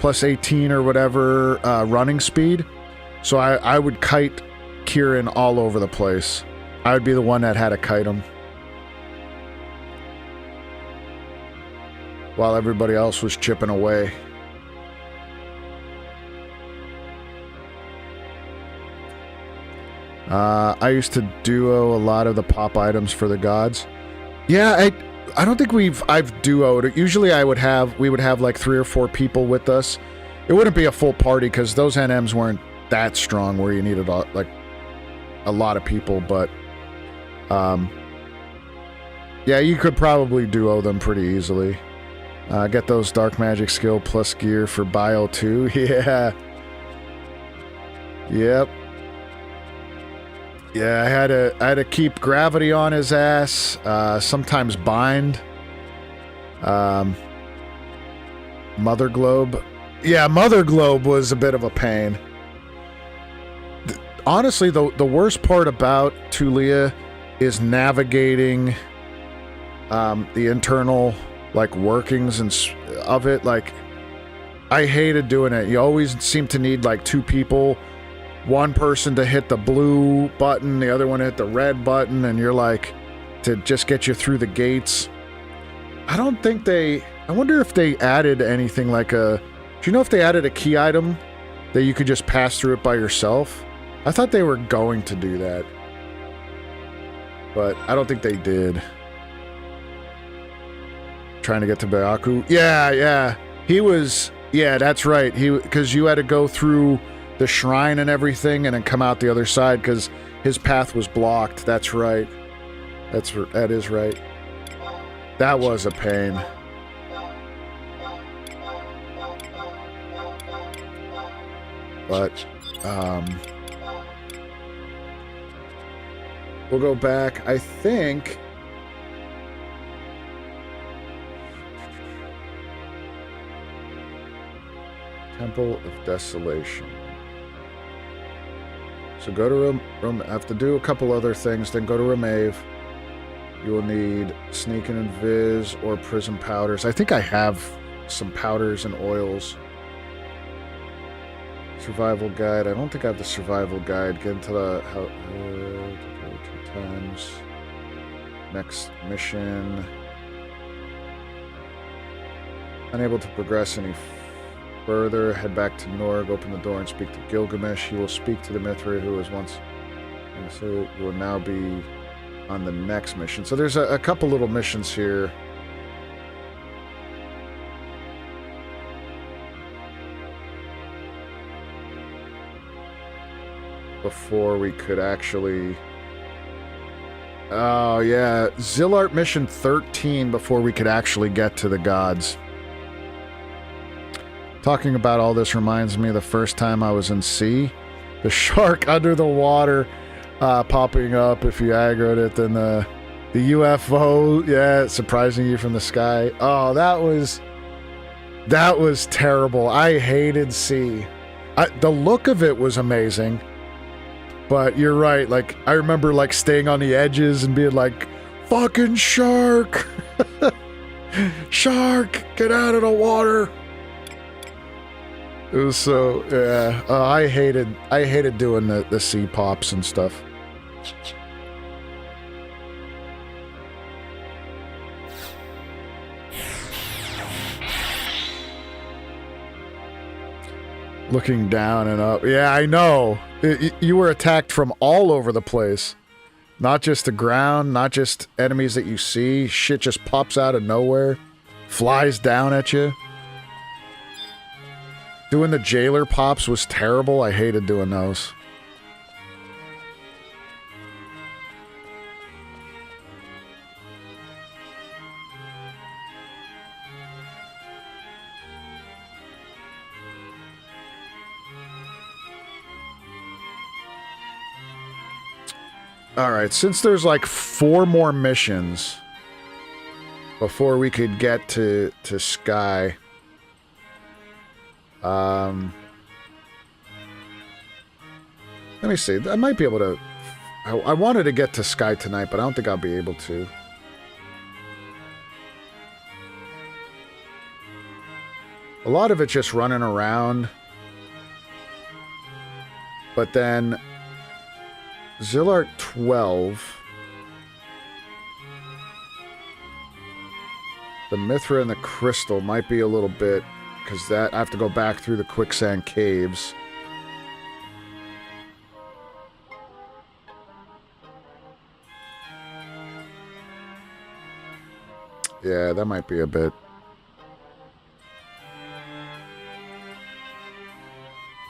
18 or whatever running speed. So I would kite Kieran all over the place. I would be the one that had to kite him, while everybody else was chipping away. I used to duo a lot of the pop items for the gods. Yeah, I don't think I've duoed. Usually we would have like 3 or 4 people with us. It wouldn't be a full party because those NMs weren't that strong where you needed like a lot of people, but yeah, you could probably duo them pretty easily. Get those dark magic skill plus gear for Bio 2. Yeah. Yep. Yeah, I had to keep gravity on his ass. Sometimes bind. Mother Globe. Yeah, Mother Globe was a bit of a pain. Honestly, the worst part about Tulia is navigating the internal like workings of it. Like, I hated doing it. You always seem to need like two people, one person to hit the blue button, the other one to hit the red button, and you're like, to just get you through the gates. I wonder if they added anything like do you know if they added a key item that you could just pass through it by yourself? I thought they were going to do that, but I don't think they did. Trying to get to Bayaku. Yeah. He was, yeah, that's right. Because you had to go through the shrine and everything and then come out the other side because his path was blocked. That's right. That is right. That was a pain. But, we'll go back. I think... Temple of Desolation. So go to I have to do a couple other things, then go to Remave. You will need Sneak and Invis or Prism Powders. I think I have some powders and oils. Survival Guide. I don't think I have the Survival Guide. Get into the... 2 times. Next mission. Unable to progress any further. Head back to Norg. Open the door and speak to Gilgamesh. You will speak to the Mithra who was once... And so you will now be on the next mission. So there's a couple little missions here. Before we could actually... Oh, yeah. Zillart mission 13 before we could actually get to the gods. Talking about all this reminds me of the first time I was in sea. The shark under the water popping up if you aggroed it. Then the UFO, yeah, surprising you from the sky. Oh, that was terrible. I hated sea. The look of it was amazing. But you're right, like, I remember, like, staying on the edges and being like, fucking shark! Shark! Get out of the water! It was so, yeah. I hated doing the sea pops and stuff. Looking down and up. Yeah, I know. You were attacked from all over the place. Not just the ground, not just enemies that you see. Shit just pops out of nowhere. Flies down at you. Doing the jailer pops was terrible. I hated doing those. Alright, since there's like 4 more missions before we could get to Sky. Let me see. I might be able to... I wanted to get to Sky tonight, but I don't think I'll be able to. A lot of it's just running around. But then... Zillart 12. The Mithra and the Crystal might be a little bit... Because that I have to go back through the quicksand caves. Yeah, that might be a bit.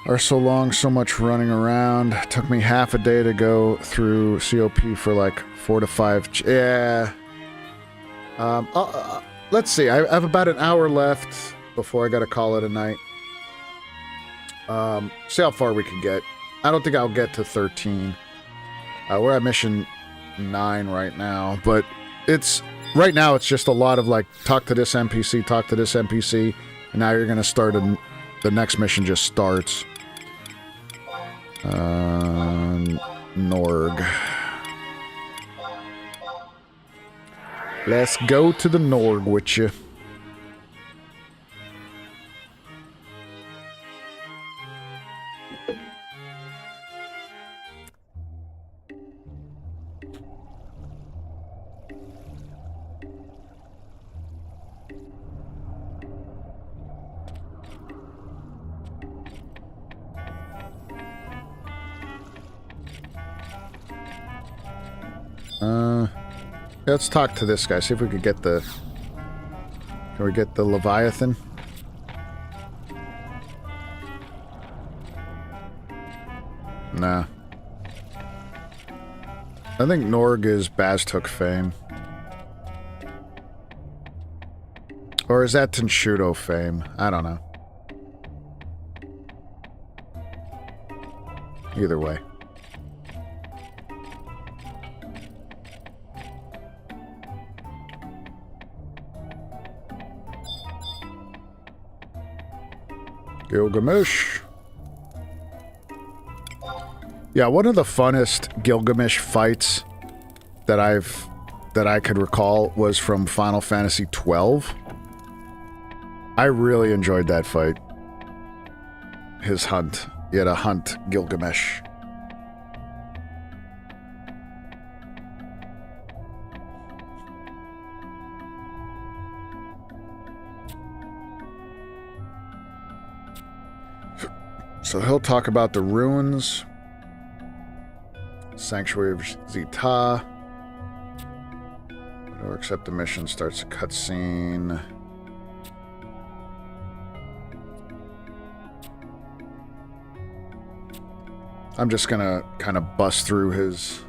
Are so long, so much running around. Took me half a day to go through COP for like 4 to 5. Yeah. Let's see. I have about an hour left before I gotta call it a night. See how far we can get. I don't think I'll get to 13. We're at mission 9 right now, but right now it's just a lot of like, talk to this NPC, talk to this NPC, and now you're going to start the next mission just starts. Norg. Let's go to the Norg with you. Let's talk to this guy. See if we could get the... Can we get the Leviathan? Nah. I think Norg is Baztuk fame. Or is that Tenshudo fame? I don't know. Either way. Gilgamesh. Yeah, one of the funnest Gilgamesh fights that I could recall was from Final Fantasy XII. I really enjoyed that fight. His hunt. He had to hunt Gilgamesh. So he'll talk about the ruins. Sanctuary of Zeta. Or accept the mission, starts a cutscene. I'm just gonna kind of bust through his...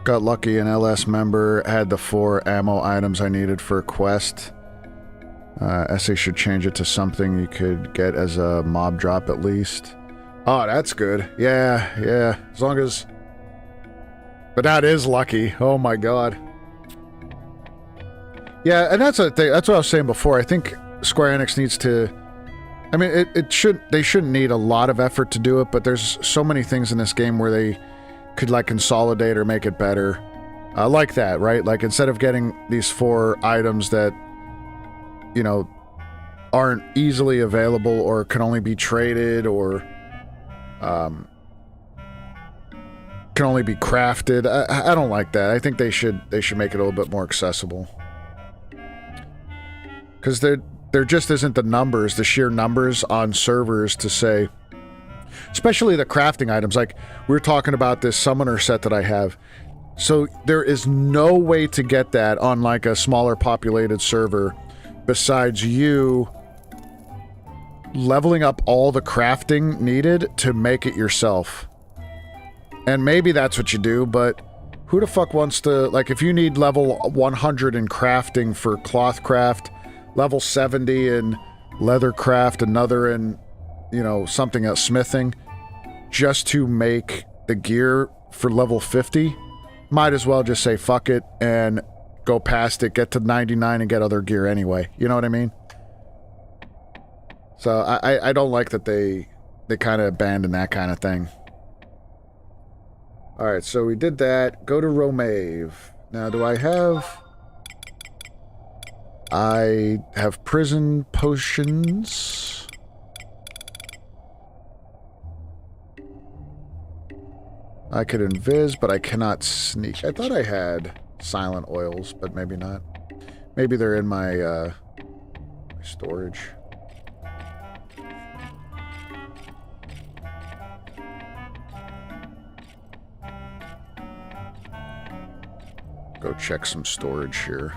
Got lucky, an LS member, had the 4 ammo items I needed for a quest. SA should change it to something you could get as a mob drop at least. Oh, that's good. Yeah. As long as... But that is lucky. Oh my god. Yeah, and that's a thing. That's what I was saying before. I think Square Enix needs to... I mean, they shouldn't need a lot of effort to do it, but there's so many things in this game where they could, like, consolidate or make it better. Like that, right? Like, instead of getting these 4 items that, you know, aren't easily available or can only be traded or can only be crafted. I don't like that. I think they should make it a little bit more accessible. Because there just isn't the sheer numbers on servers to say, especially the crafting items. Like, we're talking about this summoner set that I have. So there is no way to get that on like a smaller populated server besides you leveling up all the crafting needed to make it yourself. And maybe that's what you do, but who the fuck wants to... Like, if you need level 100 in crafting for cloth craft, level 70 in leather craft, another in, you know, something else, smithing, just to make the gear for level 50, might as well just say fuck it and go past it, get to 99 and get other gear anyway. You know what I mean? So I don't like that they kind of abandon that kind of thing. Alright, so we did that. Go to Romave. Now, do I have... I have prison potions. I could invis, but I cannot sneak. I thought I had silent oils, but maybe not. Maybe they're in my storage. Go check some storage here.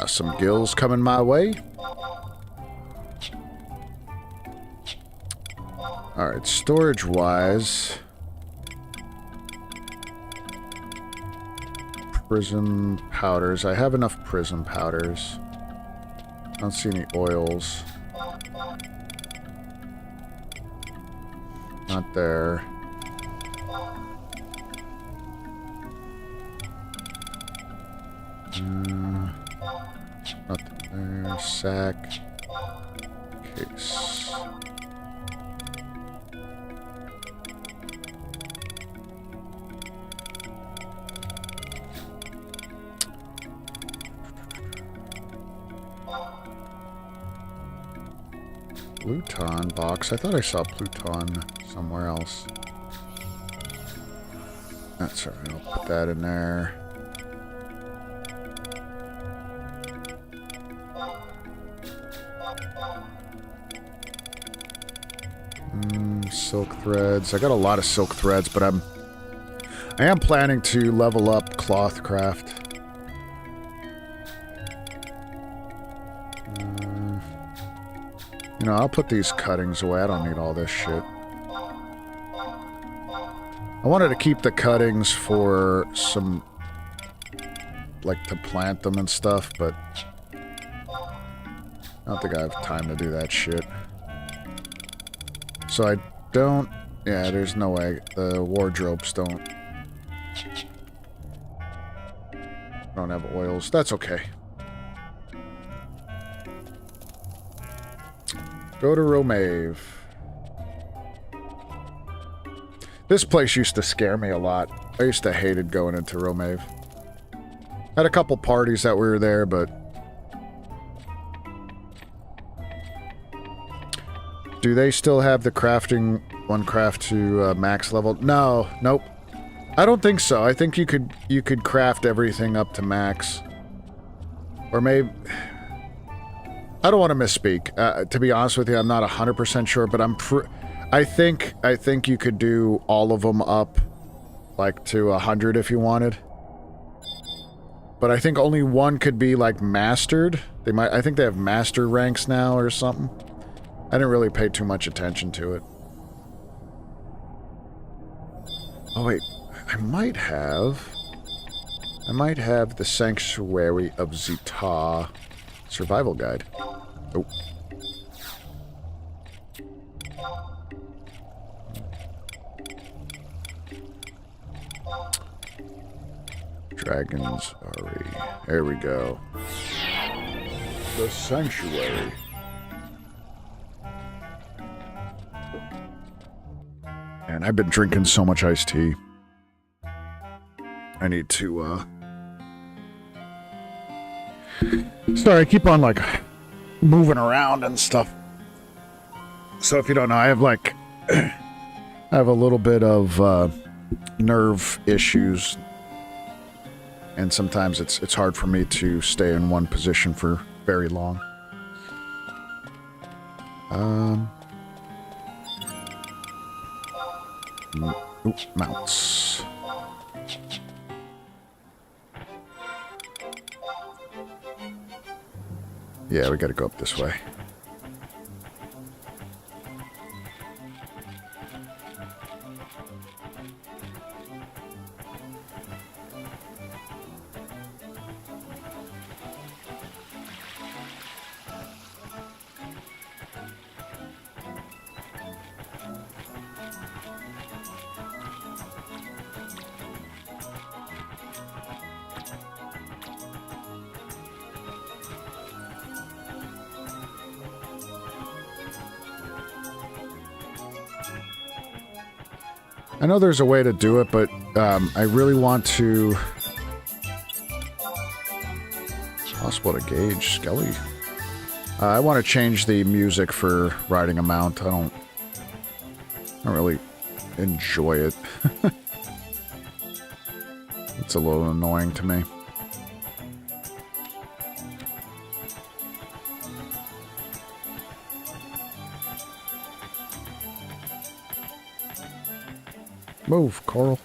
Some gills coming my way. Alright, storage-wise... Prism powders. I have enough prism powders. I don't see any oils. Not there. Nothing there. Sack. Case. Pluton box. I thought I saw Pluton somewhere else. That's alright, I'll put that in there. Silk threads. I got a lot of silk threads, but I am planning to level up cloth craft. You know, I'll put these cuttings away. I don't need all this shit. I wanted to keep the cuttings for some... like, to plant them and stuff, but... I don't think I have time to do that shit. So I don't... yeah, there's no way. The wardrobes don't have oils. That's okay. Go to Romave. This place used to scare me a lot. I used to hated going into Romave. Had a couple parties that we were there, but... do they still have the crafting one craft to max level? No, nope. I don't think so. I think you could craft everything up to max. Or maybe... I don't want to misspeak. To be honest with you, I'm not 100% sure, but I think you could do all of them up, like, to 100 if you wanted. But I think only one could be, like, mastered. I think they have master ranks now or something. I didn't really pay too much attention to it. Oh, wait. I might have the Sanctuary of Zita survival guide. Oh. Dragons Ari. There we go. The Sanctuary. And I've been drinking so much iced tea. I need to, sorry, I keep on, like, moving around and stuff. So if you don't know, I have, like, I have a little bit of, nerve issues. And sometimes it's hard for me to stay in one position for very long. Mounts. Yeah, we gotta go up this way. I know there's a way to do it, but I really want to... Possible to gauge Skelly. I want to change the music for riding a mount. I don't really enjoy it. It's a little annoying to me. Move, Coral.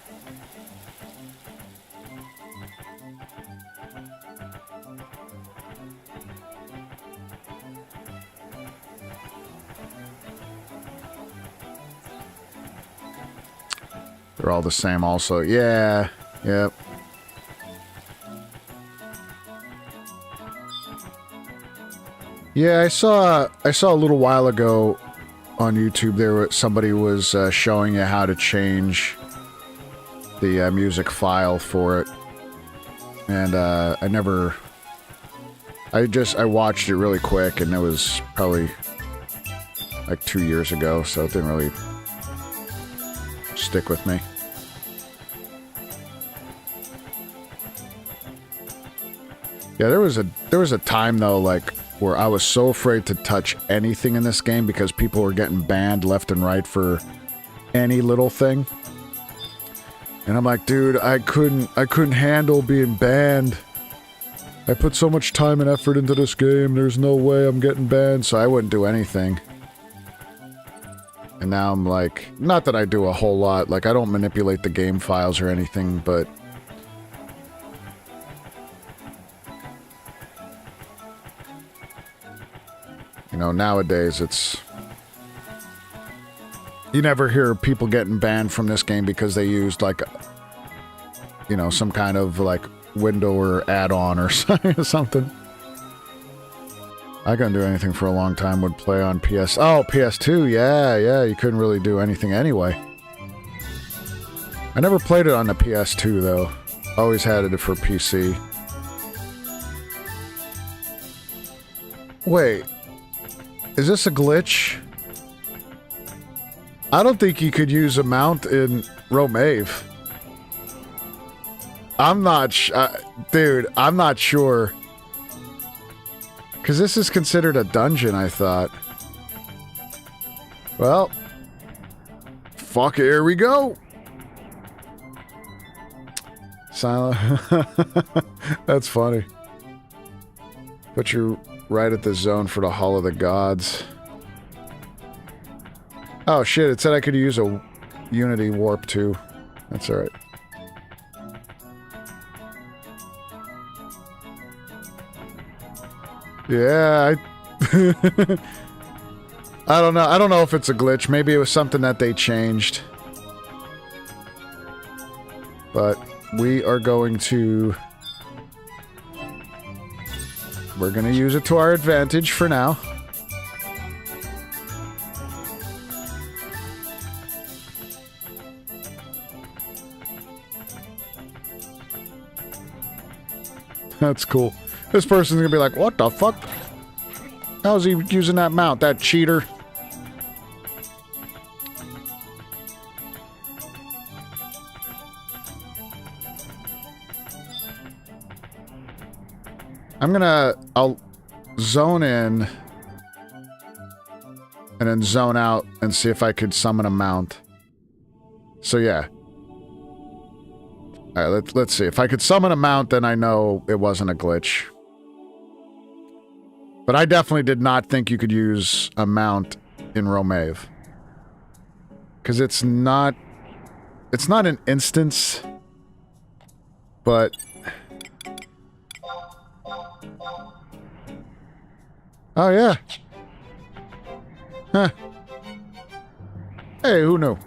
They're all the same also. Yeah. Yep. Yeah, I saw a little while ago on YouTube there somebody was showing you how to change the music file for it. And I watched it really quick, and it was probably like 2 years ago, so it didn't really stick with me. Yeah, there was a time though, like, where I was so afraid to touch anything in this game because people were getting banned left and right for any little thing. And I'm like, dude, I couldn't handle being banned. I put so much time and effort into this game, there's no way I'm getting banned, so I wouldn't do anything. And now I'm like, not that I do a whole lot, like I don't manipulate the game files or anything, but you know, nowadays it's... You never hear people getting banned from this game because they used, like, you know, some kind of, like, window or add-on or something. I couldn't do anything for a long time, would play on PS... Oh, PS2, yeah, you couldn't really do anything anyway. I never played it on the PS2, though. Always had it for PC. Wait... Is this a glitch? I don't think you could use a mount in Romave. I'm not dude, I'm not sure. Because this is considered a dungeon, I thought. Well. Fuck, here we go. Silent. That's funny. Put your... right at the zone for the Hall of the Gods. Oh shit, it said I could use a Unity warp too. That's alright. Yeah, I don't know. I don't know if it's a glitch. Maybe it was something that they changed. But we are going to... We're gonna use it to our advantage for now. That's cool. This person's gonna be like, what the fuck? How's he using that mount, that cheater? I'll zone in and then zone out and see if I could summon a mount. So yeah. Alright, let's see. If I could summon a mount, then I know it wasn't a glitch. But I definitely did not think you could use a mount in Romave. Because it's not an instance, but... Oh, yeah. Huh. Hey, who knew?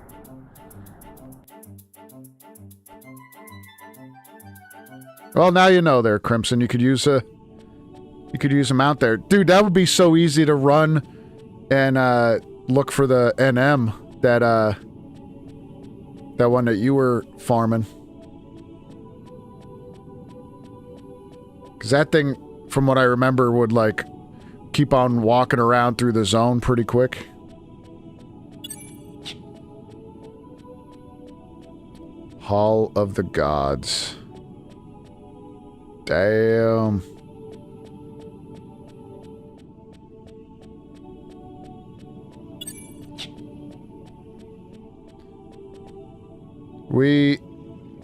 Well, now you know there, Crimson. You could use a mount there. Dude, that would be so easy to run and look for the NM that one that you were farming. Because that thing, from what I remember, would, like, keep on walking around through the zone pretty quick. Hall of the Gods. Damn.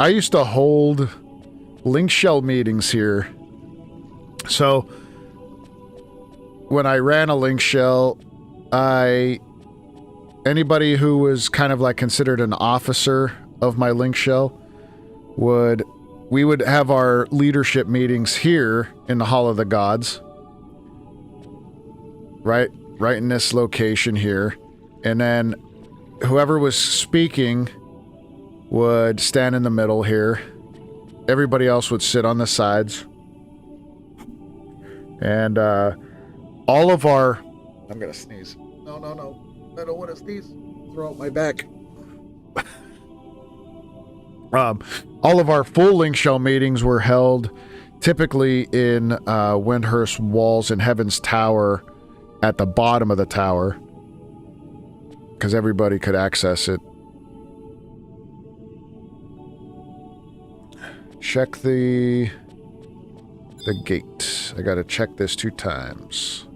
I used to hold link shell meetings here. So, when I ran a link shell, anybody who was kind of like considered an officer of my link shell we would have our leadership meetings here in the Hall of the Gods. Right in this location here. And then whoever was speaking would stand in the middle here. Everybody else would sit on the sides. And all of our... I'm gonna sneeze. No. I don't want to sneeze. Throw out my back. All of our full-length show meetings were held typically in Windhurst Walls in Heaven's Tower at the bottom of the tower, because everybody could access it. Check the gate. I gotta check this 2 times.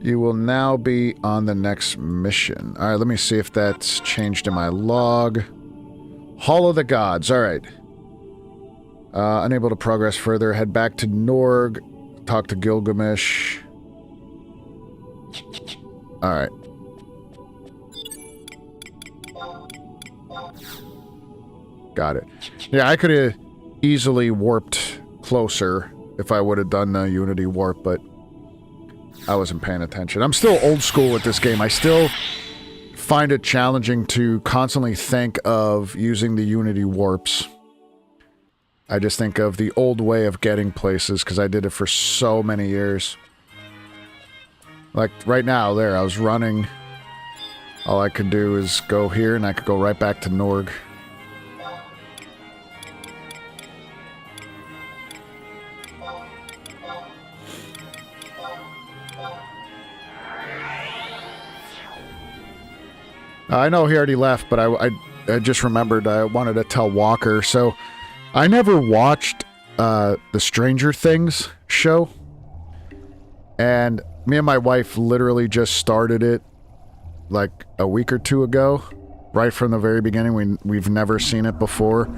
You will now be on the next mission. All right, let me see if that's changed in my log. Hall of the Gods. All right. Unable to progress further. Head back to Norg. Talk to Gilgamesh. All right. Got it. Yeah, I could have easily warped closer if I would have done the Unity warp, but I wasn't paying attention. I'm still old school with this game. I still find it challenging to constantly think of using the Unity warps. I just think of the old way of getting places because I did it for so many years. Like right now, there, I was running. All I could do is go here and I could go right back to Norg. I know he already left, but I just remembered I wanted to tell Walker. So, I never watched the Stranger Things show. And me and my wife literally just started it like a week or 2 ago. Right from the very beginning. We've never seen it before.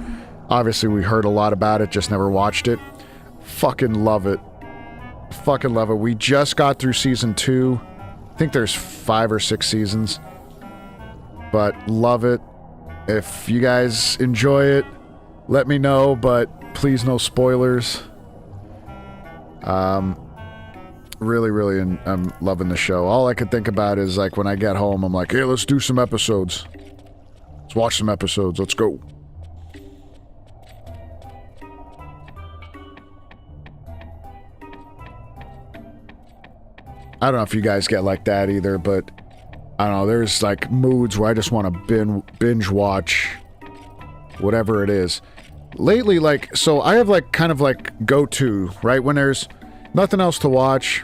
Obviously, we heard a lot about it, just never watched it. Fucking love it. Fucking love it. We just got through season 2. I think there's 5 or 6 seasons. But love it. If you guys enjoy it, let me know, but please no spoilers. Really, I'm loving the show. All I could think about is like when I get home, I'm like, hey, let's do some episodes. Let's watch some episodes. Let's go. I don't know if you guys get like that either, but I don't know, there's like moods where I just want to binge watch whatever it is. Lately, like, so I have like kind of like go-to, right? When there's nothing else to watch,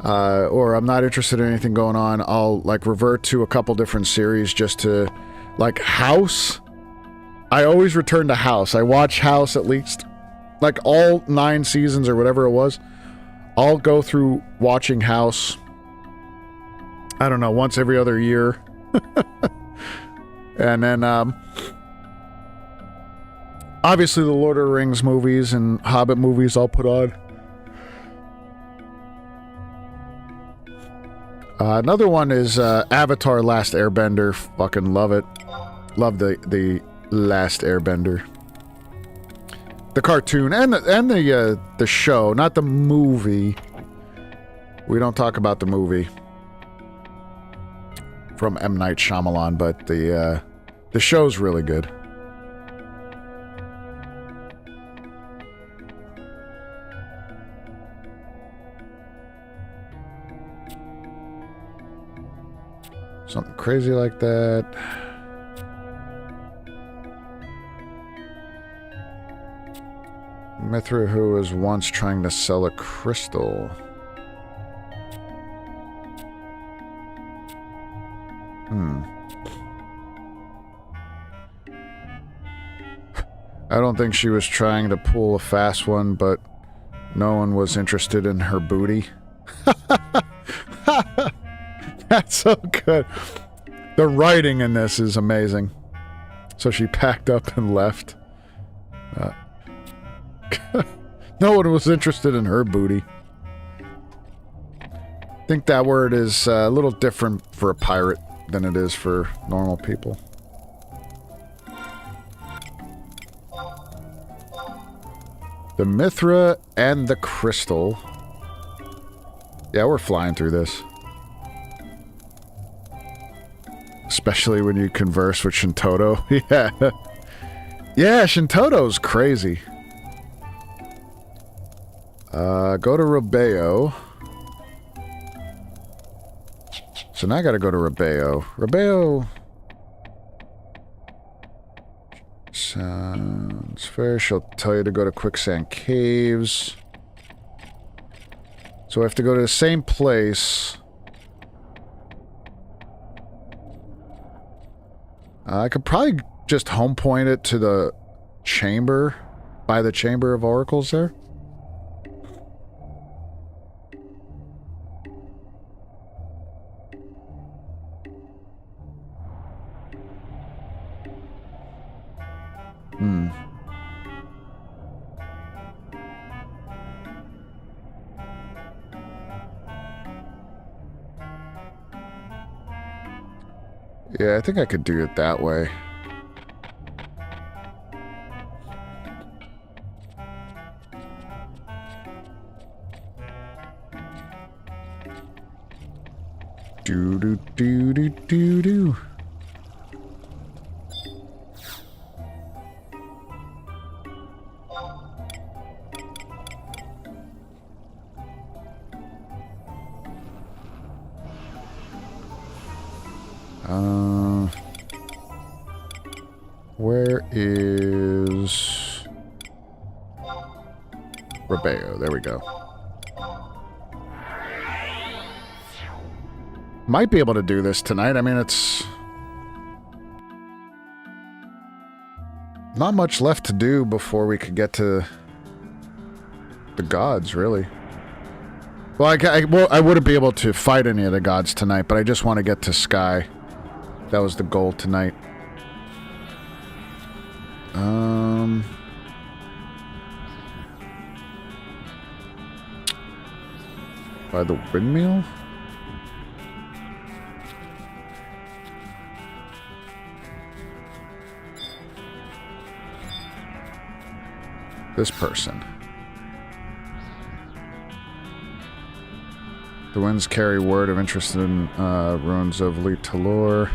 or I'm not interested in anything going on, I'll like revert to a couple different series just to, like House. I always return to House. I watch House at least, like all 9 seasons or whatever it was. I'll go through watching House, I don't know, once every other year. And then, obviously the Lord of the Rings movies and Hobbit movies I'll put on. Another one is Avatar Last Airbender. Fucking love it. Love the Last Airbender. The cartoon and the show, not the movie. We don't talk about the movie from M. Night Shyamalan, but the show's really good. Something crazy like that. Mithra, who was once trying to sell a crystal. I don't think she was trying to pull a fast one, but no one was interested in her booty. That's so good. The writing in this is amazing. So she packed up and left. No one was interested in her booty. I think that word is a little different for a pirate than it is for normal people. The Mithra and the Crystal. Yeah, we're flying through this. Especially when you converse with Shintoto. Yeah. Yeah, Shintoto's crazy. Go to Rebeo. So now I gotta go to Rebeo. Rebeo... sounds fair. She'll tell you to go to Quicksand Caves. So I have to go to the same place. I could probably just home point it to the chamber, by the Chamber of Oracles there. Yeah, I think I could do it that way. Do do do do do do. Where is Rebeo? There we go. Might be able to do this tonight. I mean, it's not much left to do before we could get to the gods, really. Well, I wouldn't be able to fight any of the gods tonight, but I just want to get to Sky. That was the goal tonight. By the windmill? This person. The winds carry word of interest in ruins of Lee Talor.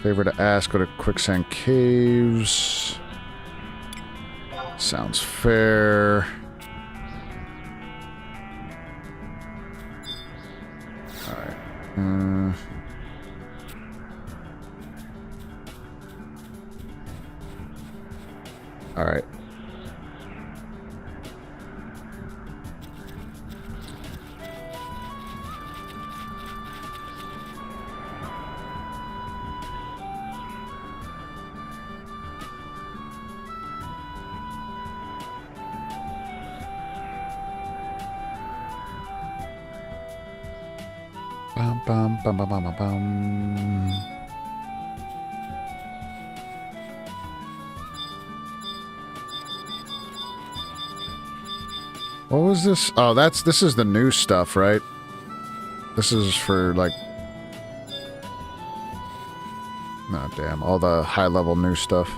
Favor to ask, go to Quicksand Caves. Sounds fair. Alright. Alright. Bum, bum, bum, bum, bum, bum. What was this? Oh, this is the new stuff, right? This is for, like... Oh, damn. All the high-level new stuff.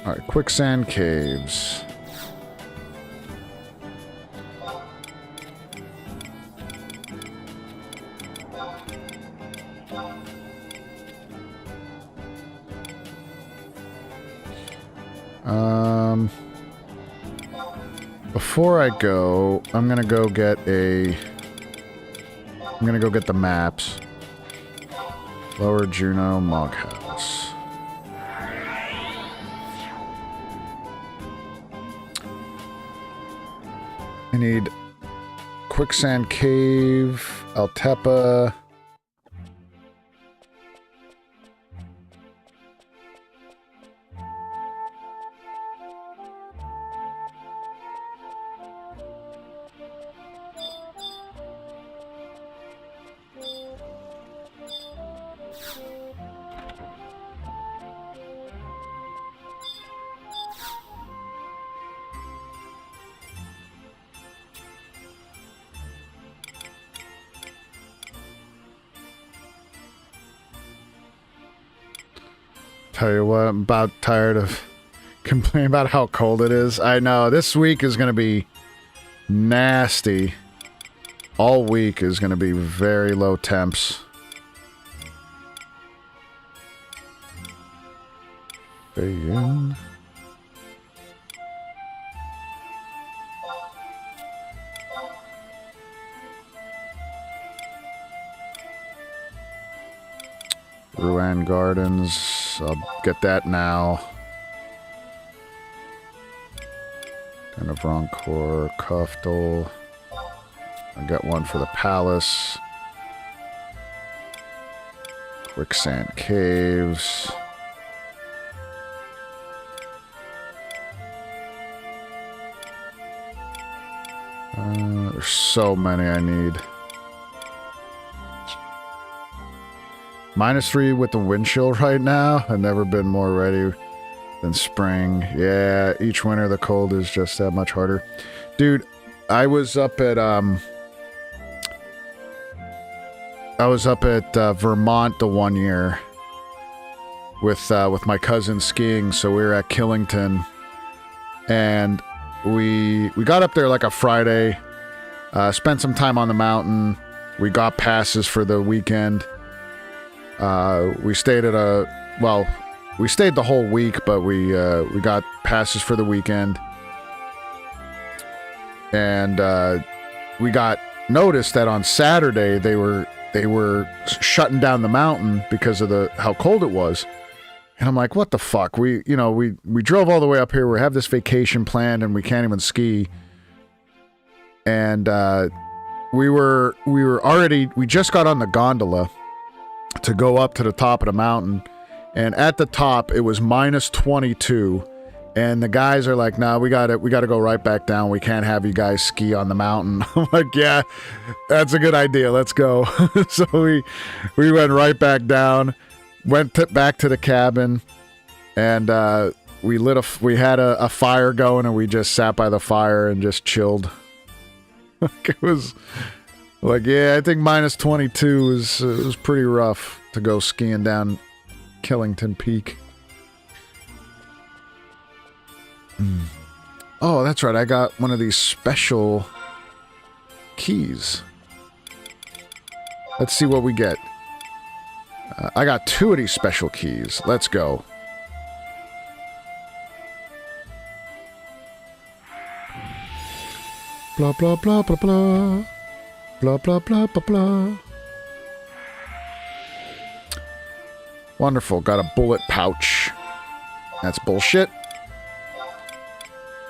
Alright, Quicksand Caves. Before I go, I'm gonna go get the maps. Lower Juno Moghouse. I need Quicksand Cave, Altepa. Tell you what, I'm about tired of complaining about how cold it is. I know, this week is going to be nasty. All week is going to be very low temps. Begin. Ruan Gardens, I'll get that now. And of Roncourt, Kuftel. I got one for the Palace. Quicksand Caves. There's so many I need. -3 with the wind chill right now. I've never been more ready than spring. Yeah, each winter the cold is just that much harder. Dude, I was up at Vermont the one year with my cousin skiing, so we were at Killington, and we got up there like a Friday, spent some time on the mountain. We got passes for the weekend. We stayed at we stayed the whole week, but we got passes for the weekend. And we got notice that on Saturday they were shutting down the mountain because of how cold it was. And I'm like, what the fuck? We drove all the way up here. We have this vacation planned and we can't even ski. And we just got on the gondola to go up to the top of the mountain, and at the top it was -22, and the guys are like, nah, we gotta go right back down. We can't have you guys ski on the mountain. I'm like, yeah, that's a good idea, let's go. So we went right back down, back to the cabin, and we had a fire going, and we just sat by the fire and just chilled. It was like, yeah, I think -22 was pretty rough to go skiing down Killington Peak. Oh, that's right. I got one of these special keys. Let's see what we get. I got 2 of these special keys. Let's go. Blah, blah, blah, blah, blah. Blah, blah, blah, blah, blah. Wonderful. Got a bullet pouch. That's bullshit.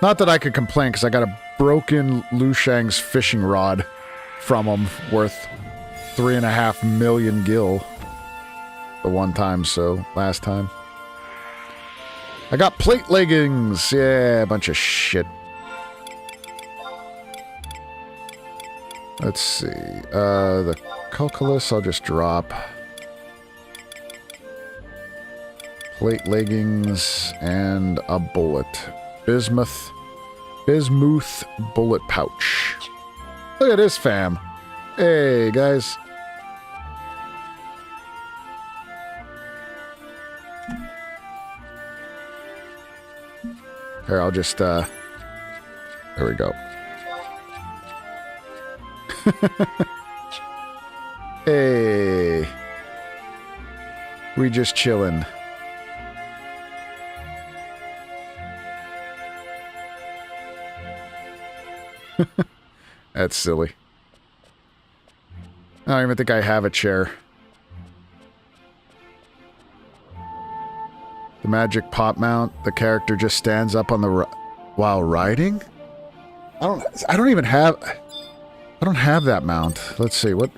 Not that I could complain, because I got a broken Lushang's fishing rod from him worth 3.5 million gil. The one time, so last time. I got plate leggings. Yeah, a bunch of shit. Let's see. The calculus I'll just drop. Plate leggings and a bullet. Bismuth bullet pouch. Look at this, fam. Hey, guys. Here, I'll just, there we go. Hey. We just chillin'. That's silly. I don't even think I have a chair. The magic pop mount, the character just stands up on the while riding? I don't have that mount. Let's see what.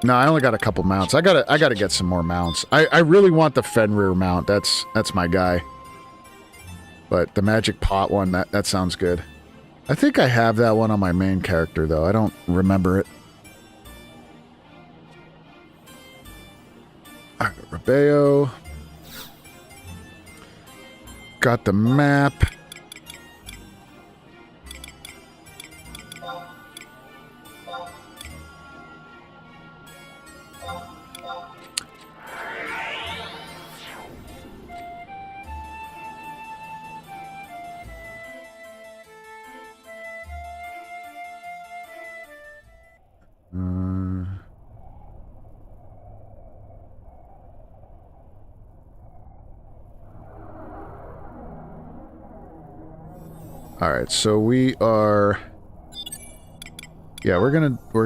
No, I only got a couple mounts. I gotta get some more mounts. I really want the Fenrir mount. That's my guy. But the magic pot one, that sounds good. I think I have that one on my main character though. I don't remember it. Alright, Rebeo. Got the map. Alright, so we are... Yeah, we're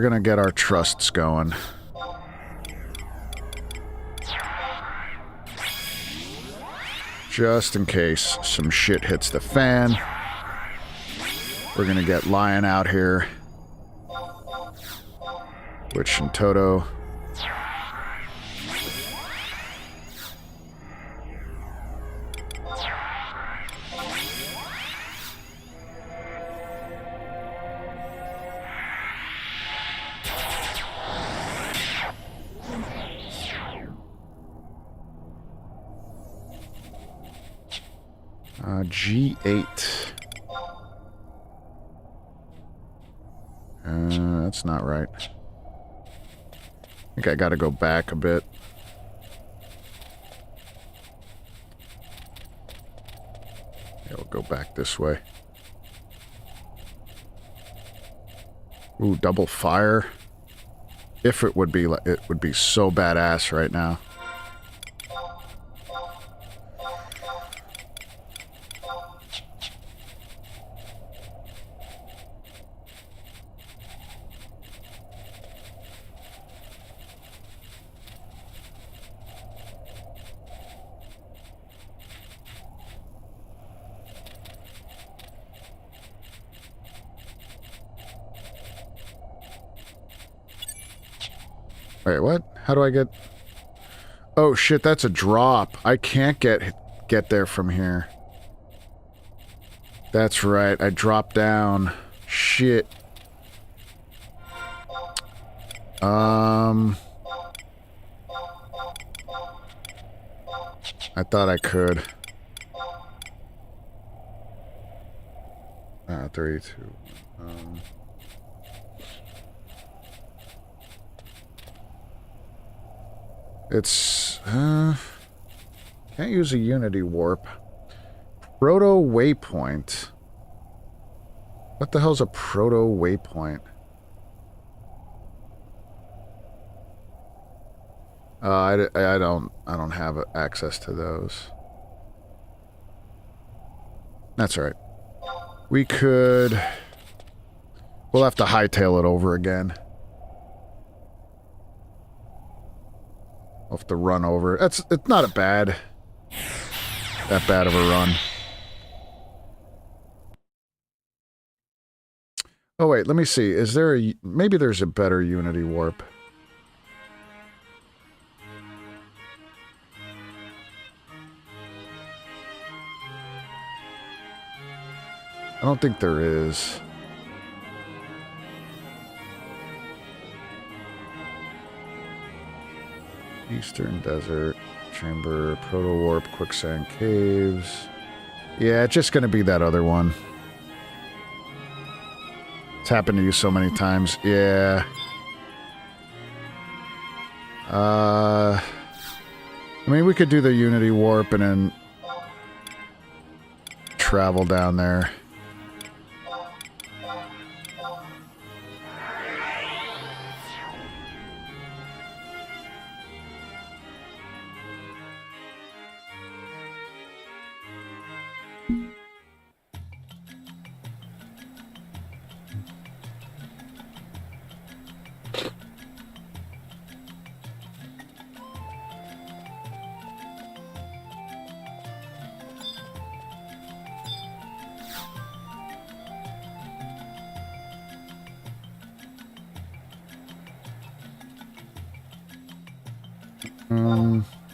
gonna get our trusts going. Just in case some shit hits the fan. We're gonna get Lion out here. Which in Toto... G8. That's not right. I think I gotta go back a bit. Yeah, we'll go back this way. Ooh, double fire. If it would be like, it would be so badass right now. Wait, what? How do I get... Oh, shit, that's a drop. I can't get there from here. That's right, I dropped down. Shit. I thought I could. 32. It's, can't use a Unity warp. Proto waypoint. What the hell's a proto waypoint? I don't have access to those. That's all right. We could... We'll have to hightail it over again. We'll have to run over. It's not that bad of a run. Oh wait, let me see. Is there a... Maybe there's a better Unity warp. I don't think there is. Eastern Desert, Chamber, Proto Warp, Quicksand Caves. Yeah, it's just gonna be that other one. It's happened to you so many times. Yeah. I mean, we could do the Unity Warp and then travel down there.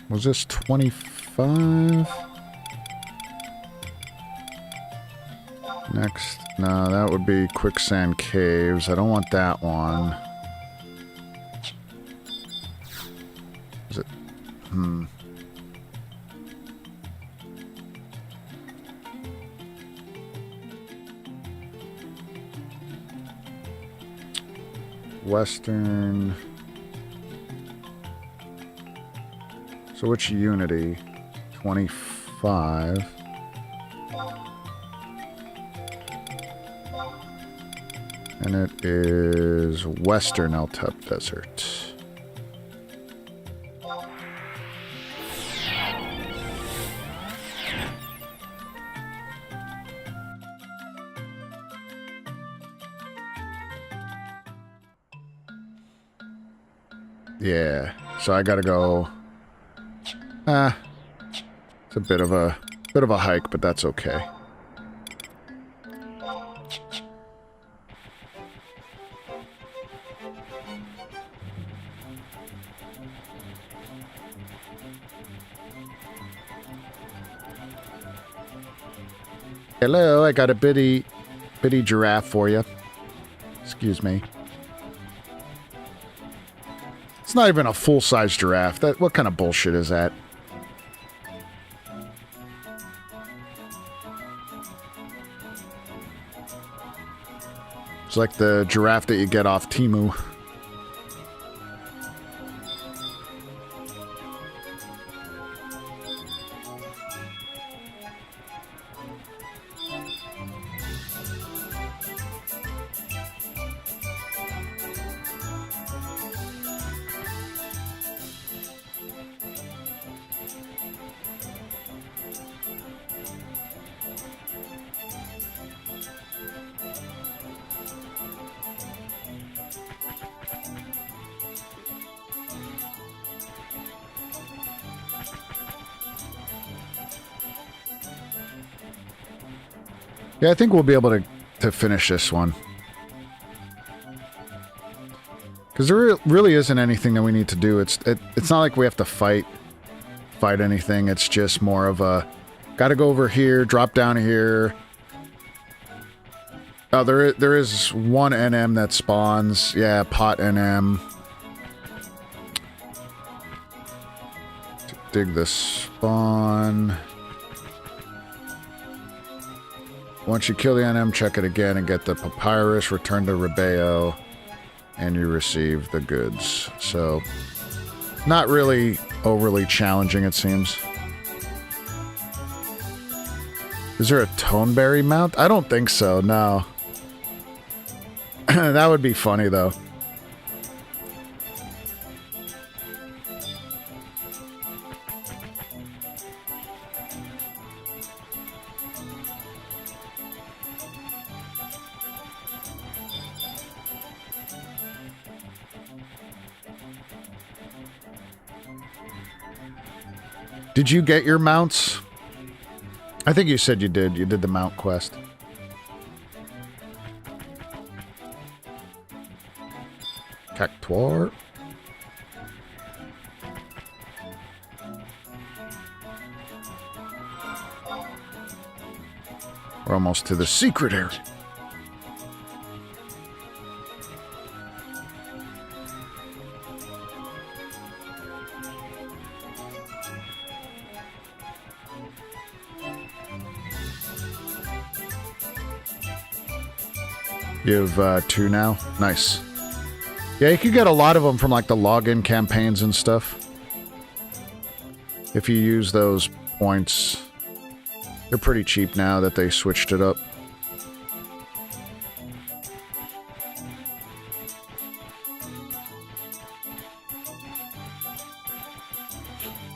Was this 25? Next, no, that would be Quicksand Caves. I don't want that one. Is it? Western. So which Unity? 25. And it is Western Eltep Desert. Yeah, so I gotta go... it's a bit of a hike, but that's okay. Hello, I got a bitty giraffe for you. Excuse me. It's not even a full-size giraffe. What kind of bullshit is that? It's like the giraffe that you get off Temu. Yeah, I think we'll be able to finish this one. Because there really isn't anything that we need to do. It's not like we have to fight anything. It's just more of a... Gotta go over here, drop down here. Oh, there is one NM that spawns. Yeah, pot NM. Dig the spawn... Once you kill the NM, check it again and get the papyrus, return to Rebeo, and you receive the goods. So, not really overly challenging, it seems. Is there a Toneberry mount? I don't think so, no. That would be funny, though. Did you get your mounts? I think you said you did. You did the mount quest. Cactuar. We're almost to the secret area. You have 2 now? Nice. Yeah, you could get a lot of them from like the login campaigns and stuff. If you use those points. They're pretty cheap now that they switched it up.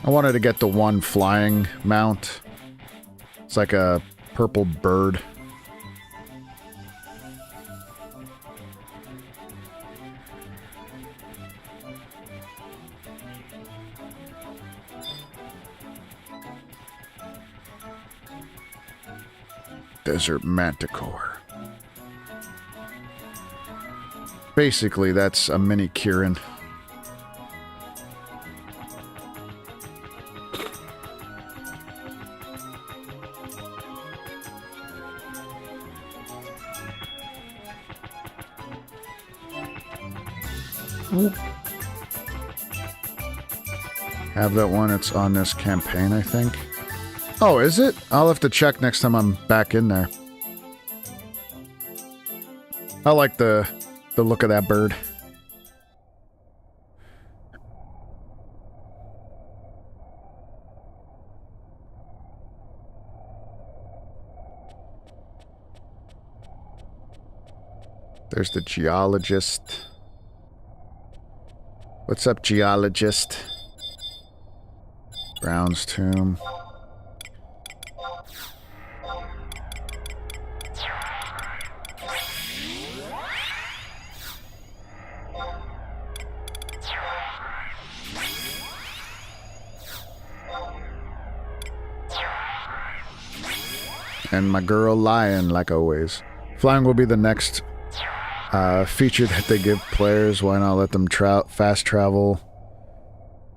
I wanted to get the one flying mount. It's like a purple bird. Desert Manticore. Basically, that's a mini Kirin. Have that one. It's on this campaign, I think. Oh, is it? I'll have to check next time I'm back in there. I like the look of that bird. There's the geologist. What's up, geologist? Brown's tomb. And my girl Lion, like always. Flying will be the next feature that they give players. Why not let them fast travel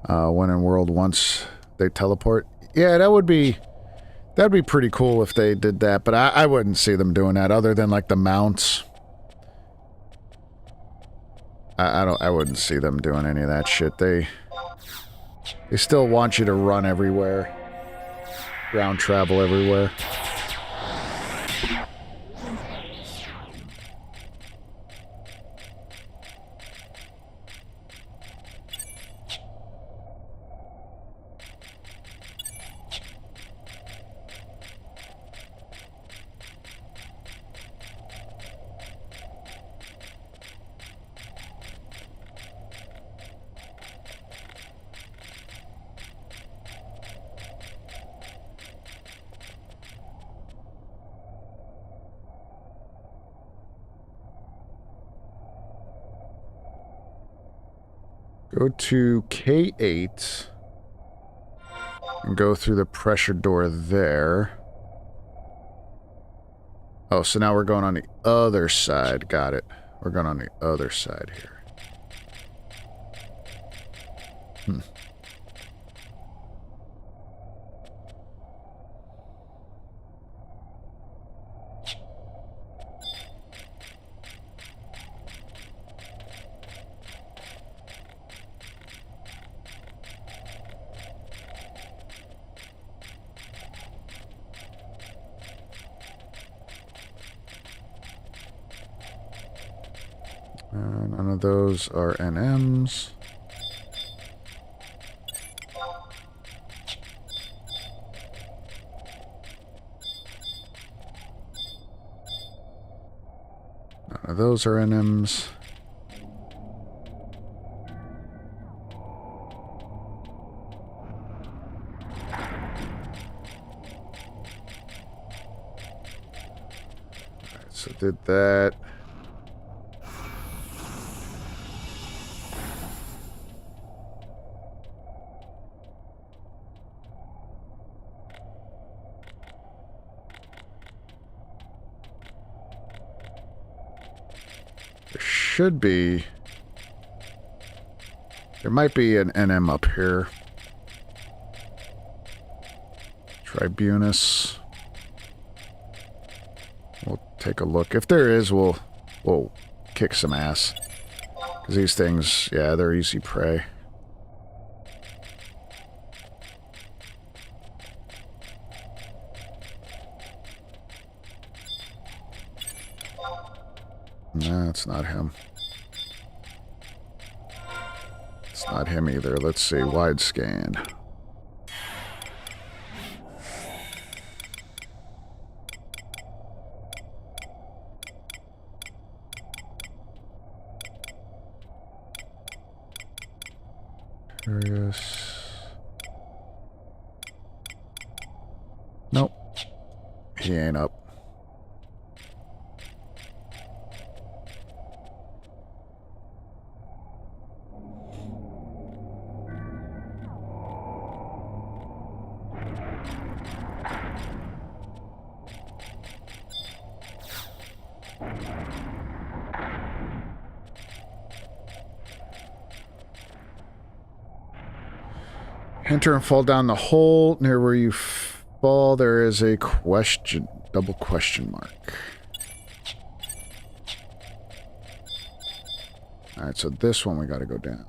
when in world once they teleport? Yeah, that'd be pretty cool if they did that, but I wouldn't see them doing that other than like the mounts. I wouldn't see them doing any of that shit. They still want you to run everywhere. Ground travel everywhere. Go to K8 and go through the pressure door there. Oh, so now we're going on the other side. Got it. We're going on the other side here. None of those are NMs. None of those are NMs. Alright, so did that. Should be. There might be an NM up here. Tribunus. We'll take a look. If there is, we'll kick some ass. Because these things, yeah, they're easy prey. Nah, it's not him. It's not him either. Let's see. Wide scan. Curious. Nope. He ain't up. Enter and fall down the hole. Near where you fall, there is a double question mark. Alright, so this one we gotta go down.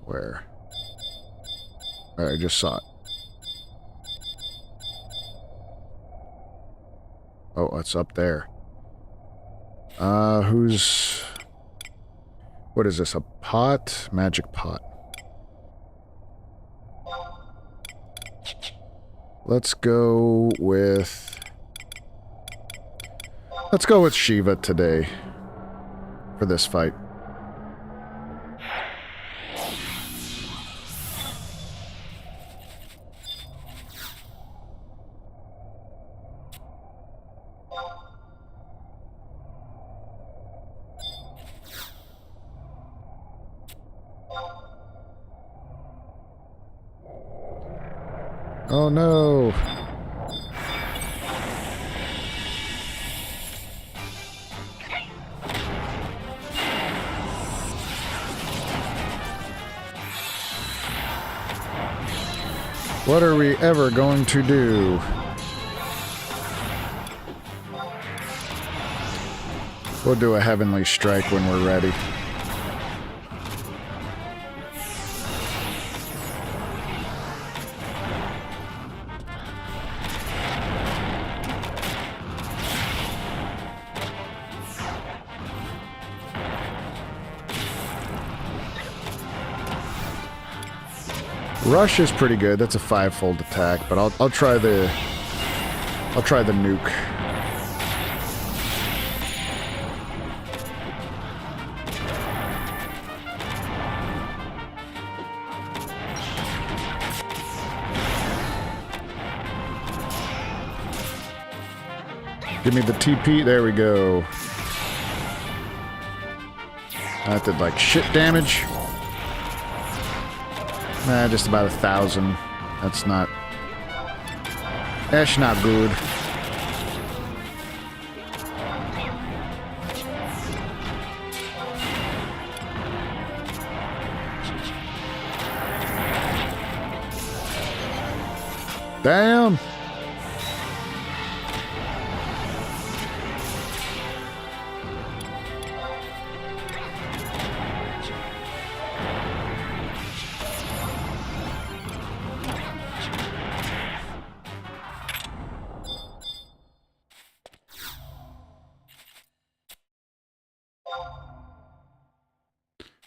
Where? I just saw it. Oh, it's up there. Who's... What is this, a pot? Magic pot. Let's go with Shiva today for this fight. Oh no! What are we ever going to do? We'll do a heavenly strike when we're ready. Rush is pretty good. That's a 5-fold attack, but I'll try the nuke. Give me the TP. There we go. That did like shit damage. Nah, just about 1,000. That's not good. Damn.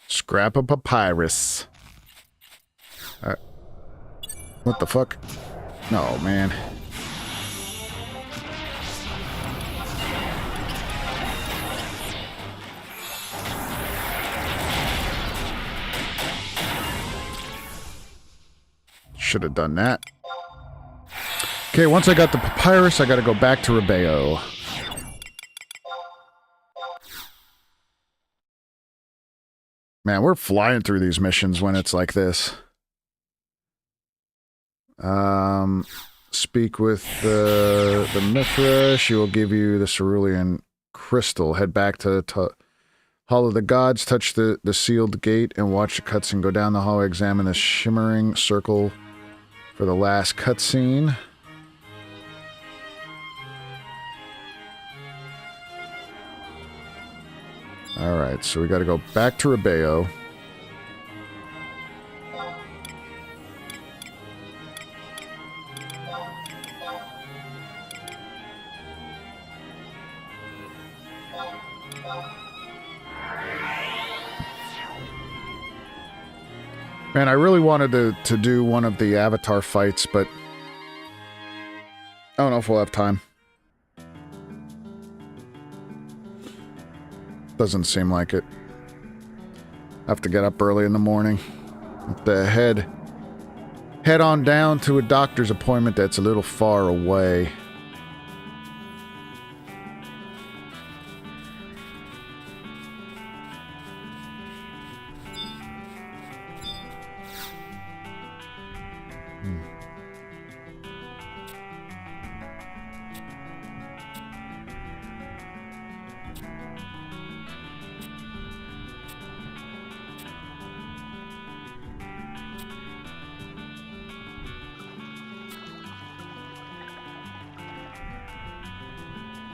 Scrap of papyrus. What the fuck? No, man. Should have done that. Okay, once I got the papyrus, I gotta go back to Rebeo. Man, we're flying through these missions when it's like this. Speak with the Mithra. She will give you the cerulean crystal. Head back to Hall of the Gods. Touch the sealed gate and watch the cutscene. Go down the hallway. Examine the shimmering circle for the last cutscene. Alright, so we gotta go back to Rebeo. Man, I really wanted to do one of the Avatar fights, but I don't know if we'll have time. Doesn't seem like it. I have to get up early in the morning. Have to head on down to a doctor's appointment that's a little far away.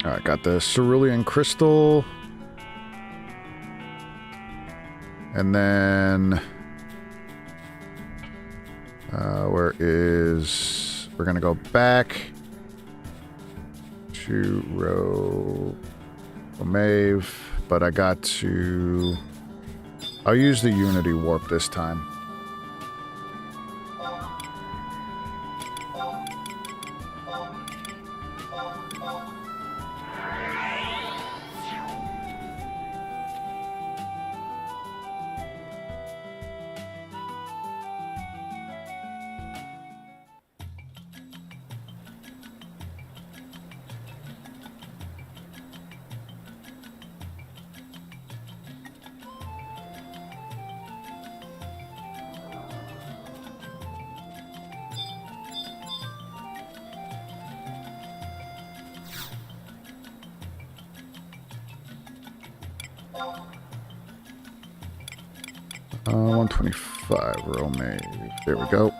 Alright, got the cerulean crystal. And then... we're gonna go back to Romave, but I got to... I'll use the Unity Warp this time. 125, roll me. There we go.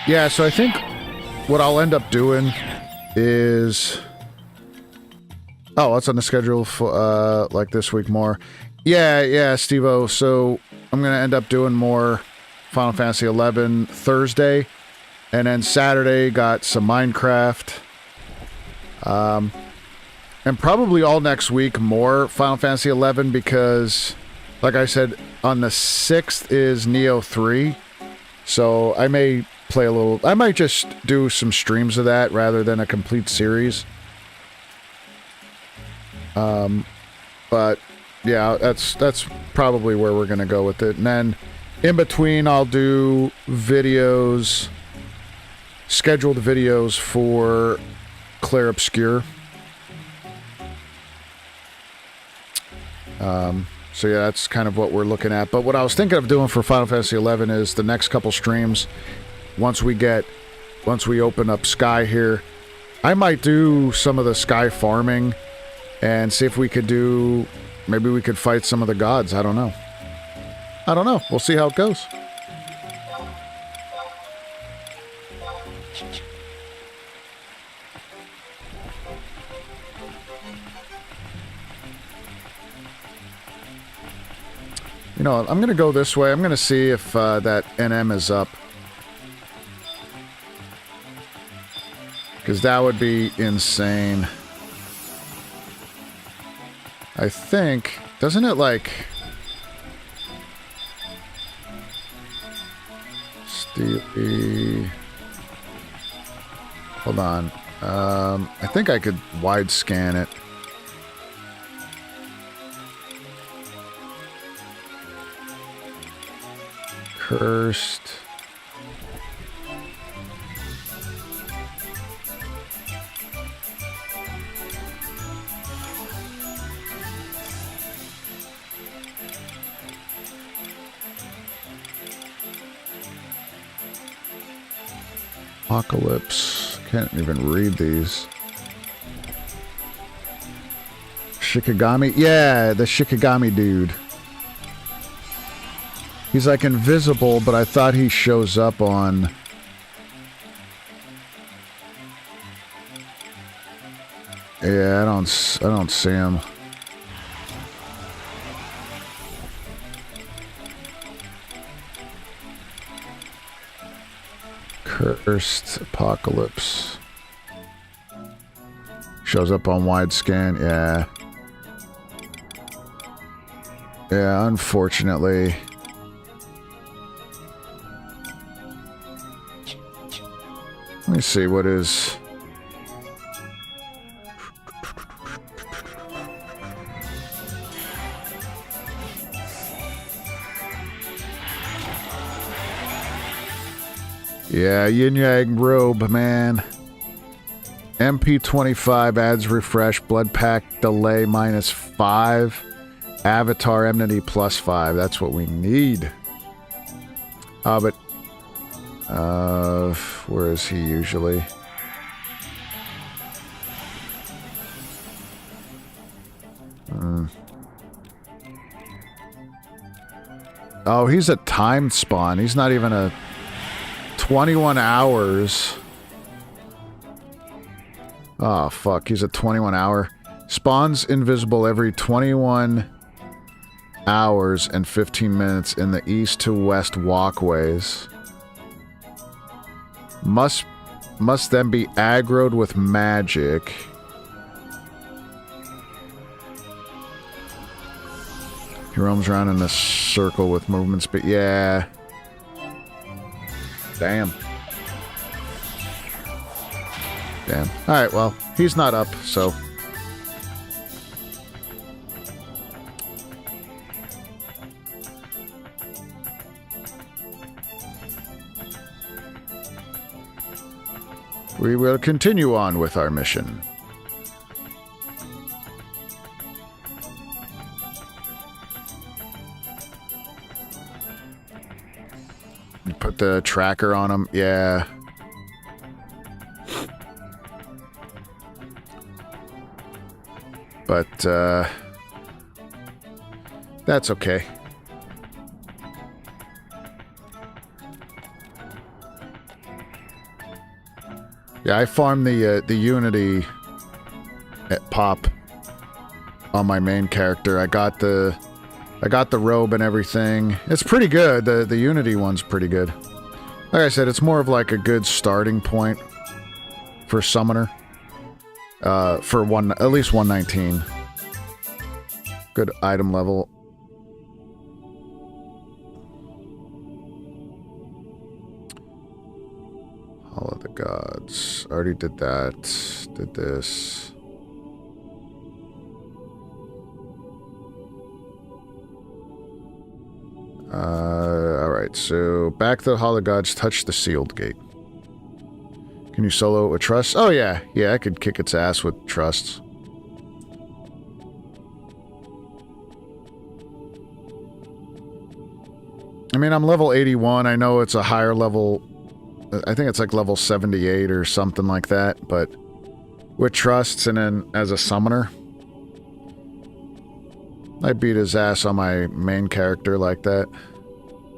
Yeah, so I think what I'll end up doing is... Oh, what's on the schedule for, like this week more? Yeah, Steve-O. So I'm going to end up doing more Final Fantasy XI Thursday. And then Saturday, got some Minecraft. And probably all next week, more Final Fantasy XI because, like I said, on the 6th is Neo 3. So I may play a little... I might just do some streams of that rather than a complete series. But yeah, that's probably where we're gonna go with it. And then in between, I'll do videos, scheduled videos for Clair Obscur. So yeah, that's kind of what we're looking at. But what I was thinking of doing for Final Fantasy XI is the next couple streams, once we open up Sky here, I might do some of the Sky farming and see if we could do, maybe we could fight some of the gods. I don't know. We'll see how it goes. You know, I'm going to go this way. I'm going to see if that NM is up. Because that would be insane. I think... Doesn't it, like... Stevie... Hold on. I think I could wide scan it. Cursed. Apocalypse. Can't even read these. Shikigami? Yeah, the Shikigami dude. He's like invisible, but I thought he shows up on... Yeah, I don't see him. Cursed Apocalypse. Shows up on wide scan, yeah. Yeah, unfortunately. Let me see what is... Yeah, Yin Yang robe, man. MP25 adds refresh, blood pack delay -5, avatar enmity +5. That's what we need. But where is he usually? Oh, he's a timed spawn. He's not even a 21 hours. Oh, fuck. He's a 21 hour. Spawns invisible every 21 hours and 15 minutes in the east to west walkways. Must then be aggroed with magic. He roams around in a circle with movement speed. Yeah. Damn. Alright, well, he's not up, so... We will continue on with our mission. You put the tracker on him, yeah. that's okay. Yeah, I farmed the Unity at pop on my main character. I got the robe and everything. It's pretty good. The Unity one's pretty good. Like I said, it's more of like a good starting point for Summoner. For at least 119. Good item level. Hall of the Gods. Already did that. Did this. Alright, so back to the Hall of Gods, touch the sealed gate. Can you solo it with trust? Oh yeah, yeah, I could kick its ass with trusts. I mean, I'm level 81. I know it's a higher level. I think it's like level 78 or something like that, but with trusts and then as a summoner, I beat his ass on my main character like that.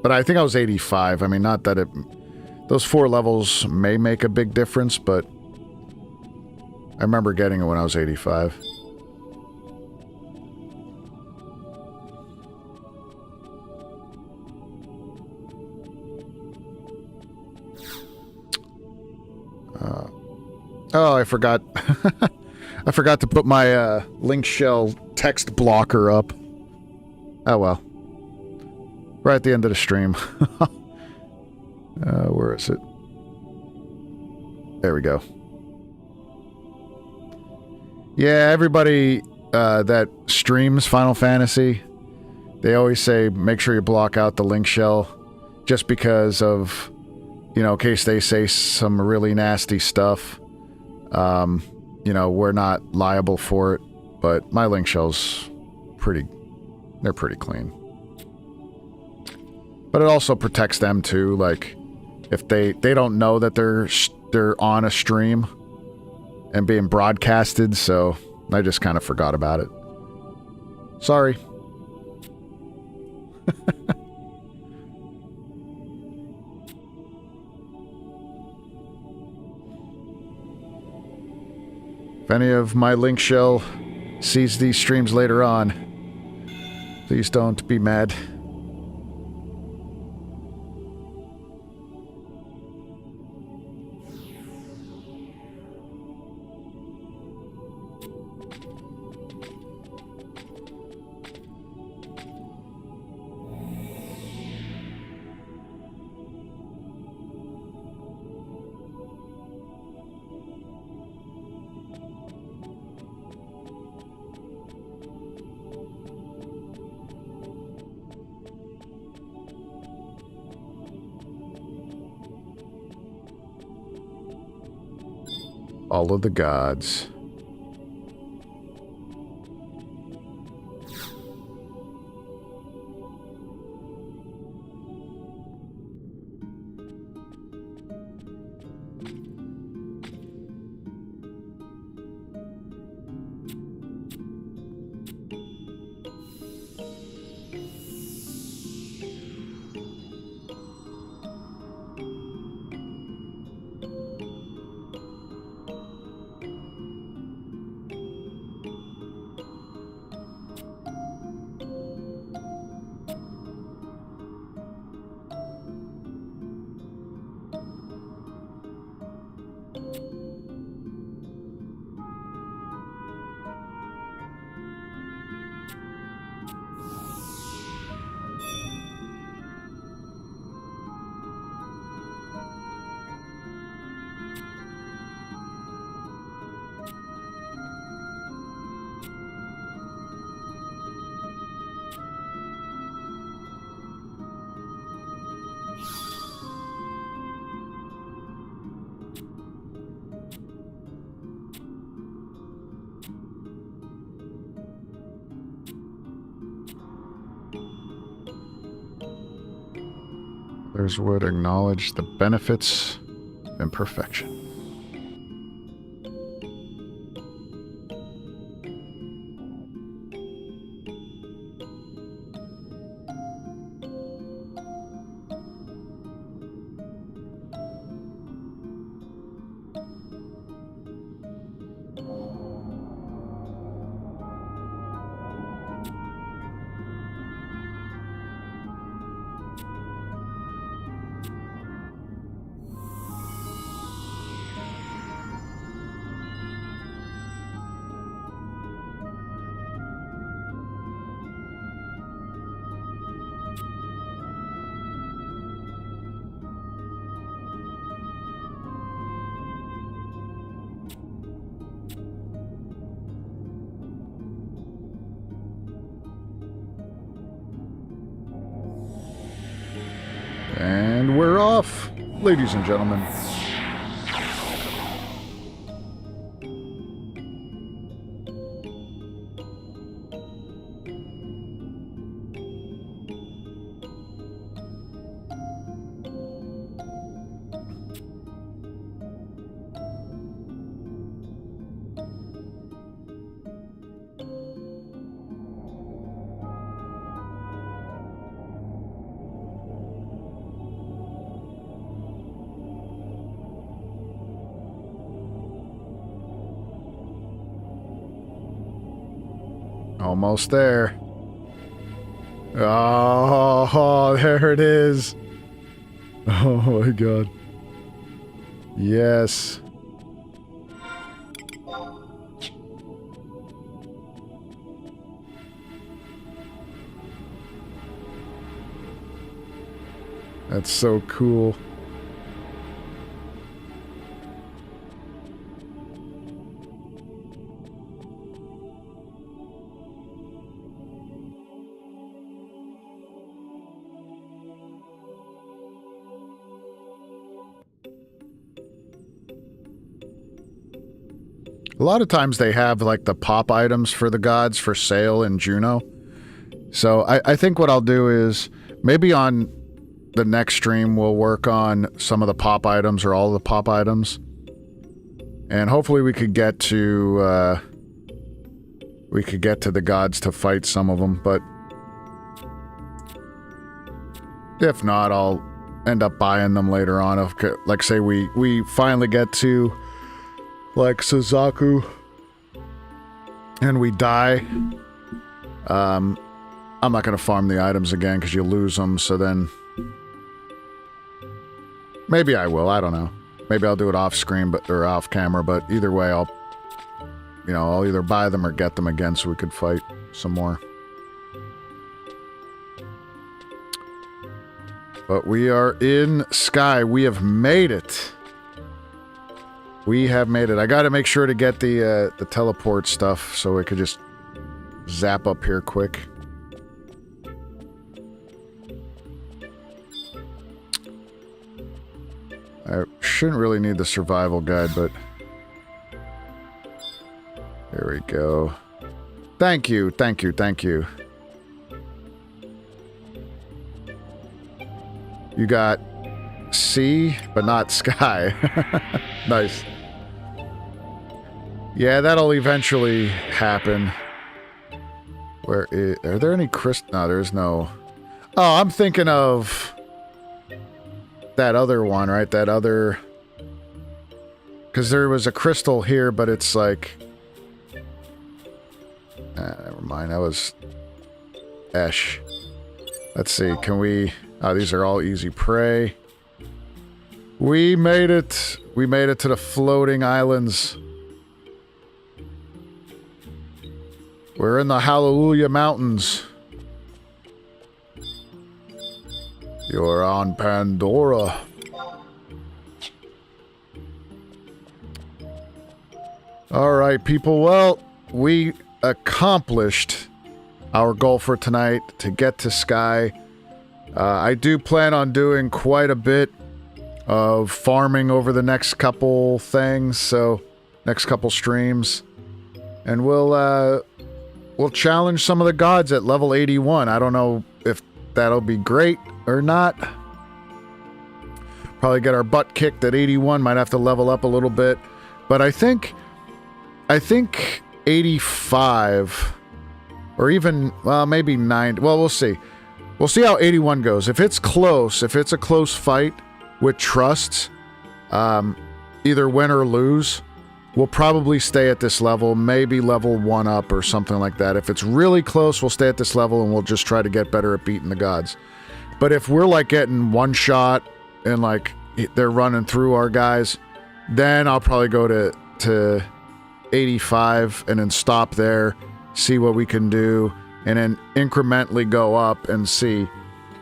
But I think I was 85. I mean, not that it... Those 4 levels may make a big difference, but I remember getting it when I was 85. Oh, I forgot. I forgot to put my link shell text blocker up. Oh well. Right at the end of the stream. Where is it? There we go. Yeah, everybody that streams Final Fantasy, they always say make sure you block out the link shell just because of, you know, in case they say some really nasty stuff. You know, we're not liable for it, but my link shell's they're pretty clean. But it also protects them too, like, if they don't know that they're on a stream and being broadcasted, so I just kind of forgot about it. Sorry. If any of my link shell sees these streams later on, please don't be mad. All of the gods. Others would acknowledge the benefits of imperfection. And we're off, ladies and gentlemen. Almost there. Oh, there it is. Oh my god. Yes. That's so cool. A lot of times they have like the pop items for the gods for sale in Juno. So I think what I'll do is maybe on the next stream we'll work on some of the pop items or all the pop items. And hopefully we could get to the gods to fight some of them, but if not, I'll end up buying them later on. Like say we finally get to like Suzaku and we die. I'm not going to farm the items again because you lose them, so then maybe I will, I don't know. Maybe I'll do it off screen or off camera, but either way I'll either buy them or get them again so we could fight some more. But we are in Sky. We have made it. We have made it. I got to make sure to get the teleport stuff so we could just zap up here quick. I shouldn't really need the survival guide, but there we go. Thank you, thank you, thank you. You got sea, but not sky. Nice. Yeah, that'll eventually happen. Are there any crystals? No, there's no. Oh, I'm thinking of that other one, right? That other. Because there was a crystal here, but it's like. Never mind. That was Esh. Let's see. Can we? Oh, these are all easy prey. We made it. We made it to the floating islands. We're in the Hallelujah Mountains. You're on Pandora. All right, people. Well, we accomplished our goal for tonight to get to Sky. I do plan on doing quite a bit of farming over the next couple things, so next couple streams. And we'll challenge some of the gods at level 81. I don't know if that'll be great or not. Probably get our butt kicked at 81. Might have to level up a little bit. But I think 85 or even, well, maybe 90. Well, we'll see. We'll see how 81 goes. If it's close, if it's a close fight with trusts, either win or lose, we'll probably stay at this level, maybe level 1 up or something like that. If it's really close, we'll stay at this level and we'll just try to get better at beating the gods. But if we're like getting one shot and like they're running through our guys, then I'll probably go to 85 and then stop there, see what we can do, and then incrementally go up and see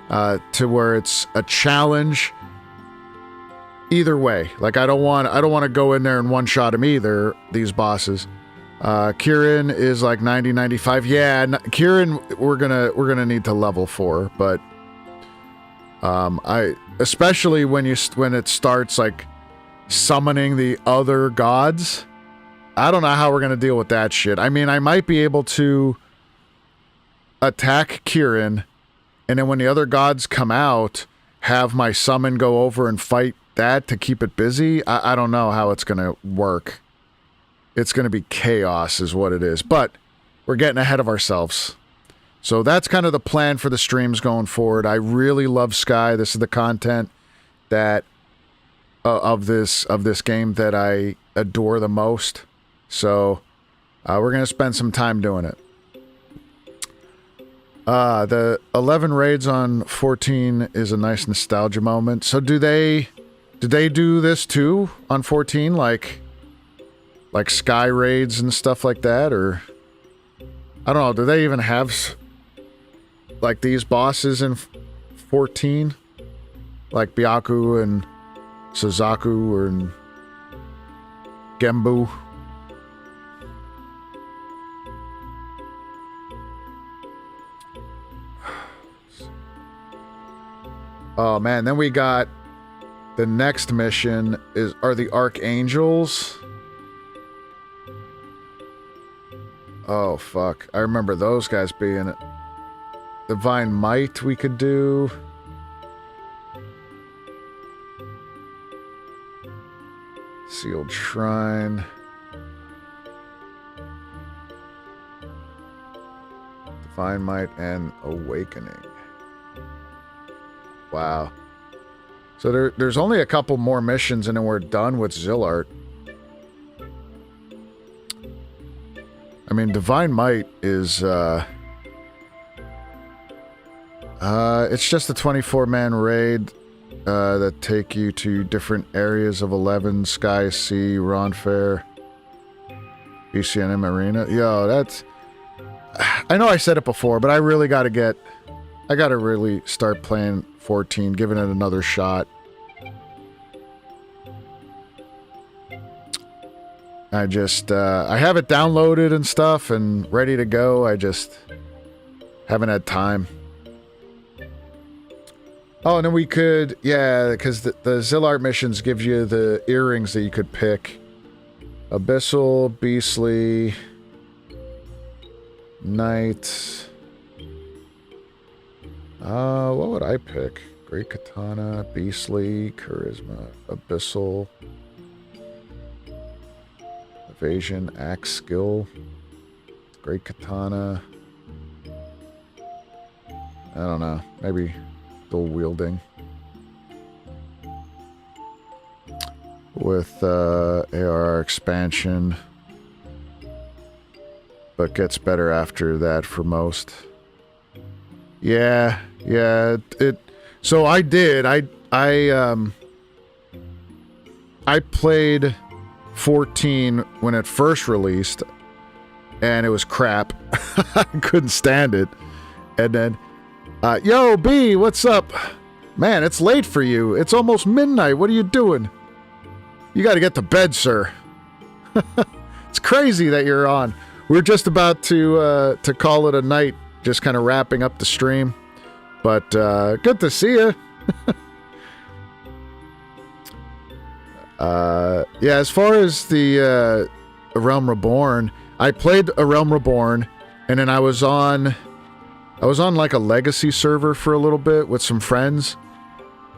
to where it's a challenge. Either way, like I don't want to go in there and one shot him either. These bosses, Kieran is like 90, 95. Yeah, Kieran, we're gonna need to level 4, but especially when it starts like summoning the other gods. I don't know how we're gonna deal with that shit. I mean, I might be able to attack Kieran, and then when the other gods come out, have my summon go over and fight that to keep it busy. I don't know how it's gonna work. It's gonna be chaos is what it is, but we're getting ahead of ourselves. So that's kind of the plan for the streams going forward. I really love Sky. This is the content that of this game that I adore the most. So we're going to spend some time doing it. The 11 raids on 14 is a nice nostalgia moment. So did they do this too on 14? Like Sky raids and stuff like that? Or I don't know. Do they even have like these bosses in 14? Like Byaku and Suzaku or Gembu? Oh man, then we got the next mission are the Archangels. Oh fuck, I remember those guys being it. Divine Might we could do. Sealed Shrine. Divine Might and Awakening. Wow. So there's only a couple more missions and then we're done with Zillart. I mean, Divine Might is, it's just a 24-man raid, that take you to different areas of 11, Sky, Sea, Ronfair, BCNM Arena. Yo, that's... I know I said it before, but I really gotta really start playing 14, giving it another shot. I just, I have it downloaded and stuff and ready to go. I just haven't had time. Oh, and then we could, yeah, because the Zillart missions gives you the earrings that you could pick. Abyssal, Beastly, Knight. What would I pick? Great Katana, Beastly, Charisma, Abyssal, Evasion, Axe Skill, Great Katana. I don't know. Maybe dual wielding. With ARR expansion. But gets better after that for most. Yeah. So I did. I played 14 when it first released, and it was crap. I couldn't stand it. And then, yo, B, what's up? Man, it's late for you. It's almost midnight. What are you doing? You got to get to bed, sir. It's crazy that you're on. We're just about to call it a night, just kind of wrapping up the stream. But good to see you. Yeah, as far as the A Realm Reborn, I played A Realm Reborn, and then I was on like a legacy server for a little bit with some friends,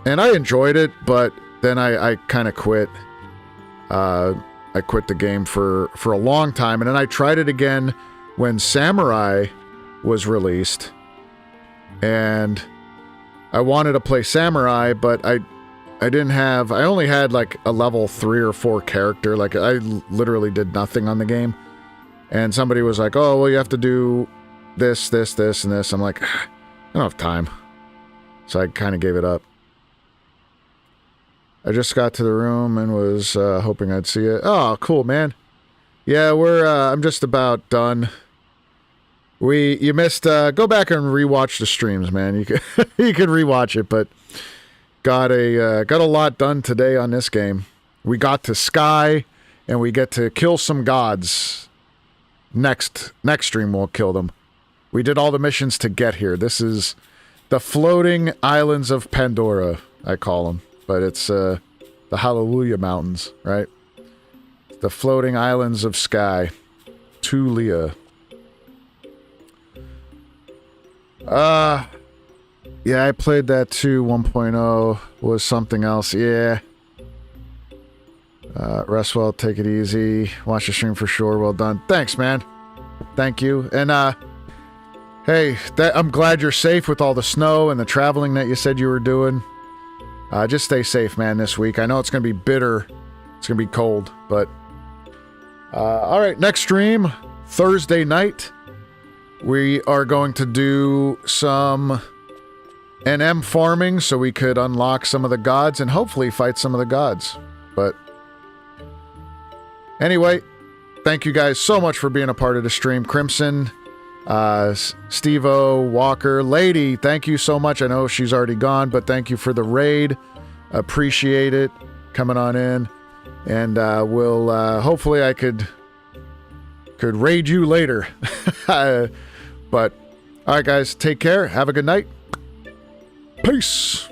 and I enjoyed it, but then I kind of quit. I quit the game for a long time, and then I tried it again when Samurai was released, and I wanted to play Samurai, but I only had like a level 3 or 4 character. Like I literally did nothing on the game, and somebody was like, oh, well, you have to do this, and this. I'm like, I don't have time. So I kind of gave it up. I just got to the room and was hoping I'd see it. Oh, cool, man. Yeah, I'm just about done. You missed, go back and rewatch the streams, man. You can rewatch it, but got a lot done today on this game. We got to Sky, and we get to kill some gods. Next stream we'll kill them. We did all the missions to get here. This is the floating islands of Pandora. I call them. But it's the Hallelujah Mountains, right? The floating islands of sky. Tulia. Yeah, I played that too. 1.0 was something else. Yeah. Rest well, take it easy. Watch the stream for sure. Well done. Thanks, man. Thank you. And, hey, I'm glad you're safe with all the snow and the traveling that you said you were doing. Just stay safe, man, this week. I know it's going to be bitter. It's going to be cold, but... all right, next stream, Thursday night. We are going to do some NM farming so we could unlock some of the gods and hopefully fight some of the gods. But anyway, thank you guys so much for being a part of the stream. Crimson, Steve-O, Walker, Lady, thank you so much. I know she's already gone, but thank you for the raid. Appreciate it. Coming on in. And we'll hopefully I could raid you later. But all right, guys, take care. Have a good night. Peace.